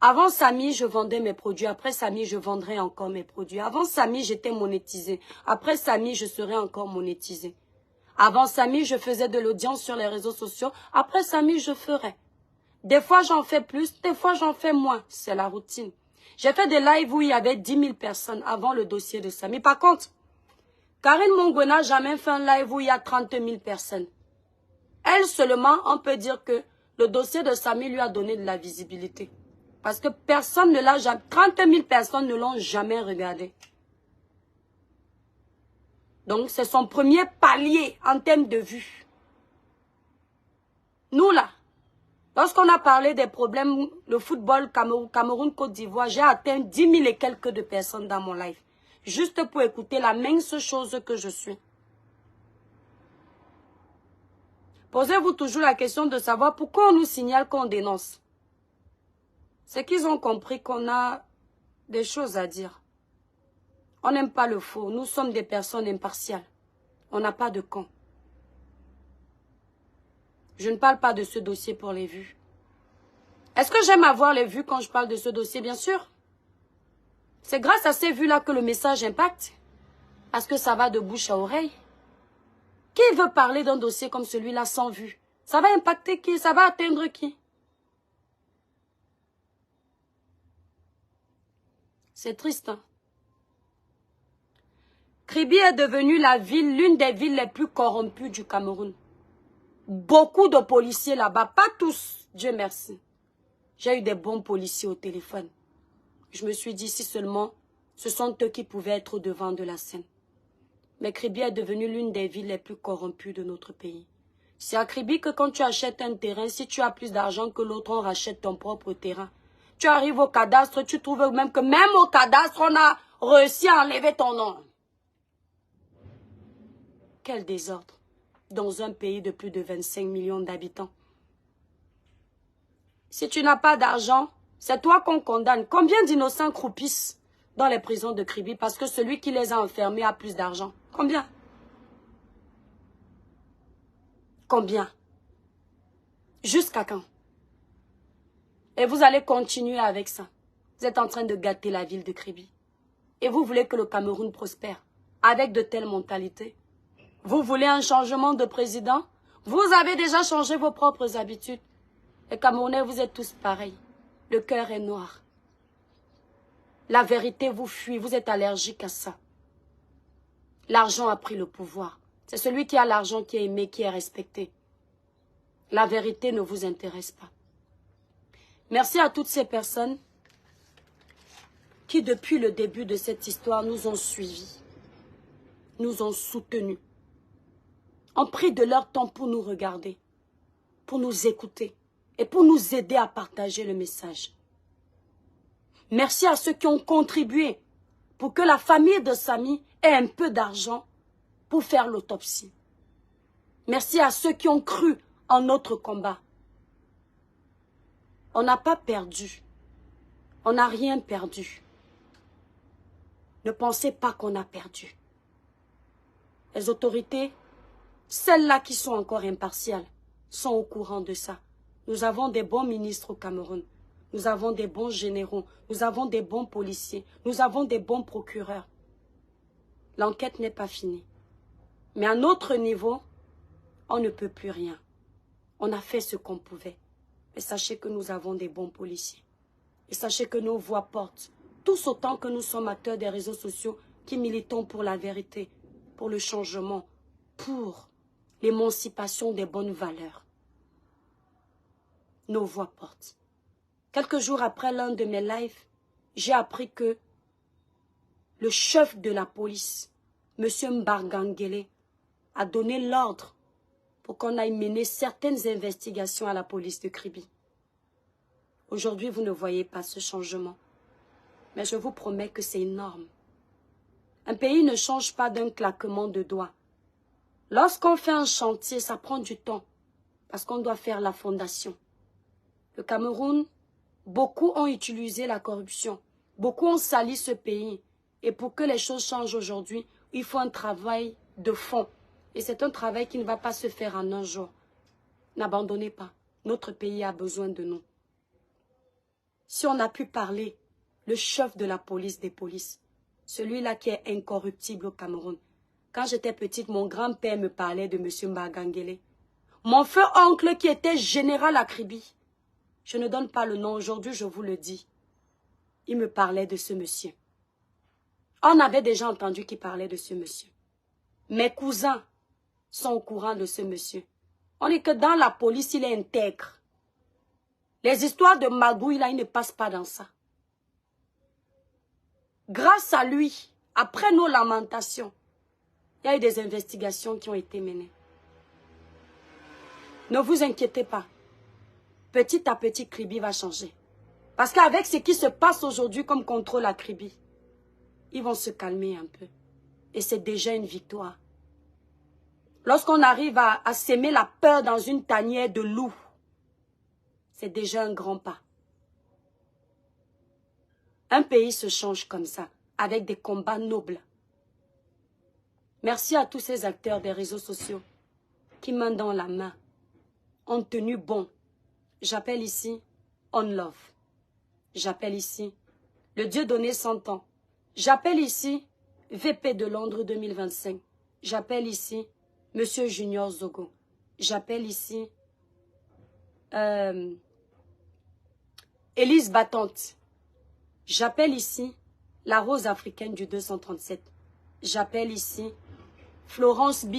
Avant Samy, je vendais mes produits. Après Samy, je vendrai encore mes produits. Avant Samy, j'étais monétisé. Après Samy, je serai encore monétisé. Avant Samy, je faisais de l'audience sur les réseaux sociaux. Après Samy, je ferai. Des fois, j'en fais plus. Des fois, j'en fais moins. C'est la routine. J'ai fait des lives où il y avait 10 000 personnes avant le dossier de Samy. Par contre, Karine Mongo n'a jamais fait un live où il y a 30 000 personnes. Elle seulement, on peut dire que le dossier de Samy lui a donné de la visibilité. Parce que personne ne l'a jamais... 30 000 personnes ne l'ont jamais regardé. Donc, c'est son premier palier en termes de vue. Nous, là, lorsqu'on a parlé des problèmes, le football Cameroun-Côte d'Ivoire, j'ai atteint 10 000 et quelques de personnes dans mon live. Juste pour écouter la mince chose que je suis. Posez-vous toujours la question de savoir pourquoi on nous signale qu'on dénonce. C'est qu'ils ont compris qu'on a des choses à dire. On n'aime pas le faux. Nous sommes des personnes impartiales. On n'a pas de camp. Je ne parle pas de ce dossier pour les vues. Est-ce que j'aime avoir les vues quand je parle de ce dossier? Bien sûr. C'est grâce à ces vues-là que le message impacte. Parce que ça va de bouche à oreille. Qui veut parler d'un dossier comme celui-là sans vue? Ça va impacter qui? Ça va atteindre qui? C'est triste, hein? Kribi est devenue l'une des villes les plus corrompues du Cameroun. Beaucoup de policiers là-bas, pas tous, Dieu merci. J'ai eu des bons policiers au téléphone. Je me suis dit, si seulement, ce sont eux qui pouvaient être au devant de la scène. Mais Kribi est devenue l'une des villes les plus corrompues de notre pays. C'est à Kribi que quand tu achètes un terrain, si tu as plus d'argent que l'autre, on rachète ton propre terrain. Tu arrives au cadastre, tu trouves même que même au cadastre, on a réussi à enlever ton nom. Quel désordre dans un pays de plus de 25 millions d'habitants. Si tu n'as pas d'argent, c'est toi qu'on condamne. Combien d'innocents croupissent dans les prisons de Kribi parce que celui qui les a enfermés a plus d'argent? Combien? Combien? Jusqu'à quand? Et vous allez continuer avec ça. Vous êtes en train de gâter la ville de Kribi. Et vous voulez que le Cameroun prospère avec de telles mentalités? Vous voulez un changement de président? Vous avez déjà changé vos propres habitudes. Les Camerounais, vous êtes tous pareils. Le cœur est noir. La vérité vous fuit. Vous êtes allergique à ça. L'argent a pris le pouvoir. C'est celui qui a l'argent qui est aimé, qui est respecté. La vérité ne vous intéresse pas. Merci à toutes ces personnes qui, depuis le début de cette histoire, nous ont suivis, nous ont soutenus, ont pris de leur temps pour nous regarder, pour nous écouter et pour nous aider à partager le message. Merci à ceux qui ont contribué pour que la famille de Samy ait un peu d'argent pour faire l'autopsie. Merci à ceux qui ont cru en notre combat. On n'a pas perdu. On n'a rien perdu. Ne pensez pas qu'on a perdu. Les autorités Celles-là qui sont encore impartiales sont au courant de ça. Nous avons des bons ministres au Cameroun. Nous avons des bons généraux. Nous avons des bons policiers. Nous avons des bons procureurs. L'enquête n'est pas finie. Mais à notre niveau, on ne peut plus rien. On a fait ce qu'on pouvait. Et sachez que nous avons des bons policiers. Et sachez que nos voix portent. Tous autant que nous sommes acteurs des réseaux sociaux qui militons pour la vérité, pour le changement, pour l'émancipation des bonnes valeurs. Nos voix portent. Quelques jours après l'un de mes lives, j'ai appris que le chef de la police, M. Mbargangele, a donné l'ordre pour qu'on aille mener certaines investigations à la police de Kribi. Aujourd'hui, vous ne voyez pas ce changement. Mais je vous promets que c'est énorme. Un pays ne change pas d'un claquement de doigts. Lorsqu'on fait un chantier, ça prend du temps. Parce qu'on doit faire la fondation. Le Cameroun, beaucoup ont utilisé la corruption. Beaucoup ont sali ce pays. Et pour que les choses changent aujourd'hui, il faut un travail de fond. Et c'est un travail qui ne va pas se faire en un jour. N'abandonnez pas. Notre pays a besoin de nous. Si on a pu parler, le chef de la police des polices, celui-là qui est incorruptible au Cameroun. Quand j'étais petite, mon grand-père me parlait de M. Mbargangele. Mon feu oncle qui était général à Kribi. Je ne donne pas le nom aujourd'hui, je vous le dis. Il me parlait de ce monsieur. On avait déjà entendu qu'il parlait de ce monsieur. Mes cousins sont au courant de ce monsieur. On dit que dans la police, il est intègre. Les histoires de magouille, là, il ne passe pas dans ça. Grâce à lui, après nos lamentations, il y a eu des investigations qui ont été menées. Ne vous inquiétez pas. Petit à petit, Kribi va changer. Parce qu'avec ce qui se passe aujourd'hui comme contrôle à Kribi, ils vont se calmer un peu. Et c'est déjà une victoire. Lorsqu'on arrive à s'aimer la peur dans une tanière de loup, c'est déjà un grand pas. Un pays se change comme ça, avec des combats nobles. Merci à tous ces acteurs des réseaux sociaux qui, main dans la main, ont tenu bon. J'appelle ici On Love. J'appelle ici le Dieu donné 100 ans. J'appelle ici VP de Londres 2025. J'appelle ici Monsieur Junior Zogo. J'appelle ici Élise Battante. J'appelle ici la rose africaine du 237. J'appelle ici Florence B.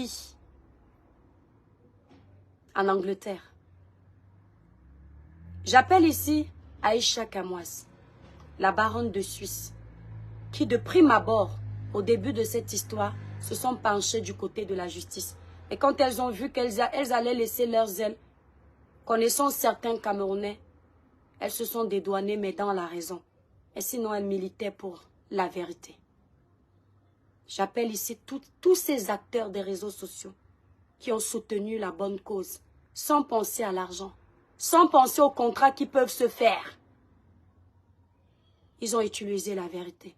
en Angleterre. J'appelle ici Aïcha Kamoise, la baronne de Suisse, qui de prime abord, au début de cette histoire, se sont penchées du côté de la justice. Et quand elles ont vu qu'elles allaient laisser leurs ailes, connaissant certains Camerounais, elles se sont dédouanées, mais dans la raison. Et sinon, elles militaient pour la vérité. J'appelle ici tous ces acteurs des réseaux sociaux qui ont soutenu la bonne cause, sans penser à l'argent, sans penser aux contrats qui peuvent se faire. Ils ont utilisé la vérité.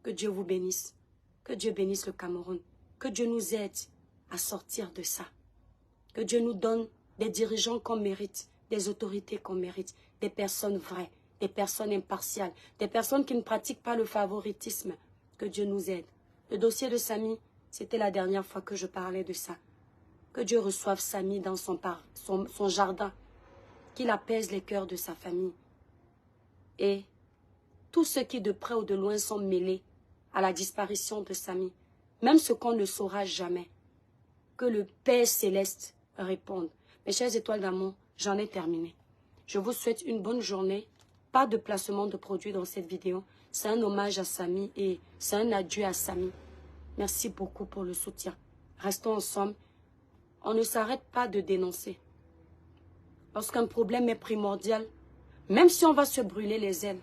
Que Dieu vous bénisse. Que Dieu bénisse le Cameroun. Que Dieu nous aide à sortir de ça. Que Dieu nous donne des dirigeants qu'on mérite, des autorités qu'on mérite, des personnes vraies, des personnes impartiales, des personnes qui ne pratiquent pas le favoritisme. Que Dieu nous aide. Le dossier de Samy, c'était la dernière fois que je parlais de ça. Que Dieu reçoive Samy dans son jardin. Qu'il apaise les cœurs de sa famille. Et tous ceux qui de près ou de loin sont mêlés à la disparition de Samy, même ce qu'on ne saura jamais, que le Père Céleste réponde. Mes chères étoiles d'amour, j'en ai terminé. Je vous souhaite une bonne journée. Pas de placement de produits dans cette vidéo. C'est un hommage à Samy et c'est un adieu à Samy. Merci beaucoup pour le soutien. Restons ensemble. On ne s'arrête pas de dénoncer. Lorsqu'un problème est primordial, même si on va se brûler les ailes,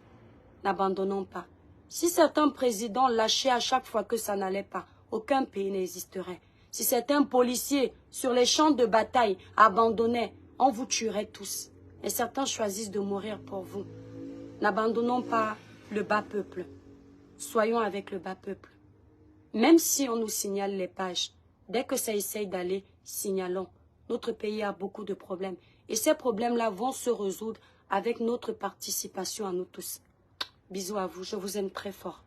n'abandonnons pas. Si certains présidents lâchaient à chaque fois que ça n'allait pas, aucun pays n'existerait. Si certains policiers sur les champs de bataille abandonnaient, on vous tuerait tous. Et certains choisissent de mourir pour vous. N'abandonnons pas le bas peuple. Soyons avec le bas peuple. Même si on nous signale les pages, Dès que ça essaye d'aller, signalons. Notre pays a beaucoup de problèmes. Et ces problèmes-là vont se résoudre avec notre participation à nous tous. Bisous à vous, je vous aime très fort.